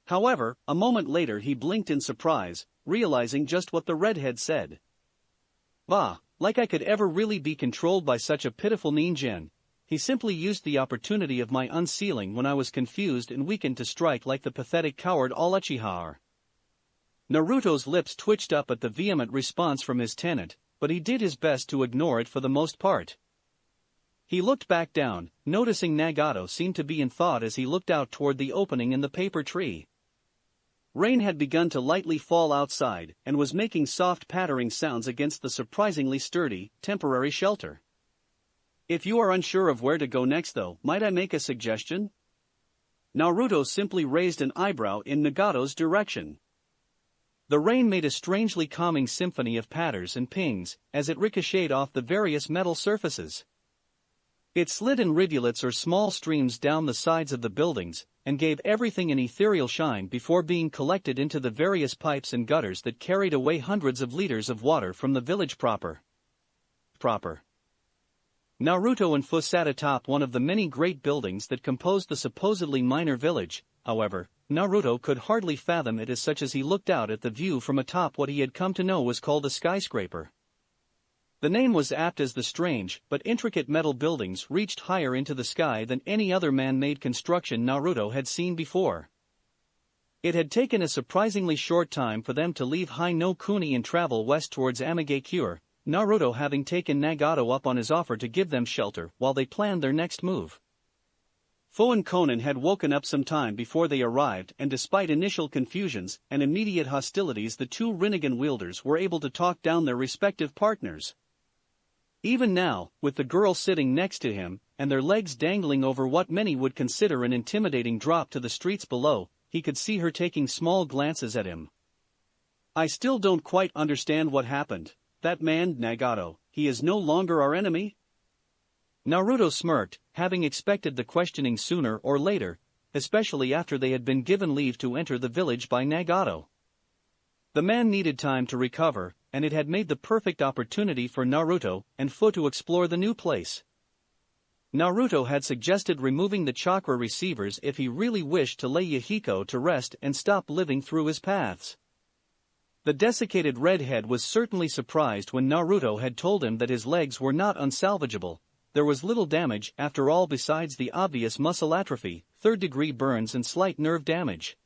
However, a moment later he blinked in surprise, realizing just what the redhead said. Bah, like I could ever really be controlled by such a pitiful ninja. He simply used the opportunity of my unsealing when I was confused and weakened to strike like the pathetic coward all Uchiha are. Naruto's lips twitched up at the vehement response from his tenant, but he did his best to ignore it for the most part. He looked back down, noticing Nagato seemed to be in thought as he looked out toward the opening in the paper tree. Rain had begun to lightly fall outside and was making soft pattering sounds against the surprisingly sturdy, temporary shelter. If you are unsure of where to go next though, might I make a suggestion? Naruto simply raised an eyebrow in Nagato's direction. The rain made a strangely calming symphony of patters and pings as it ricocheted off the various metal surfaces. It slid in rivulets or small streams down the sides of the buildings and gave everything an ethereal shine before being collected into the various pipes and gutters that carried away hundreds of liters of water from the village proper. Naruto and Fu sat atop one of the many great buildings that composed the supposedly minor village. However, Naruto could hardly fathom it as such as he looked out at the view from atop what he had come to know was called a skyscraper. The name was apt as the strange but intricate metal buildings reached higher into the sky than any other man-made construction Naruto had seen before. It had taken a surprisingly short time for them to leave High no Kuni and travel west towards Amagakure, Naruto having taken Nagato up on his offer to give them shelter while they planned their next move. Fu and Konan had woken up some time before they arrived, and despite initial confusions and immediate hostilities, the two Rinnegan wielders were able to talk down their respective partners. Even now, with the girl sitting next to him, and their legs dangling over what many would consider an intimidating drop to the streets below, he could see her taking small glances at him. "I still don't quite understand what happened. That man, Nagato, he is no longer our enemy?" Naruto smirked, having expected the questioning sooner or later, especially after they had been given leave to enter the village by Nagato. The man needed time to recover, and it had made the perfect opportunity for Naruto and Fu to explore the new place. Naruto had suggested removing the chakra receivers if he really wished to lay Yahiko to rest and stop living through his paths. The desiccated redhead was certainly surprised when Naruto had told him that his legs were not unsalvageable. There was little damage after all besides the obvious muscle atrophy, third-degree burns and slight nerve damage.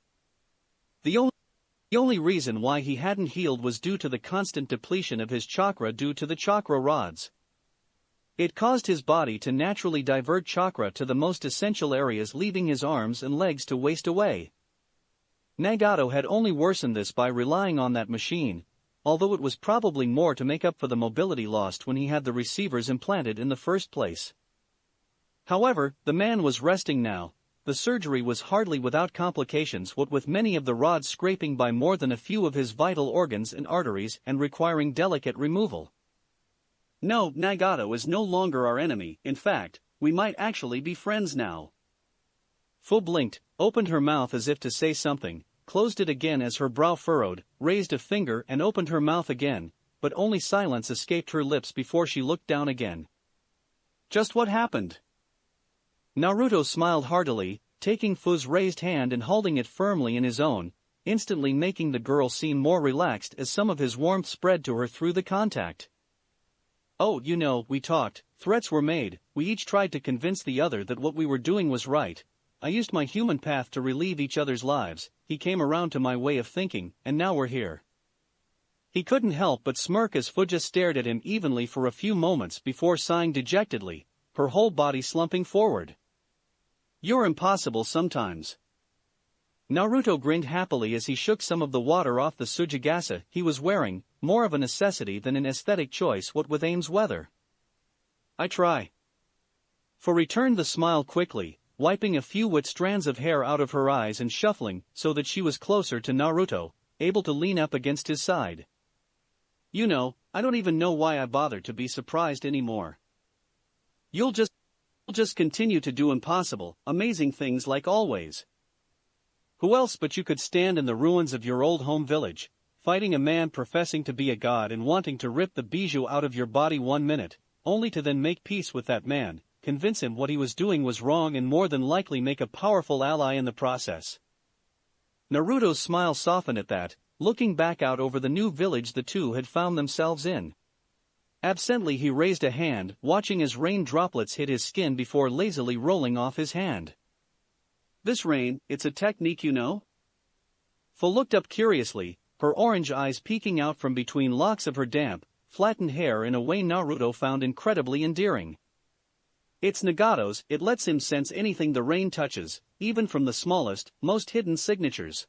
The only reason why he hadn't healed was due to the constant depletion of his chakra due to the chakra rods. It caused his body to naturally divert chakra to the most essential areas, leaving his arms and legs to waste away. Nagato had only worsened this by relying on that machine, although it was probably more to make up for the mobility lost when he had the receivers implanted in the first place. However, the man was resting now. The surgery was hardly without complications, what with many of the rods scraping by more than a few of his vital organs and arteries and requiring delicate removal. "No, Nagato is no longer our enemy. In fact, we might actually be friends now." Fu blinked, opened her mouth as if to say something, closed it again as her brow furrowed, raised a finger and opened her mouth again, but only silence escaped her lips before she looked down again. "Just what happened?" Naruto smiled heartily, taking Fu's raised hand and holding it firmly in his own, instantly making the girl seem more relaxed as some of his warmth spread to her through the contact. "Oh, we talked, threats were made, we each tried to convince the other that what we were doing was right. I used my human path to relieve each other's lives, he came around to my way of thinking, and now we're here." He couldn't help but smirk as Fu just stared at him evenly for a few moments before sighing dejectedly, her whole body slumping forward. "You're impossible sometimes." Naruto grinned happily as he shook some of the water off the Tsujigasa he was wearing, more of a necessity than an aesthetic choice what with Ames weather. "I try." Fu returned the smile quickly, wiping a few wet strands of hair out of her eyes and shuffling so that she was closer to Naruto, able to lean up against his side. I don't even know why I bother to be surprised anymore. You'll just continue to do impossible, amazing things like always. Who else but you could stand in the ruins of your old home village, fighting a man professing to be a god and wanting to rip the bijou out of your body 1 minute, only to then make peace with that man, convince him what he was doing was wrong and more than likely make a powerful ally in the process. Naruto's smile softened at that, looking back out over the new village the two had found themselves in. Absently he raised a hand, watching as rain droplets hit his skin before lazily rolling off his hand. "This rain, it's a technique Fu looked up curiously, her orange eyes peeking out from between locks of her damp, flattened hair in a way Naruto found incredibly endearing. "It's Nagato's, it lets him sense anything the rain touches, even from the smallest, most hidden signatures.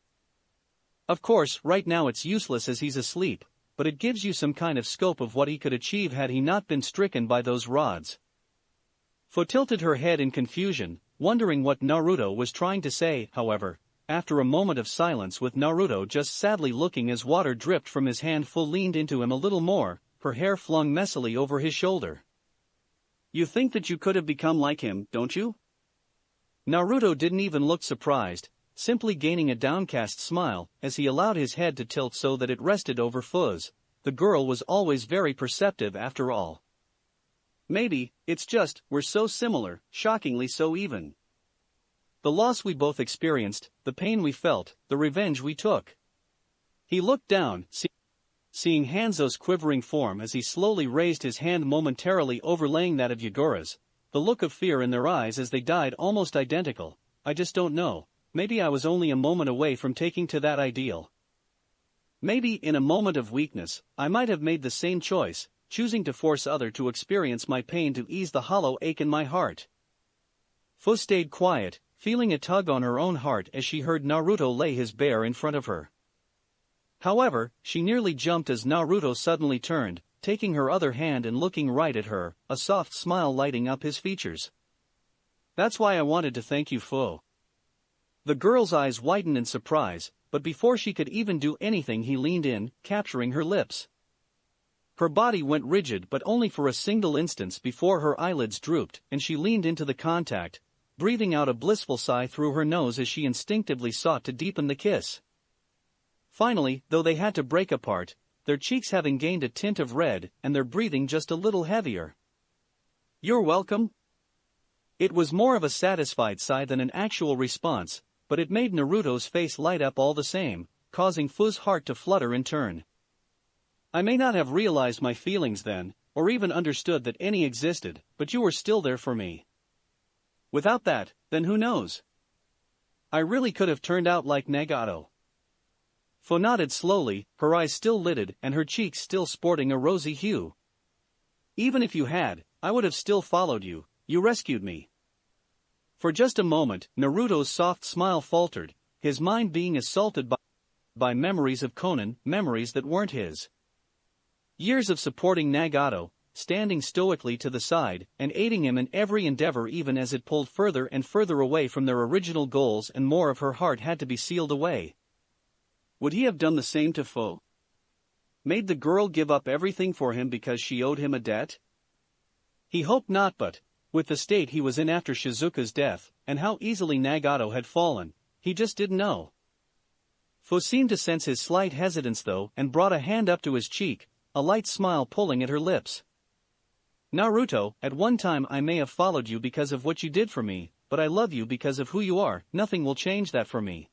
Of course, right now it's useless as he's asleep, but it gives you some kind of scope of what he could achieve had he not been stricken by those rods." Fu tilted her head in confusion, wondering what Naruto was trying to say. However, after a moment of silence with Naruto just sadly looking as water dripped from his hand, Fu leaned into him a little more, her hair flung messily over his shoulder. "You think that you could have become like him, don't you?" Naruto didn't even look surprised, simply gaining a downcast smile as he allowed his head to tilt so that it rested over Fu's. The girl was always very perceptive after all. "Maybe, it's just, we're so similar, shockingly so even. The loss we both experienced, the pain we felt, the revenge we took." He looked down, seeing Hanzo's quivering form as he slowly raised his hand, momentarily overlaying that of Yagura's, the look of fear in their eyes as they died almost identical. "I just don't know, maybe I was only a moment away from taking to that ideal. Maybe in a moment of weakness, I might have made the same choice, choosing to force other to experience my pain to ease the hollow ache in my heart." Fu stayed quiet, feeling a tug on her own heart as she heard Naruto lay his bear in front of her. However, she nearly jumped as Naruto suddenly turned, taking her other hand and looking right at her, a soft smile lighting up his features. "That's why I wanted to thank you, Fu." The girl's eyes widened in surprise, but before she could even do anything he leaned in, capturing her lips. Her body went rigid but only for a single instant before her eyelids drooped and she leaned into the contact, breathing out a blissful sigh through her nose as she instinctively sought to deepen the kiss. Finally, though they had to break apart, their cheeks having gained a tint of red and their breathing just a little heavier. "You're welcome." It was more of a satisfied sigh than an actual response, but it made Naruto's face light up all the same, causing Fu's heart to flutter in turn. "I may not have realized my feelings then, or even understood that any existed, but you were still there for me. Without that, then who knows? I really could have turned out like Nagato." Fu nodded slowly, her eyes still lidded and her cheeks still sporting a rosy hue. "Even if you had, I would have still followed you. You rescued me." For just a moment, Naruto's soft smile faltered, his mind being assaulted by memories of Konan, memories that weren't his. Years of supporting Nagato, standing stoically to the side and aiding him in every endeavor even as it pulled further and further away from their original goals, and more of her heart had to be sealed away. Would he have done the same to Fu? Made the girl give up everything for him because she owed him a debt? He hoped not, but, with the state he was in after Shizuka's death, and how easily Nagato had fallen, he just didn't know. Fu seemed to sense his slight hesitance though and brought a hand up to his cheek, a light smile pulling at her lips. "Naruto, at one time I may have followed you because of what you did for me, but I love you because of who you are. Nothing will change that for me."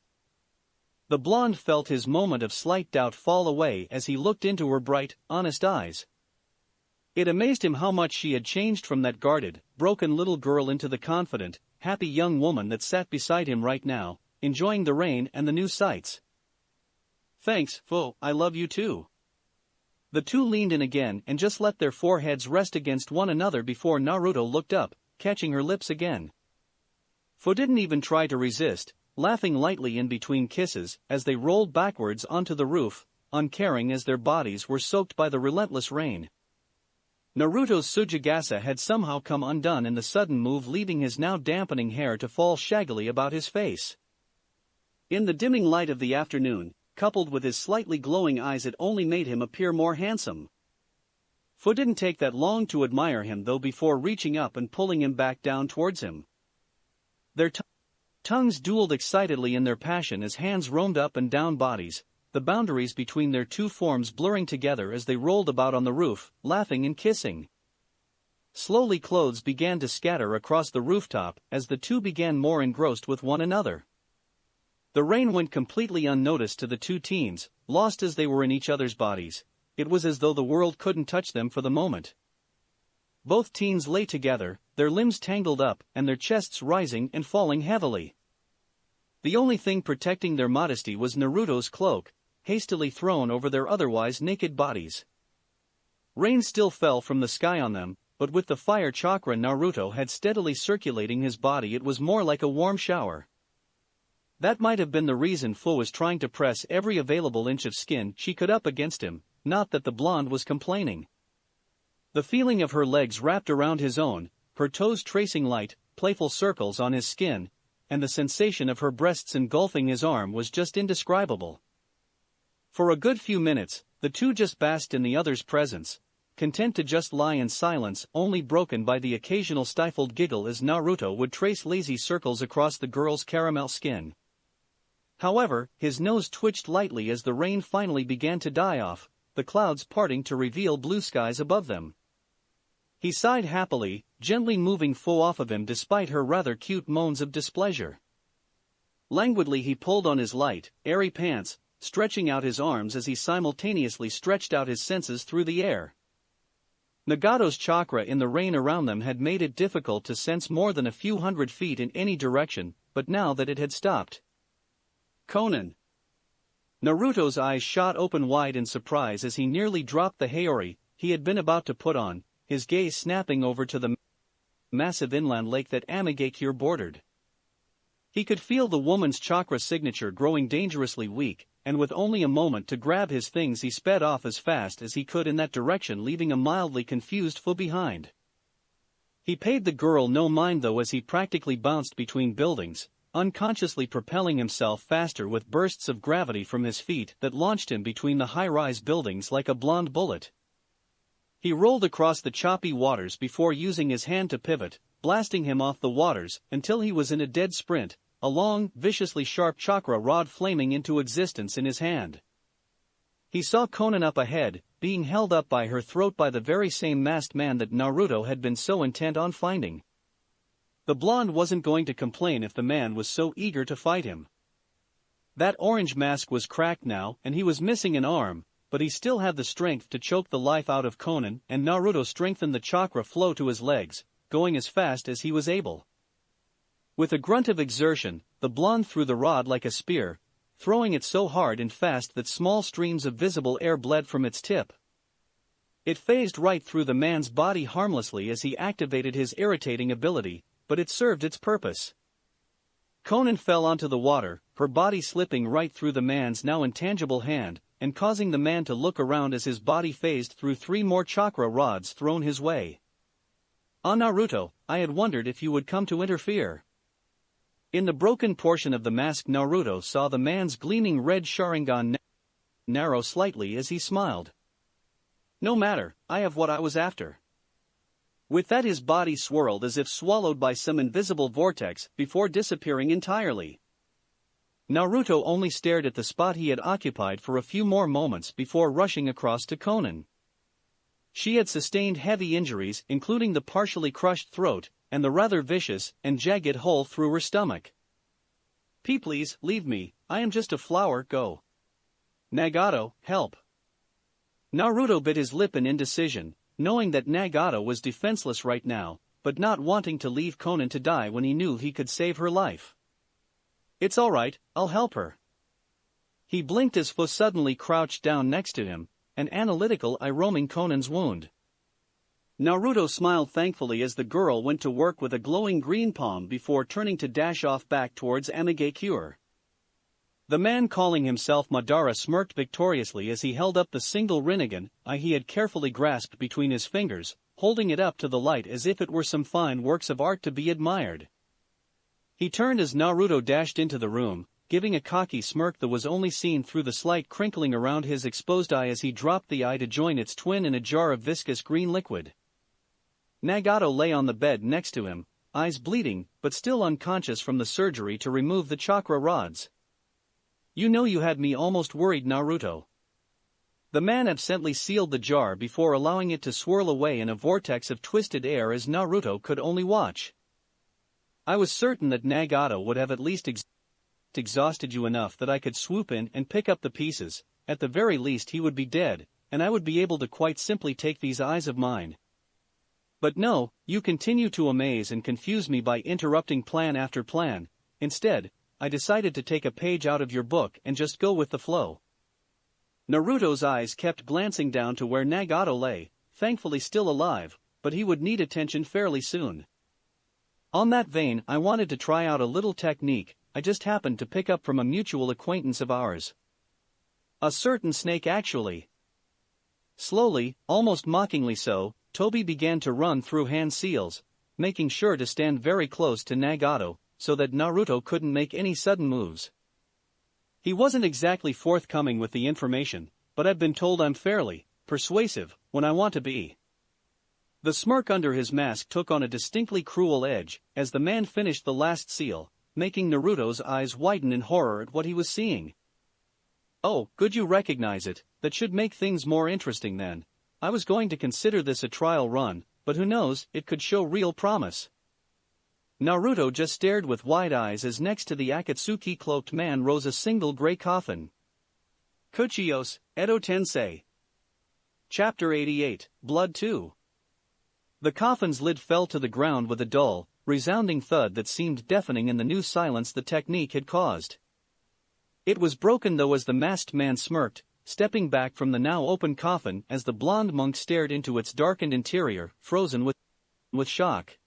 The blonde felt his moment of slight doubt fall away as he looked into her bright, honest eyes. It amazed him how much she had changed from that guarded, broken little girl into the confident, happy young woman that sat beside him right now, enjoying the rain and the new sights. "Thanks, Fu, I love you too." The two leaned in again and just let their foreheads rest against one another before Naruto looked up, catching her lips again. Fu didn't even try to resist, laughing lightly in between kisses as they rolled backwards onto the roof, uncaring as their bodies were soaked by the relentless rain. Naruto's Tsujigasa had somehow come undone in the sudden move, leaving his now dampening hair to fall shaggily about his face. In the dimming light of the afternoon, coupled with his slightly glowing eyes, it only made him appear more handsome. Fu didn't take that long to admire him though before reaching up and pulling him back down towards him. Their tongues dueled excitedly in their passion as hands roamed up and down bodies, the boundaries between their two forms blurring together as they rolled about on the roof, laughing and kissing. Slowly clothes began to scatter across the rooftop as the two began more engrossed with one another. The rain went completely unnoticed to the two teens, lost as they were in each other's bodies. It was as though the world couldn't touch them for the moment. Both teens lay together, their limbs tangled up and their chests rising and falling heavily. The only thing protecting their modesty was Naruto's cloak, hastily thrown over their otherwise naked bodies. Rain still fell from the sky on them, but with the fire chakra Naruto had steadily circulating his body, it was more like a warm shower. That might have been the reason Fu was trying to press every available inch of skin she could up against him, not that the blonde was complaining. The feeling of her legs wrapped around his own, her toes tracing light, playful circles on his skin, and the sensation of her breasts engulfing his arm was just indescribable. For a good few minutes, the two just basked in the other's presence, content to just lie in silence, only broken by the occasional stifled giggle as Naruto would trace lazy circles across the girl's caramel skin. However, his nose twitched lightly as the rain finally began to die off, the clouds parting to reveal blue skies above them. He sighed happily, gently moving Fo off of him despite her rather cute moans of displeasure. Languidly he pulled on his light, airy pants, stretching out his arms as he simultaneously stretched out his senses through the air. Nagato's chakra in the rain around them had made it difficult to sense more than a few hundred feet in any direction, but now that it had stopped. Konan! Naruto's eyes shot open wide in surprise as he nearly dropped the Haori he had been about to put on, his gaze snapping over to the massive inland lake that Amigakure bordered. He could feel the woman's chakra signature growing dangerously weak, and with only a moment to grab his things he sped off as fast as he could in that direction, leaving a mildly confused Fu behind. He paid the girl no mind though as he practically bounced between buildings, unconsciously propelling himself faster with bursts of gravity from his feet that launched him between the high-rise buildings like a blonde bullet. He rolled across the choppy waters before using his hand to pivot, blasting him off the waters until he was in a dead sprint, a long, viciously sharp chakra rod flaming into existence in his hand. He saw Konan up ahead, being held up by her throat by the very same masked man that Naruto had been so intent on finding. The blonde wasn't going to complain if the man was so eager to fight him. That orange mask was cracked now and he was missing an arm, but he still had the strength to choke the life out of Konan, and Naruto strengthened the chakra flow to his legs, going as fast as he was able. With a grunt of exertion, the blonde threw the rod like a spear, throwing it so hard and fast that small streams of visible air bled from its tip. It phased right through the man's body harmlessly as he activated his irritating ability, but it served its purpose. Konan fell onto the water, her body slipping right through the man's now intangible hand, and causing the man to look around as his body phased through 3 more chakra rods thrown his way. "Ah, Naruto, I had wondered if you would come to interfere." In the broken portion of the mask Naruto saw the man's gleaming red Sharingan narrow slightly as he smiled. "No matter, I have what I was after." With that his body swirled as if swallowed by some invisible vortex before disappearing entirely. Naruto only stared at the spot he had occupied for a few more moments before rushing across to Konan. She had sustained heavy injuries, including the partially crushed throat, and the rather vicious and jagged hole through her stomach. Please, leave me, I am just a flower, go. Nagato, help." Naruto bit his lip in indecision, knowing that Nagato was defenseless right now, but not wanting to leave Konan to die when he knew he could save her life. "It's alright, I'll help her." He blinked as Fu suddenly crouched down next to him, an analytical eye roaming Konan's wound. Naruto smiled thankfully as the girl went to work with a glowing green palm before turning to dash off back towards Amigakure. The man calling himself Madara smirked victoriously as he held up the single Rinnegan eye he had carefully grasped between his fingers, holding it up to the light as if it were some fine works of art to be admired. He turned as Naruto dashed into the room, giving a cocky smirk that was only seen through the slight crinkling around his exposed eye as he dropped the eye to join its twin in a jar of viscous green liquid. Nagato lay on the bed next to him, eyes bleeding but still unconscious from the surgery to remove the chakra rods. "You know you had me almost worried, Naruto." The man absently sealed the jar before allowing it to swirl away in a vortex of twisted air as Naruto could only watch. "I was certain that Nagato would have at least exhausted you enough that I could swoop in and pick up the pieces. At the very least he would be dead, and I would be able to quite simply take these eyes of mine. But no, you continue to amaze and confuse me by interrupting plan after plan. Instead, I decided to take a page out of your book and just go with the flow." Naruto's eyes kept glancing down to where Nagato lay, thankfully still alive, but he would need attention fairly soon. "On that vein, I wanted to try out a little technique I just happened to pick up from a mutual acquaintance of ours. A certain snake actually." Slowly, almost mockingly so, Toby began to run through hand seals, making sure to stand very close to Nagato, so that Naruto couldn't make any sudden moves. He wasn't exactly forthcoming with the information, but I've been told I'm fairly persuasive when I want to be. The smirk under his mask took on a distinctly cruel edge as the man finished the last seal, making Naruto's eyes widen in horror at what he was seeing. Oh, good, you recognize it. That should make things more interesting then. I was going to consider this a trial run, but who knows, it could show real promise. Naruto just stared with wide eyes as next to the Akatsuki cloaked man rose a single gray coffin. Kuchiyos, Edo Tensei. Chapter 88, Blood 2. The coffin's lid fell to the ground with a dull, resounding thud that seemed deafening in the new silence the technique had caused. It was broken though as the masked man smirked, stepping back from the now open coffin as the blonde monk stared into its darkened interior, frozen with shock.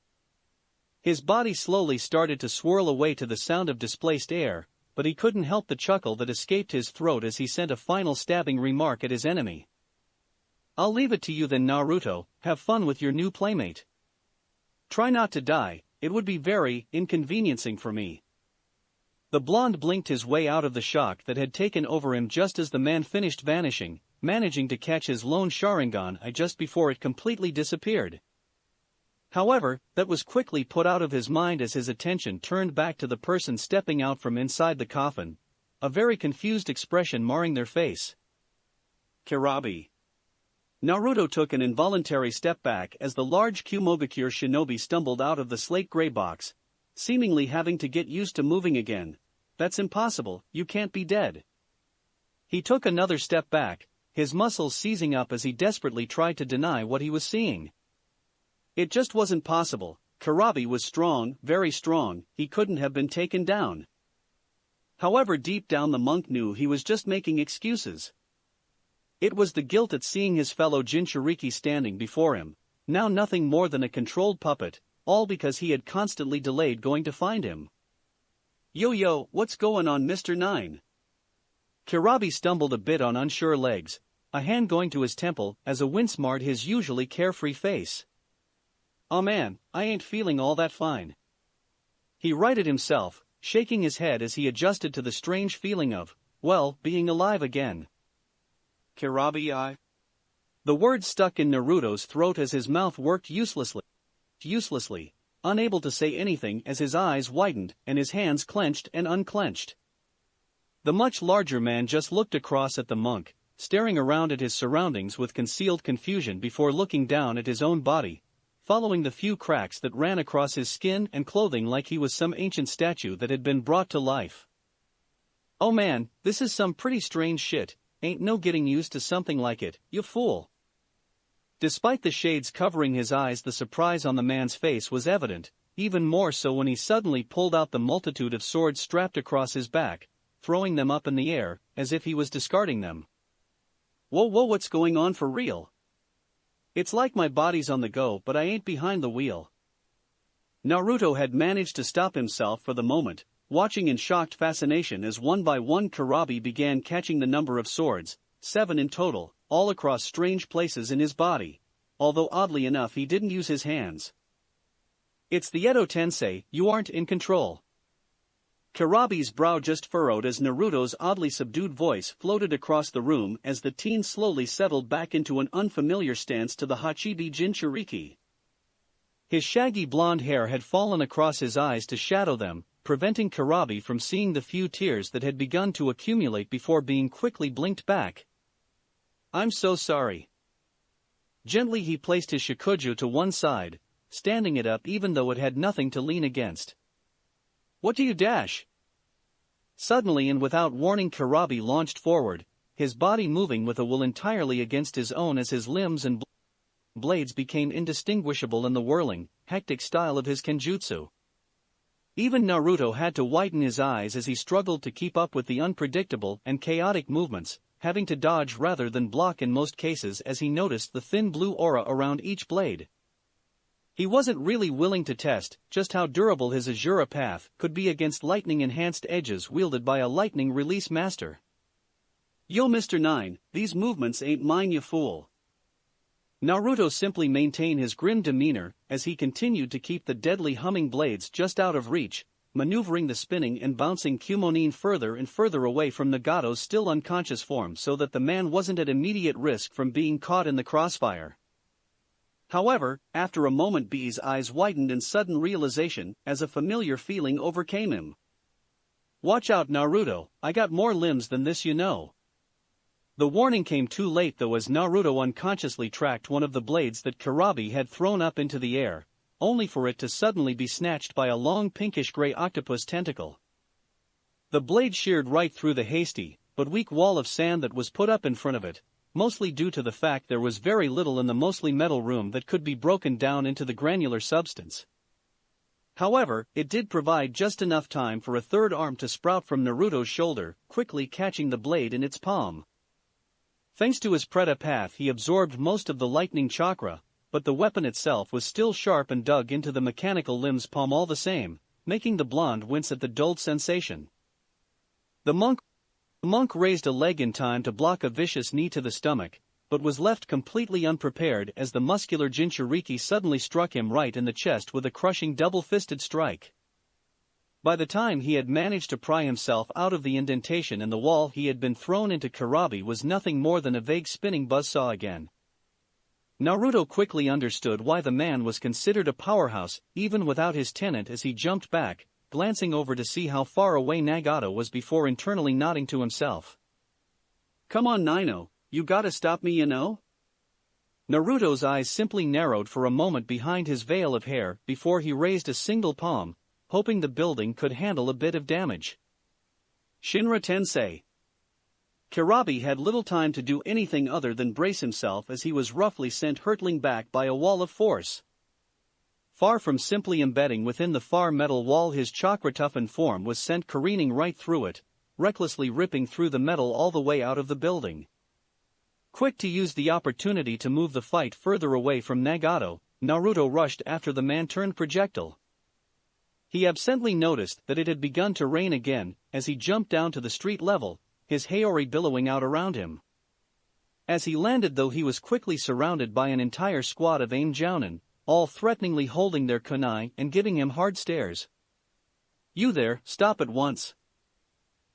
His body slowly started to swirl away to the sound of displaced air, but he couldn't help the chuckle that escaped his throat as he sent a final stabbing remark at his enemy. I'll leave it to you then, Naruto, have fun with your new playmate. Try not to die, it would be very inconveniencing for me. The blonde blinked his way out of the shock that had taken over him just as the man finished vanishing, managing to catch his lone Sharingan just before it completely disappeared. However, that was quickly put out of his mind as his attention turned back to the person stepping out from inside the coffin, a very confused expression marring their face. Kurabi. Naruto took an involuntary step back as the large Kumogakure shinobi stumbled out of the slate-gray box, seemingly having to get used to moving again. That's impossible, you can't be dead. He took another step back, his muscles seizing up as he desperately tried to deny what he was seeing. It just wasn't possible. Kurabi was strong, very strong, he couldn't have been taken down. However, deep down the monk knew he was just making excuses. It was the guilt at seeing his fellow Jinchuriki standing before him, now nothing more than a controlled puppet, all because he had constantly delayed going to find him. Yo, what's going on, Mr. 9? Kurabi stumbled a bit on unsure legs, a hand going to his temple as a wince marred his usually carefree face. Oh man, I ain't feeling all that fine. He righted himself, shaking his head as he adjusted to the strange feeling of, well, being alive again. Kurabi, The word stuck in Naruto's throat as his mouth worked uselessly, unable to say anything as his eyes widened and his hands clenched and unclenched. The much larger man just looked across at the monk, staring around at his surroundings with concealed confusion before looking down at his own body, following the few cracks that ran across his skin and clothing like he was some ancient statue that had been brought to life. Oh man, this is some pretty strange shit. Ain't no getting used to something like it, you fool. Despite the shades covering his eyes, the surprise on the man's face was evident, even more so when he suddenly pulled out the multitude of swords strapped across his back, throwing them up in the air, as if he was discarding them. Whoa, what's going on for real? It's like my body's on the go but I ain't behind the wheel. Naruto had managed to stop himself for the moment, watching in shocked fascination as one by one Kurabi began catching the number of swords, 7 in total, all across strange places in his body, although oddly enough he didn't use his hands. It's the Edo Tensei, you aren't in control. Kurabi's brow just furrowed as Naruto's oddly subdued voice floated across the room as the teen slowly settled back into an unfamiliar stance to the Hachibi Jinchuriki. His shaggy blonde hair had fallen across his eyes to shadow them, preventing Kurabi from seeing the few tears that had begun to accumulate before being quickly blinked back. I'm so sorry. Gently he placed his shikuju to one side, standing it up even though it had nothing to lean against. What do you dash? Suddenly and without warning, Kurabi launched forward, his body moving with a will entirely against his own as his limbs and blades became indistinguishable in the whirling, hectic style of his kenjutsu. Even Naruto had to widen his eyes as he struggled to keep up with the unpredictable and chaotic movements, having to dodge rather than block in most cases as he noticed the thin blue aura around each blade. He wasn't really willing to test just how durable his Azura path could be against lightning-enhanced edges wielded by a lightning release master. Yo, Mr. 9, these movements ain't mine, you fool. Naruto simply maintained his grim demeanor as he continued to keep the deadly humming blades just out of reach, maneuvering the spinning and bouncing Kumonine further and further away from Nagato's still unconscious form so that the man wasn't at immediate risk from being caught in the crossfire. However, after a moment B's eyes widened in sudden realization as a familiar feeling overcame him. "Watch out, Naruto, I got more limbs than this, you know." The warning came too late though, as Naruto unconsciously tracked one of the blades that Kurabi had thrown up into the air, only for it to suddenly be snatched by a long pinkish-gray octopus tentacle. The blade sheared right through the hasty, but weak wall of sand that was put up in front of it, mostly due to the fact there was very little in the mostly metal room that could be broken down into the granular substance. However, it did provide just enough time for a third arm to sprout from Naruto's shoulder, quickly catching the blade in its palm. Thanks to his Preta path, he absorbed most of the lightning chakra, but the weapon itself was still sharp and dug into the mechanical limb's palm all the same, making the blonde wince at the dulled sensation. The monk raised a leg in time to block a vicious knee to the stomach, but was left completely unprepared as the muscular Jinchuriki suddenly struck him right in the chest with a crushing double-fisted strike. By the time he had managed to pry himself out of the indentation in the wall he had been thrown into, Kurabi was nothing more than a vague spinning buzzsaw again. Naruto quickly understood why the man was considered a powerhouse even without his tenant as he jumped back, glancing over to see how far away Nagato was before internally nodding to himself. "Come on, Naino, you gotta stop me, you know?" Naruto's eyes simply narrowed for a moment behind his veil of hair before he raised a single palm, hoping the building could handle a bit of damage. "Shinra Tensei." Kurabi had little time to do anything other than brace himself as he was roughly sent hurtling back by a wall of force. Far from simply embedding within the far metal wall, his chakra-toughened form was sent careening right through it, recklessly ripping through the metal all the way out of the building. Quick to use the opportunity to move the fight further away from Nagato, Naruto rushed after the man-turned projectile. He absently noticed that it had begun to rain again as he jumped down to the street level, his haori billowing out around him. As he landed though, he was quickly surrounded by an entire squad of AIM Jounin, all threateningly holding their kunai and giving him hard stares. "You there, stop at once."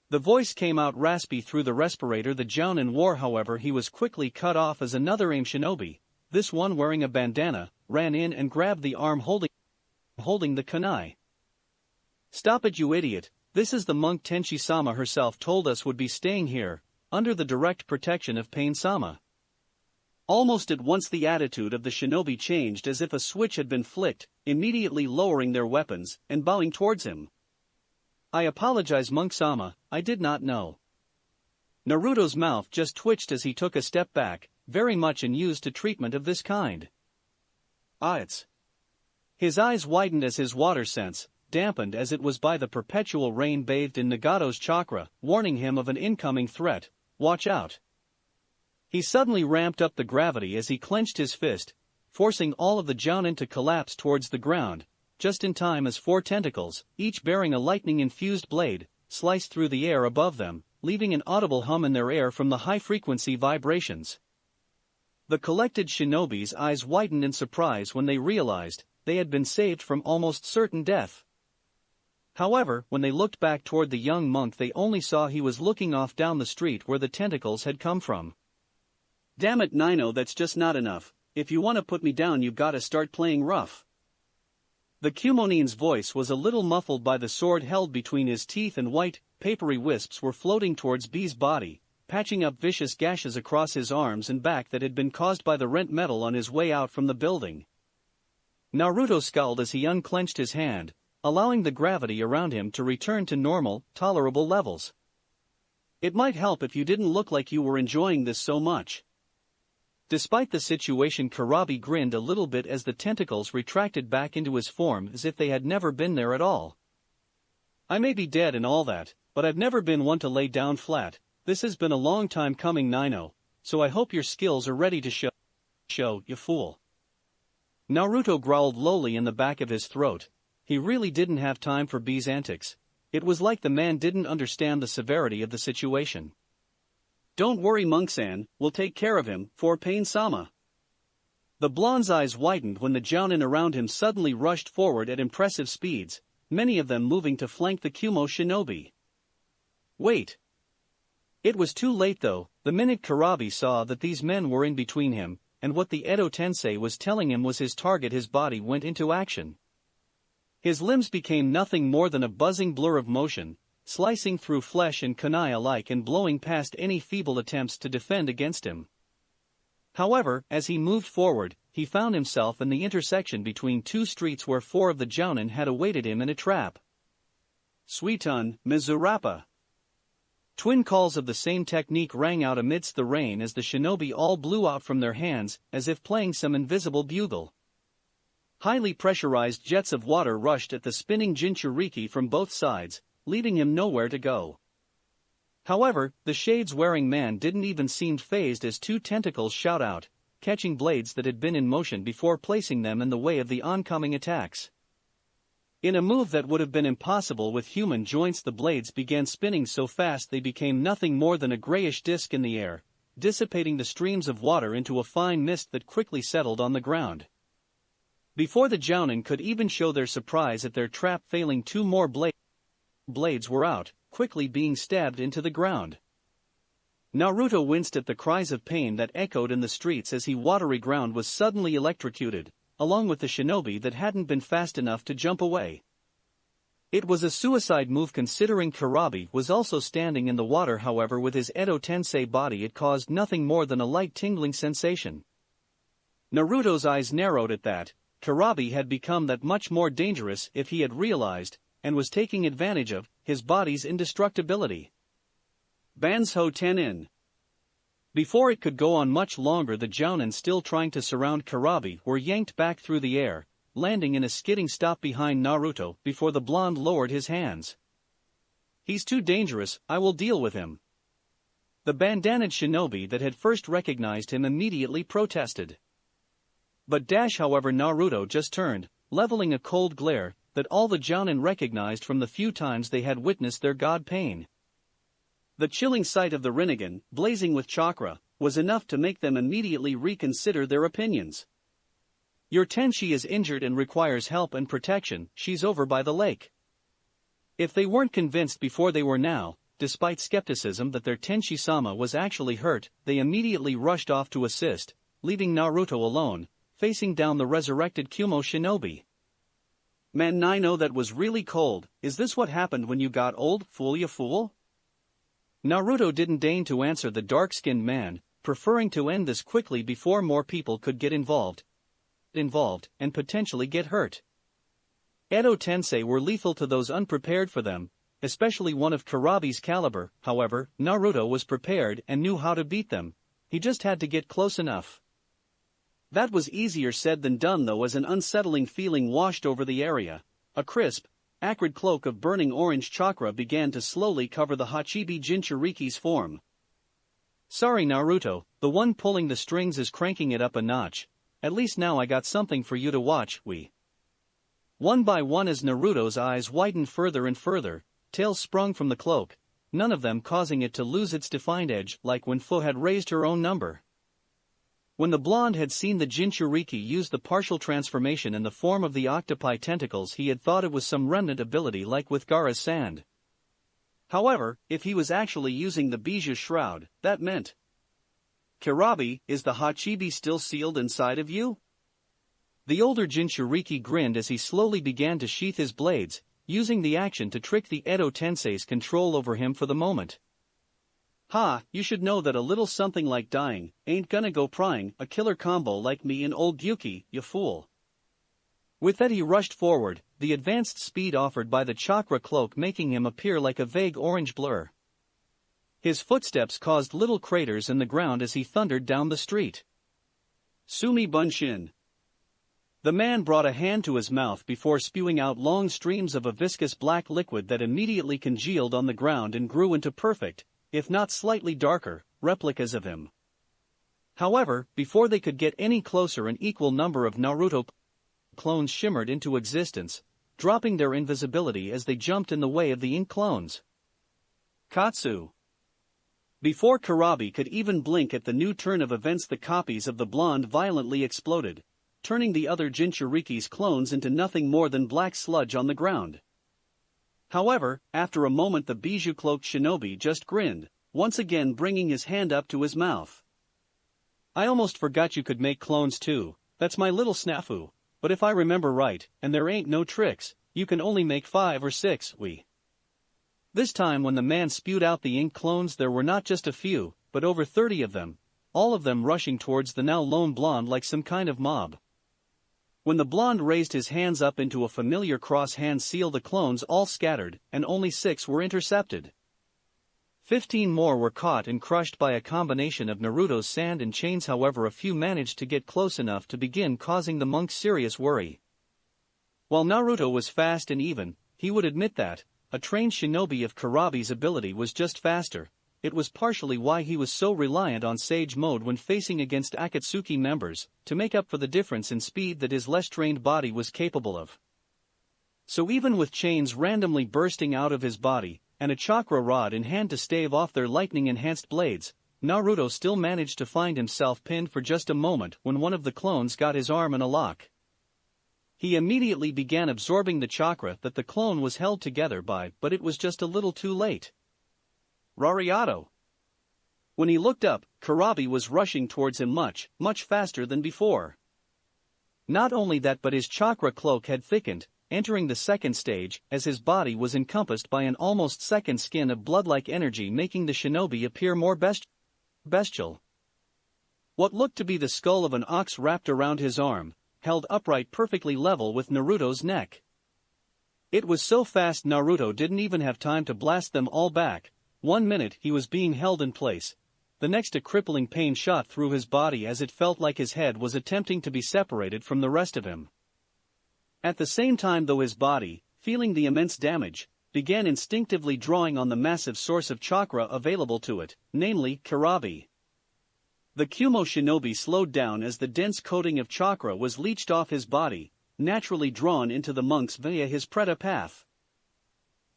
The voice came out raspy through the respirator the Jounin wore, however he was quickly cut off as another AIM shinobi, this one wearing a bandana, ran in and grabbed the arm holding the kunai. "Stop it, you idiot, this is the monk Tenchi-sama herself told us would be staying here, under the direct protection of Pain-sama." Almost at once the attitude of the shinobi changed as if a switch had been flicked, immediately lowering their weapons and bowing towards him. "I apologize, Monk-sama, I did not know." Naruto's mouth just twitched as he took a step back, very much unused to treatment of this kind. It's... His eyes widened as his water sense, dampened as it was by the perpetual rain, bathed in Nagato's chakra, warning him of an incoming threat. "Watch out." He suddenly ramped up the gravity as he clenched his fist, forcing all of the Jounin to collapse towards the ground, just in time as four tentacles, each bearing a lightning-infused blade, sliced through the air above them, leaving an audible hum in their air from the high-frequency vibrations. The collected shinobi's eyes widened in surprise when they realized they had been saved from almost certain death. However, when they looked back toward the young monk, they only saw he was looking off down the street where the tentacles had come from. "Damn it, Naino, that's just not enough. If you want to put me down, you've got to start playing rough." The Kumonine's voice was a little muffled by the sword held between his teeth, and white, papery wisps were floating towards B's body, patching up vicious gashes across his arms and back that had been caused by the rent metal on his way out from the building. Naruto scowled as he unclenched his hand, allowing the gravity around him to return to normal, tolerable levels. "It might help if you didn't look like you were enjoying this so much." Despite the situation, Kurabi grinned a little bit as the tentacles retracted back into his form as if they had never been there at all. "I may be dead and all that, but I've never been one to lay down flat. This has been a long time coming, Naino, so I hope your skills are ready to show, you fool." Naruto growled lowly in the back of his throat. He really didn't have time for B's antics. It was like the man didn't understand the severity of the situation. "Don't worry, Monk-san, we'll take care of him, for Pain-sama." The blonde's eyes widened when the jounin around him suddenly rushed forward at impressive speeds, many of them moving to flank the Kumo shinobi. Wait! It was too late though. The minute Kurabi saw that these men were in between him, and what the Edo Tensei was telling him was his target, his body went into action. His limbs became nothing more than a buzzing blur of motion, slicing through flesh and kunai alike and blowing past any feeble attempts to defend against him. However, as he moved forward, he found himself in the intersection between two streets where four of the jounin had awaited him in a trap. Suiton, Mizurappa. Twin calls of the same technique rang out amidst the rain as the shinobi all blew out from their hands, as if playing some invisible bugle. Highly pressurized jets of water rushed at the spinning Jinchuriki from both sides, leaving him nowhere to go. However, the shades-wearing man didn't even seem fazed as two tentacles shot out, catching blades that had been in motion before placing them in the way of the oncoming attacks. In a move that would have been impossible with human joints, the blades began spinning so fast they became nothing more than a grayish disk in the air, dissipating the streams of water into a fine mist that quickly settled on the ground. Before the jounin could even show their surprise at their trap failing, two more blades were out, quickly being stabbed into the ground. Naruto winced at the cries of pain that echoed in the streets as he watery ground was suddenly electrocuted, along with the shinobi that hadn't been fast enough to jump away. It was a suicide move considering Kurabi was also standing in the water. However, with his Edo Tensei body it caused nothing more than a light tingling sensation. Naruto's eyes narrowed at that. Kurabi had become that much more dangerous if he had realized, and was taking advantage of, his body's indestructibility. Banzhou Tenin. Before it could go on much longer, the jounin still trying to surround Kurabi were yanked back through the air, landing in a skidding stop behind Naruto before the blonde lowered his hands. He's too dangerous, I will deal with him. The bandanaed shinobi that had first recognized him immediately protested. But however, Naruto just turned, leveling a cold glare that all the jounin recognized from the few times they had witnessed their god pain. The chilling sight of the Rinnegan, blazing with chakra, was enough to make them immediately reconsider their opinions. Your Tenshi is injured and requires help and protection, she's over by the lake. If they weren't convinced before, they were now, despite skepticism that their Tenshi-sama was actually hurt. They immediately rushed off to assist, leaving Naruto alone, facing down the resurrected Kumo shinobi. Man, I know that was really cold. Is this what happened when you got old, fool ya fool? Naruto didn't deign to answer the dark-skinned man, preferring to end this quickly before more people could get involved and potentially get hurt. Edo Tensei were lethal to those unprepared for them, especially one of Kurabi's caliber. However, Naruto was prepared and knew how to beat them. He just had to get close enough. That was easier said than done though, as an unsettling feeling washed over the area. A crisp, acrid cloak of burning orange chakra began to slowly cover the Hachibi Jinchuriki's form. Sorry Naruto, the one pulling the strings is cranking it up a notch. At least now I got something for you to watch. One by one, as Naruto's eyes widened further and further, tails sprung from the cloak, none of them causing it to lose its defined edge like when Fu had raised her own number. When the blonde had seen the Jinchuriki use the partial transformation in the form of the octopi tentacles, he had thought it was some remnant ability like with Gaara's sand. However, if he was actually using the Bijou shroud, that meant... Kurabi, is the Hachibi still sealed inside of you? The older Jinchuriki grinned as he slowly began to sheath his blades, using the action to trick the Edo Tensei's control over him for the moment. Ha, you should know that a little something like dying ain't gonna go prying a killer combo like me and old Gyuki, you fool. With that he rushed forward, the advanced speed offered by the chakra cloak making him appear like a vague orange blur. His footsteps caused little craters in the ground as he thundered down the street. Sumi Bunshin. The man brought a hand to his mouth before spewing out long streams of a viscous black liquid that immediately congealed on the ground and grew into perfect, if not slightly darker, replicas of him. However, before they could get any closer, an equal number of Naruto clones shimmered into existence, dropping their invisibility as they jumped in the way of the ink clones. Katsu. Before Karabi could even blink at the new turn of events, the copies of the blonde violently exploded, turning the other Jinchuriki's clones into nothing more than black sludge on the ground. However, after a moment the bijou-cloaked shinobi just grinned, once again bringing his hand up to his mouth. I almost forgot you could make clones too, that's my little snafu, but if I remember right, and there ain't no tricks, you can only make 5 or 6, This time when the man spewed out the ink clones, there were not just a few, but over 30 of them, all of them rushing towards the now lone blonde like some kind of mob. When the blonde raised his hands up into a familiar cross-hand seal, the clones all scattered, and only 6 were intercepted. 15 more were caught and crushed by a combination of Naruto's sand and chains. However, a few managed to get close enough to begin causing the monk serious worry. While Naruto was fast and even, he would admit that, a trained shinobi of Karabi's ability was just faster. It was partially why he was so reliant on Sage Mode when facing against Akatsuki members, to make up for the difference in speed that his less trained body was capable of. So even with chains randomly bursting out of his body, and a chakra rod in hand to stave off their lightning-enhanced blades, Naruto still managed to find himself pinned for just a moment when one of the clones got his arm in a lock. He immediately began absorbing the chakra that the clone was held together by, but it was just a little too late. Rariato! When he looked up, Karabi was rushing towards him much, much faster than before. Not only that, but his chakra cloak had thickened, entering the second stage, as his body was encompassed by an almost second skin of blood-like energy, making the shinobi appear more bestial. What looked to be the skull of an ox wrapped around his arm, held upright perfectly level with Naruto's neck. It was so fast Naruto didn't even have time to blast them all back. 1 minute he was being held in place. The next a crippling pain shot through his body as it felt like his head was attempting to be separated from the rest of him. At the same time, though, his body, feeling the immense damage, began instinctively drawing on the massive source of chakra available to it, namely Karabi. The Kumo shinobi slowed down as the dense coating of chakra was leached off his body, naturally drawn into the monks via his Preta path.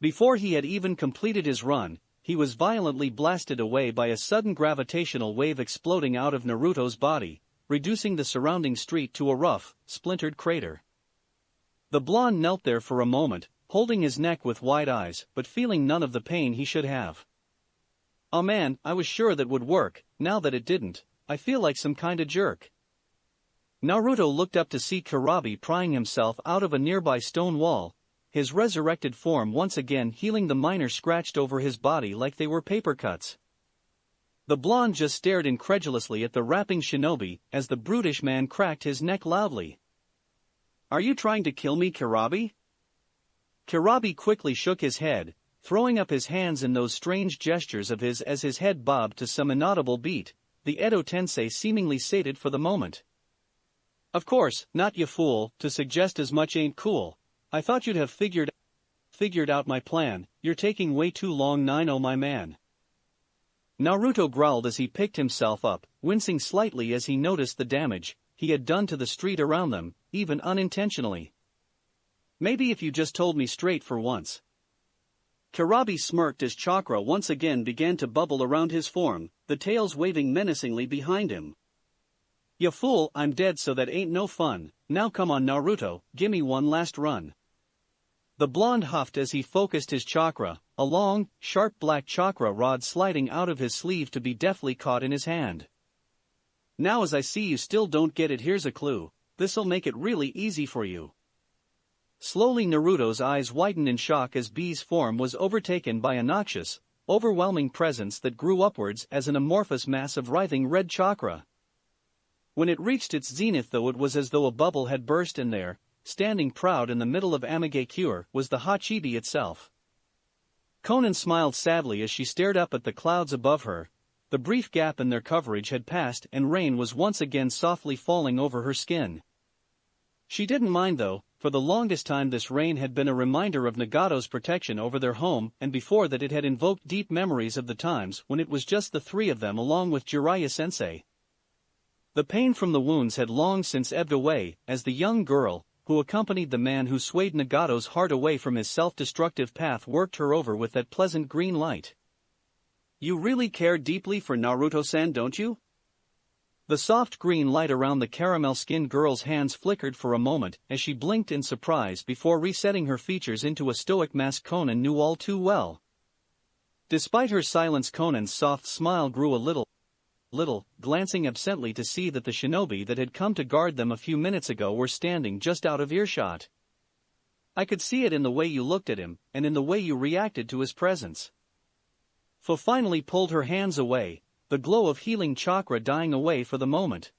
Before he had even completed his run, he was violently blasted away by a sudden gravitational wave exploding out of Naruto's body, reducing the surrounding street to a rough, splintered crater. The blonde knelt there for a moment, holding his neck with wide eyes, but feeling none of the pain he should have. "Oh man, I was sure that would work. Now that it didn't, I feel like some kinda jerk." Naruto looked up to see Karabi prying himself out of a nearby stone wall, his resurrected form once again healing the minor scratched over his body like they were paper cuts. The blonde just stared incredulously at the rapping shinobi as the brutish man cracked his neck loudly. "Are you trying to kill me, Karabi?" Karabi quickly shook his head, throwing up his hands in those strange gestures of his as his head bobbed to some inaudible beat, the Edo Tensei seemingly sated for the moment. "Of course, not, you fool, to suggest as much ain't cool. I thought you'd have figured out my plan. You're taking way too long, Nino, my man." Naruto growled as he picked himself up, wincing slightly as he noticed the damage he had done to the street around them, even unintentionally. "Maybe if you just told me straight for once." Karabi smirked as chakra once again began to bubble around his form, the tails waving menacingly behind him. "Ya fool, I'm dead, so that ain't no fun. Now come on, Naruto, gimme one last run." The blonde huffed as he focused his chakra, a long, sharp black chakra rod sliding out of his sleeve to be deftly caught in his hand. "Now, as I see you still don't get it, here's a clue. This'll make it really easy for you." Slowly Naruto's eyes widened in shock as B's form was overtaken by a noxious, overwhelming presence that grew upwards as an amorphous mass of writhing red chakra. When it reached its zenith, though, it was as though a bubble had burst, and there, standing proud in the middle of Amigakure, was the Hachibi itself. Konan smiled sadly as she stared up at the clouds above her. The brief gap in their coverage had passed and rain was once again softly falling over her skin. She didn't mind, though. For the longest time this rain had been a reminder of Nagato's protection over their home, and before that it had invoked deep memories of the times when it was just the three of them along with Jiraiya-sensei. The pain from the wounds had long since ebbed away, as the young girl, who accompanied the man who swayed Nagato's heart away from his self-destructive path, worked her over with that pleasant green light. You really care deeply for Naruto-san, don't you? The soft green light around the caramel-skinned girl's hands flickered for a moment as she blinked in surprise before resetting her features into a stoic mask Konan knew all too well. Despite her silence, Konan's soft smile grew a little, glancing absently to see that the shinobi that had come to guard them a few minutes ago were standing just out of earshot. I could see it in the way you looked at him, and in the way you reacted to his presence. Fu finally pulled her hands away, the glow of healing chakra dying away for the moment.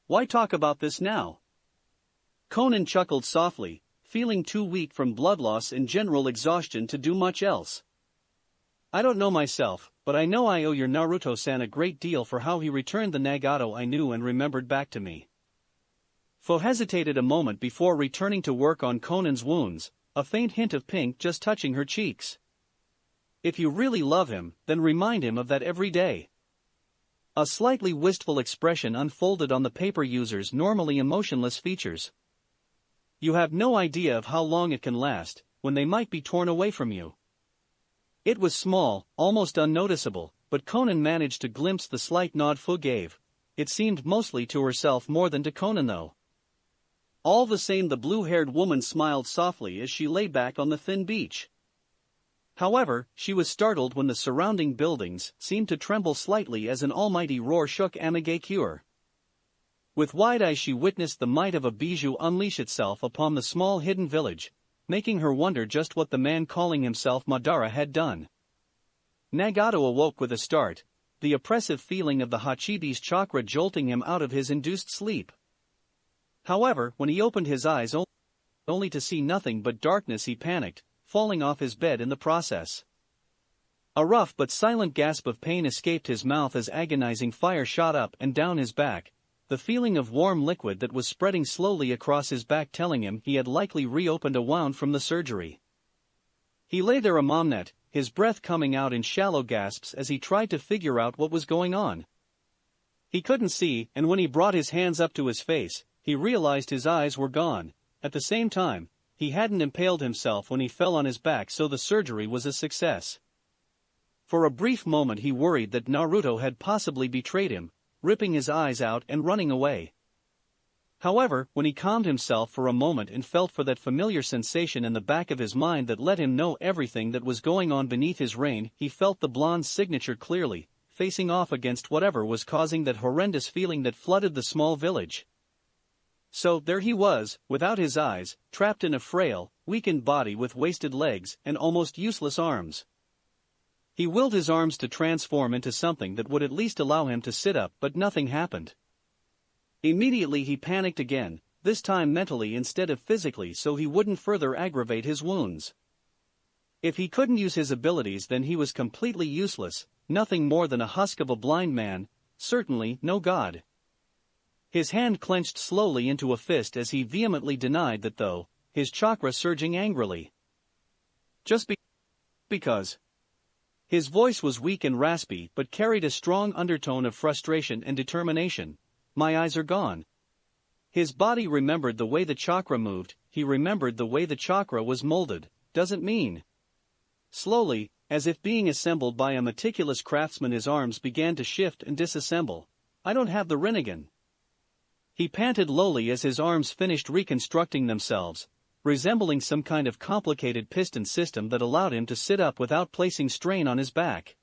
Why talk about this now? Konan chuckled softly, feeling too weak from blood loss and general exhaustion to do much else. I don't know myself, but I know I owe your Naruto-san a great deal for how he returned the Nagato I knew and remembered back to me. Fu hesitated a moment before returning to work on Konan's wounds, a faint hint of pink just touching her cheeks. If you really love him, then remind him of that every day. A slightly wistful expression unfolded on the paper user's normally emotionless features. You have no idea of how long it can last, when they might be torn away from you. It was small, almost unnoticeable, but Konan managed to glimpse the slight nod Fu gave. It seemed mostly to herself more than to Konan though. All the same, the blue-haired woman smiled softly as she lay back on the thin beach. However, she was startled when the surrounding buildings seemed to tremble slightly as an almighty roar shook Amigakure. With wide eyes she witnessed the might of a bijou unleash itself upon the small hidden village, making her wonder just what the man calling himself Madara had done. Nagato awoke with a start, the oppressive feeling of the Hachibi's chakra jolting him out of his induced sleep. However, when he opened his eyes only to see nothing but darkness, he panicked, falling off his bed in the process. A rough but silent gasp of pain escaped his mouth as agonizing fire shot up and down his back, the feeling of warm liquid that was spreading slowly across his back telling him he had likely reopened a wound from the surgery. He lay there a moment, his breath coming out in shallow gasps as he tried to figure out what was going on. He couldn't see, and when he brought his hands up to his face, he realized his eyes were gone. At the same time, he hadn't impaled himself when he fell on his back, so the surgery was a success. For a brief moment he worried that Naruto had possibly betrayed him, ripping his eyes out and running away. However, when he calmed himself for a moment and felt for that familiar sensation in the back of his mind that let him know everything that was going on beneath his reign, he felt the blonde's signature clearly, facing off against whatever was causing that horrendous feeling that flooded the small village. So there he was, without his eyes, trapped in a frail, weakened body with wasted legs and almost useless arms. He willed his arms to transform into something that would at least allow him to sit up, but nothing happened. Immediately he panicked again, this time mentally instead of physically, so he wouldn't further aggravate his wounds. If he couldn't use his abilities, then he was completely useless, nothing more than a husk of a blind man, certainly no god. His hand clenched slowly into a fist as he vehemently denied that though, his chakra surging angrily. Just because. His voice was weak and raspy but carried a strong undertone of frustration and determination. My eyes are gone. His body remembered the way the chakra moved, he remembered the way the chakra was molded, doesn't mean. Slowly, as if being assembled by a meticulous craftsman, his arms began to shift and disassemble. I don't have the Rinnegan. He panted lowly as his arms finished reconstructing themselves, resembling some kind of complicated piston system that allowed him to sit up without placing strain on his back.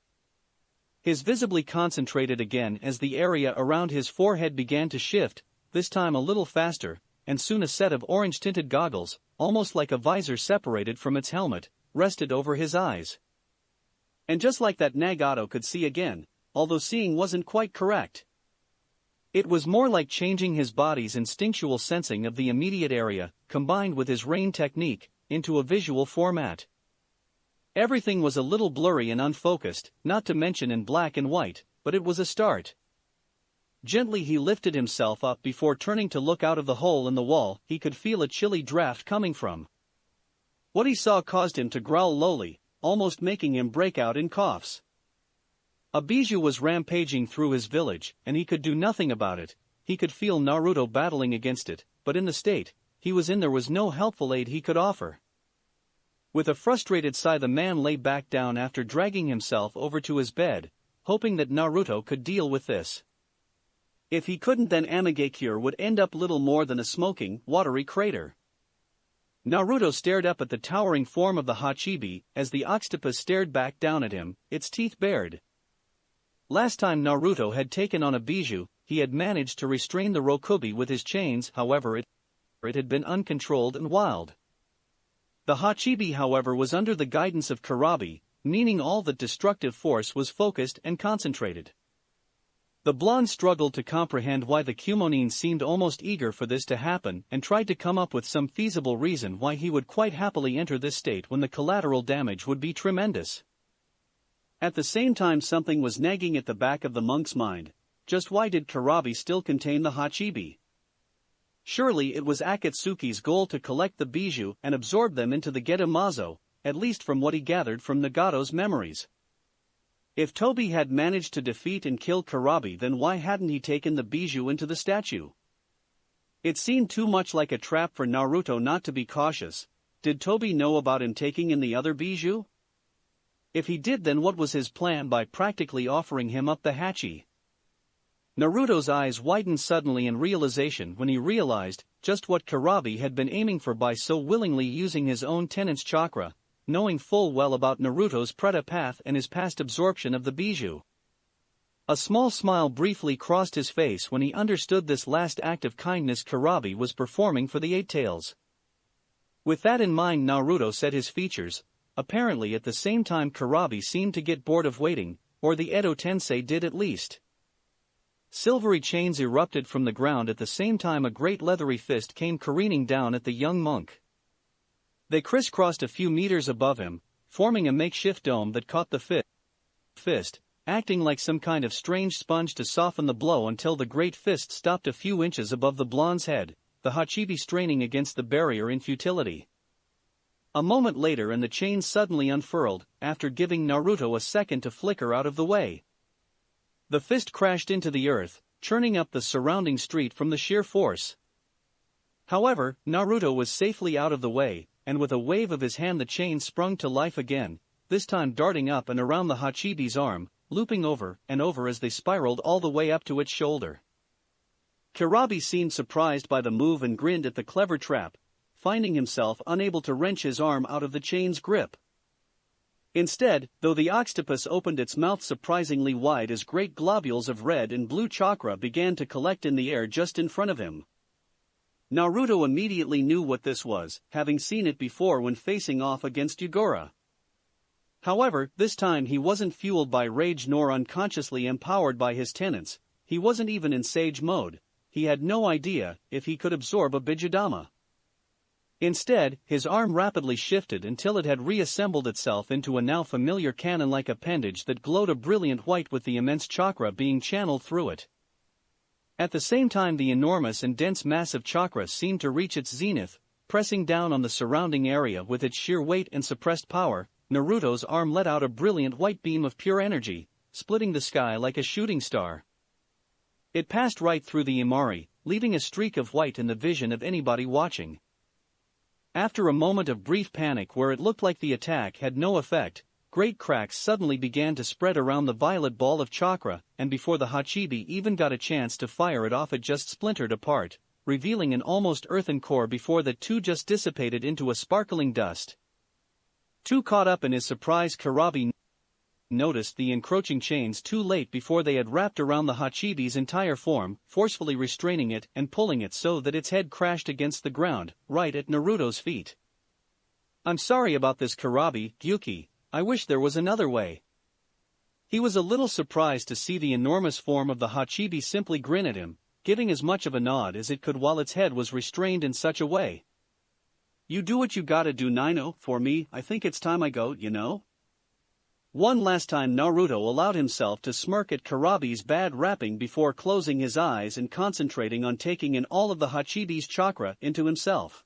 His visibly concentrated again as the area around his forehead began to shift, this time a little faster, and soon a set of orange-tinted goggles, almost like a visor separated from its helmet, rested over his eyes. And just like that, Nagato could see again, although seeing wasn't quite correct. It was more like changing his body's instinctual sensing of the immediate area, combined with his rain technique, into a visual format. Everything was a little blurry and unfocused, not to mention in black and white, but it was a start. Gently he lifted himself up before turning to look out of the hole in the wall he could feel a chilly draft coming from. What he saw caused him to growl lowly, almost making him break out in coughs. A bijou was rampaging through his village, and he could do nothing about it. He could feel Naruto battling against it, but in the state he was in there was no helpful aid he could offer. With a frustrated sigh, the man lay back down after dragging himself over to his bed, hoping that Naruto could deal with this. If he couldn't, then Amagakure would end up little more than a smoking, watery crater. Naruto stared up at the towering form of the Hachibi as the octopus stared back down at him, its teeth bared. Last time Naruto had taken on a Bijou, he had managed to restrain the Rokubi with his chains, however it had been uncontrolled and wild. The Hachibi, however, was under the guidance of Kurabi, meaning all that destructive force was focused and concentrated. The blonde struggled to comprehend why the Kumonine seemed almost eager for this to happen and tried to come up with some feasible reason why he would quite happily enter this state when the collateral damage would be tremendous. At the same time, something was nagging at the back of the monk's mind. Just why did Kurabi still contain the Hachibi? Surely it was Akatsuki's goal to collect the Bijou and absorb them into the Gettamazo, at least from what he gathered from Nagato's memories. If Tobi had managed to defeat and kill Kurabi, then why hadn't he taken the Bijou into the statue? It seemed too much like a trap for Naruto not to be cautious. Did Tobi know about him taking in the other Bijou? If he did, then what was his plan by practically offering him up the Hachi? Naruto's eyes widened suddenly in realization when he realized just what Kurabi had been aiming for by so willingly using his own tenant's chakra, knowing full well about Naruto's Preta path and his past absorption of the Bijou. A small smile briefly crossed his face when he understood this last act of kindness Kurabi was performing for the Eight Tails. With that in mind, Naruto set his features. Apparently at the same time Kurabi seemed to get bored of waiting, or the Edo Tensei did at least. Silvery chains erupted from the ground at the same time a great leathery fist came careening down at the young monk. They crisscrossed a few meters above him, forming a makeshift dome that caught the fist, acting like some kind of strange sponge to soften the blow until the great fist stopped a few inches above the blonde's head, the Hachibi straining against the barrier in futility. A moment later and the chain suddenly unfurled, after giving Naruto a second to flicker out of the way. The fist crashed into the earth, churning up the surrounding street from the sheer force. However, Naruto was safely out of the way, and with a wave of his hand the chain sprung to life again, this time darting up and around the Hachibi's arm, looping over and over as they spiraled all the way up to its shoulder. Kurabi seemed surprised by the move and grinned at the clever trap, finding himself unable to wrench his arm out of the chain's grip. Instead, though the octopus opened its mouth surprisingly wide as great globules of red and blue chakra began to collect in the air just in front of him. Naruto immediately knew what this was, having seen it before when facing off against Yugura. However, this time he wasn't fueled by rage nor unconsciously empowered by his tenants, he wasn't even in sage mode, he had no idea if he could absorb a Bijudama. Instead, his arm rapidly shifted until it had reassembled itself into a now familiar cannon-like appendage that glowed a brilliant white with the immense chakra being channeled through it. At the same time the enormous and dense mass of chakra seemed to reach its zenith, pressing down on the surrounding area with its sheer weight and suppressed power. Naruto's arm let out a brilliant white beam of pure energy, splitting the sky like a shooting star. It passed right through the Imari, leaving a streak of white in the vision of anybody watching. After a moment of brief panic where it looked like the attack had no effect, great cracks suddenly began to spread around the violet ball of chakra, and before the Hachibi even got a chance to fire it off it just splintered apart, revealing an almost earthen core before the two just dissipated into a sparkling dust. Too caught up in his surprise, Kurabi noticed the encroaching chains too late before they had wrapped around the Hachibi's entire form, forcefully restraining it and pulling it so that its head crashed against the ground, right at Naruto's feet. "I'm sorry about this, Kurabi, Gyuki, I wish there was another way." He was a little surprised to see the enormous form of the Hachibi simply grin at him, giving as much of a nod as it could while its head was restrained in such a way. "You do what you gotta do, Nino, for me, I think it's time I go, you know?" One last time Naruto allowed himself to smirk at Kurabi's bad rapping before closing his eyes and concentrating on taking in all of the Hachibi's chakra into himself.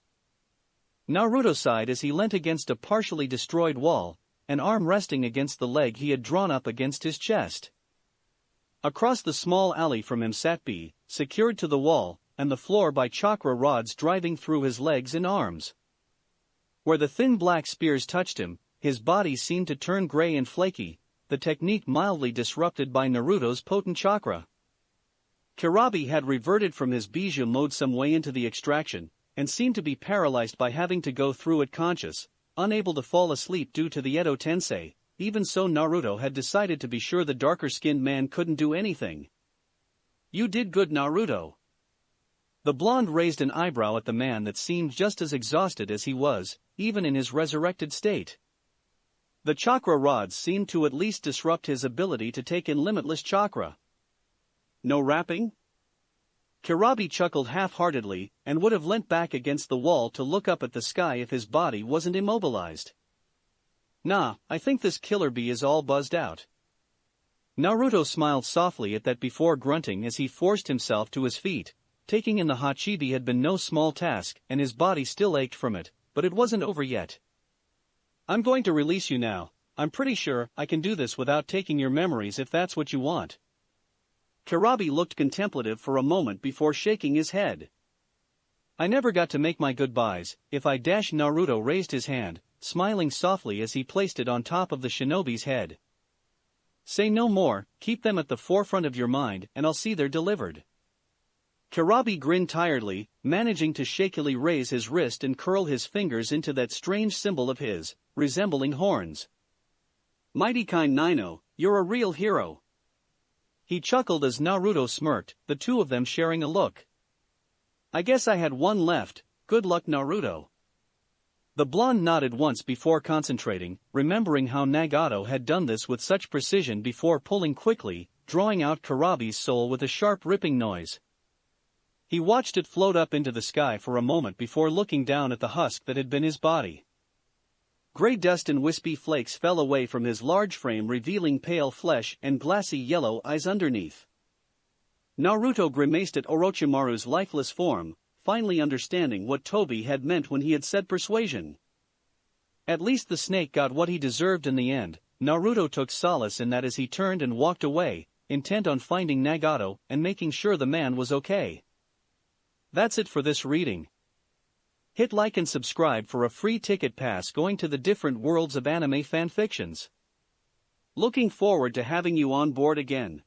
Naruto sighed as he leant against a partially destroyed wall, an arm resting against the leg he had drawn up against his chest. Across the small alley from him sat B, secured to the wall, and the floor by chakra rods driving through his legs and arms. Where the thin black spears touched him, his body seemed to turn gray and flaky, the technique mildly disrupted by Naruto's potent chakra. Kurabi had reverted from his Bijou mode some way into the extraction, and seemed to be paralyzed by having to go through it conscious, unable to fall asleep due to the Edo Tensei. Even so, Naruto had decided to be sure the darker-skinned man couldn't do anything. "You did good, Naruto." The blonde raised an eyebrow at the man that seemed just as exhausted as he was, even in his resurrected state. The chakra rods seemed to at least disrupt his ability to take in limitless chakra. "No rapping?" Kurabi chuckled half-heartedly, and would have leant back against the wall to look up at the sky if his body wasn't immobilized. "Nah, I think this killer bee is all buzzed out." Naruto smiled softly at that before grunting as he forced himself to his feet. Taking in the Hachibi had been no small task, and his body still ached from it, but it wasn't over yet. "I'm going to release you now. I'm pretty sure I can do this without taking your memories if that's what you want." Kurabi looked contemplative for a moment before shaking his head. "I never got to make my goodbyes, if I dash." Naruto raised his hand, smiling softly as he placed it on top of the shinobi's head. "Say no more, keep them at the forefront of your mind and I'll see they're delivered." Kurabi grinned tiredly, managing to shakily raise his wrist and curl his fingers into that strange symbol of his, resembling horns. "Mighty kind Nino, you're a real hero." He chuckled as Naruto smirked, the two of them sharing a look. "I guess I had one left, good luck Naruto." The blonde nodded once before concentrating, remembering how Nagato had done this with such precision before pulling quickly, drawing out Kurabi's soul with a sharp ripping noise. He watched it float up into the sky for a moment before looking down at the husk that had been his body. Gray dust and wispy flakes fell away from his large frame, revealing pale flesh and glassy yellow eyes underneath. Naruto grimaced at Orochimaru's lifeless form, finally understanding what Tobi had meant when he had said persuasion. At least the snake got what he deserved in the end. Naruto took solace in that as he turned and walked away, intent on finding Nagato and making sure the man was okay. That's it for this reading. Hit like and subscribe for a free ticket pass going to the different worlds of anime fanfictions. Looking forward to having you on board again.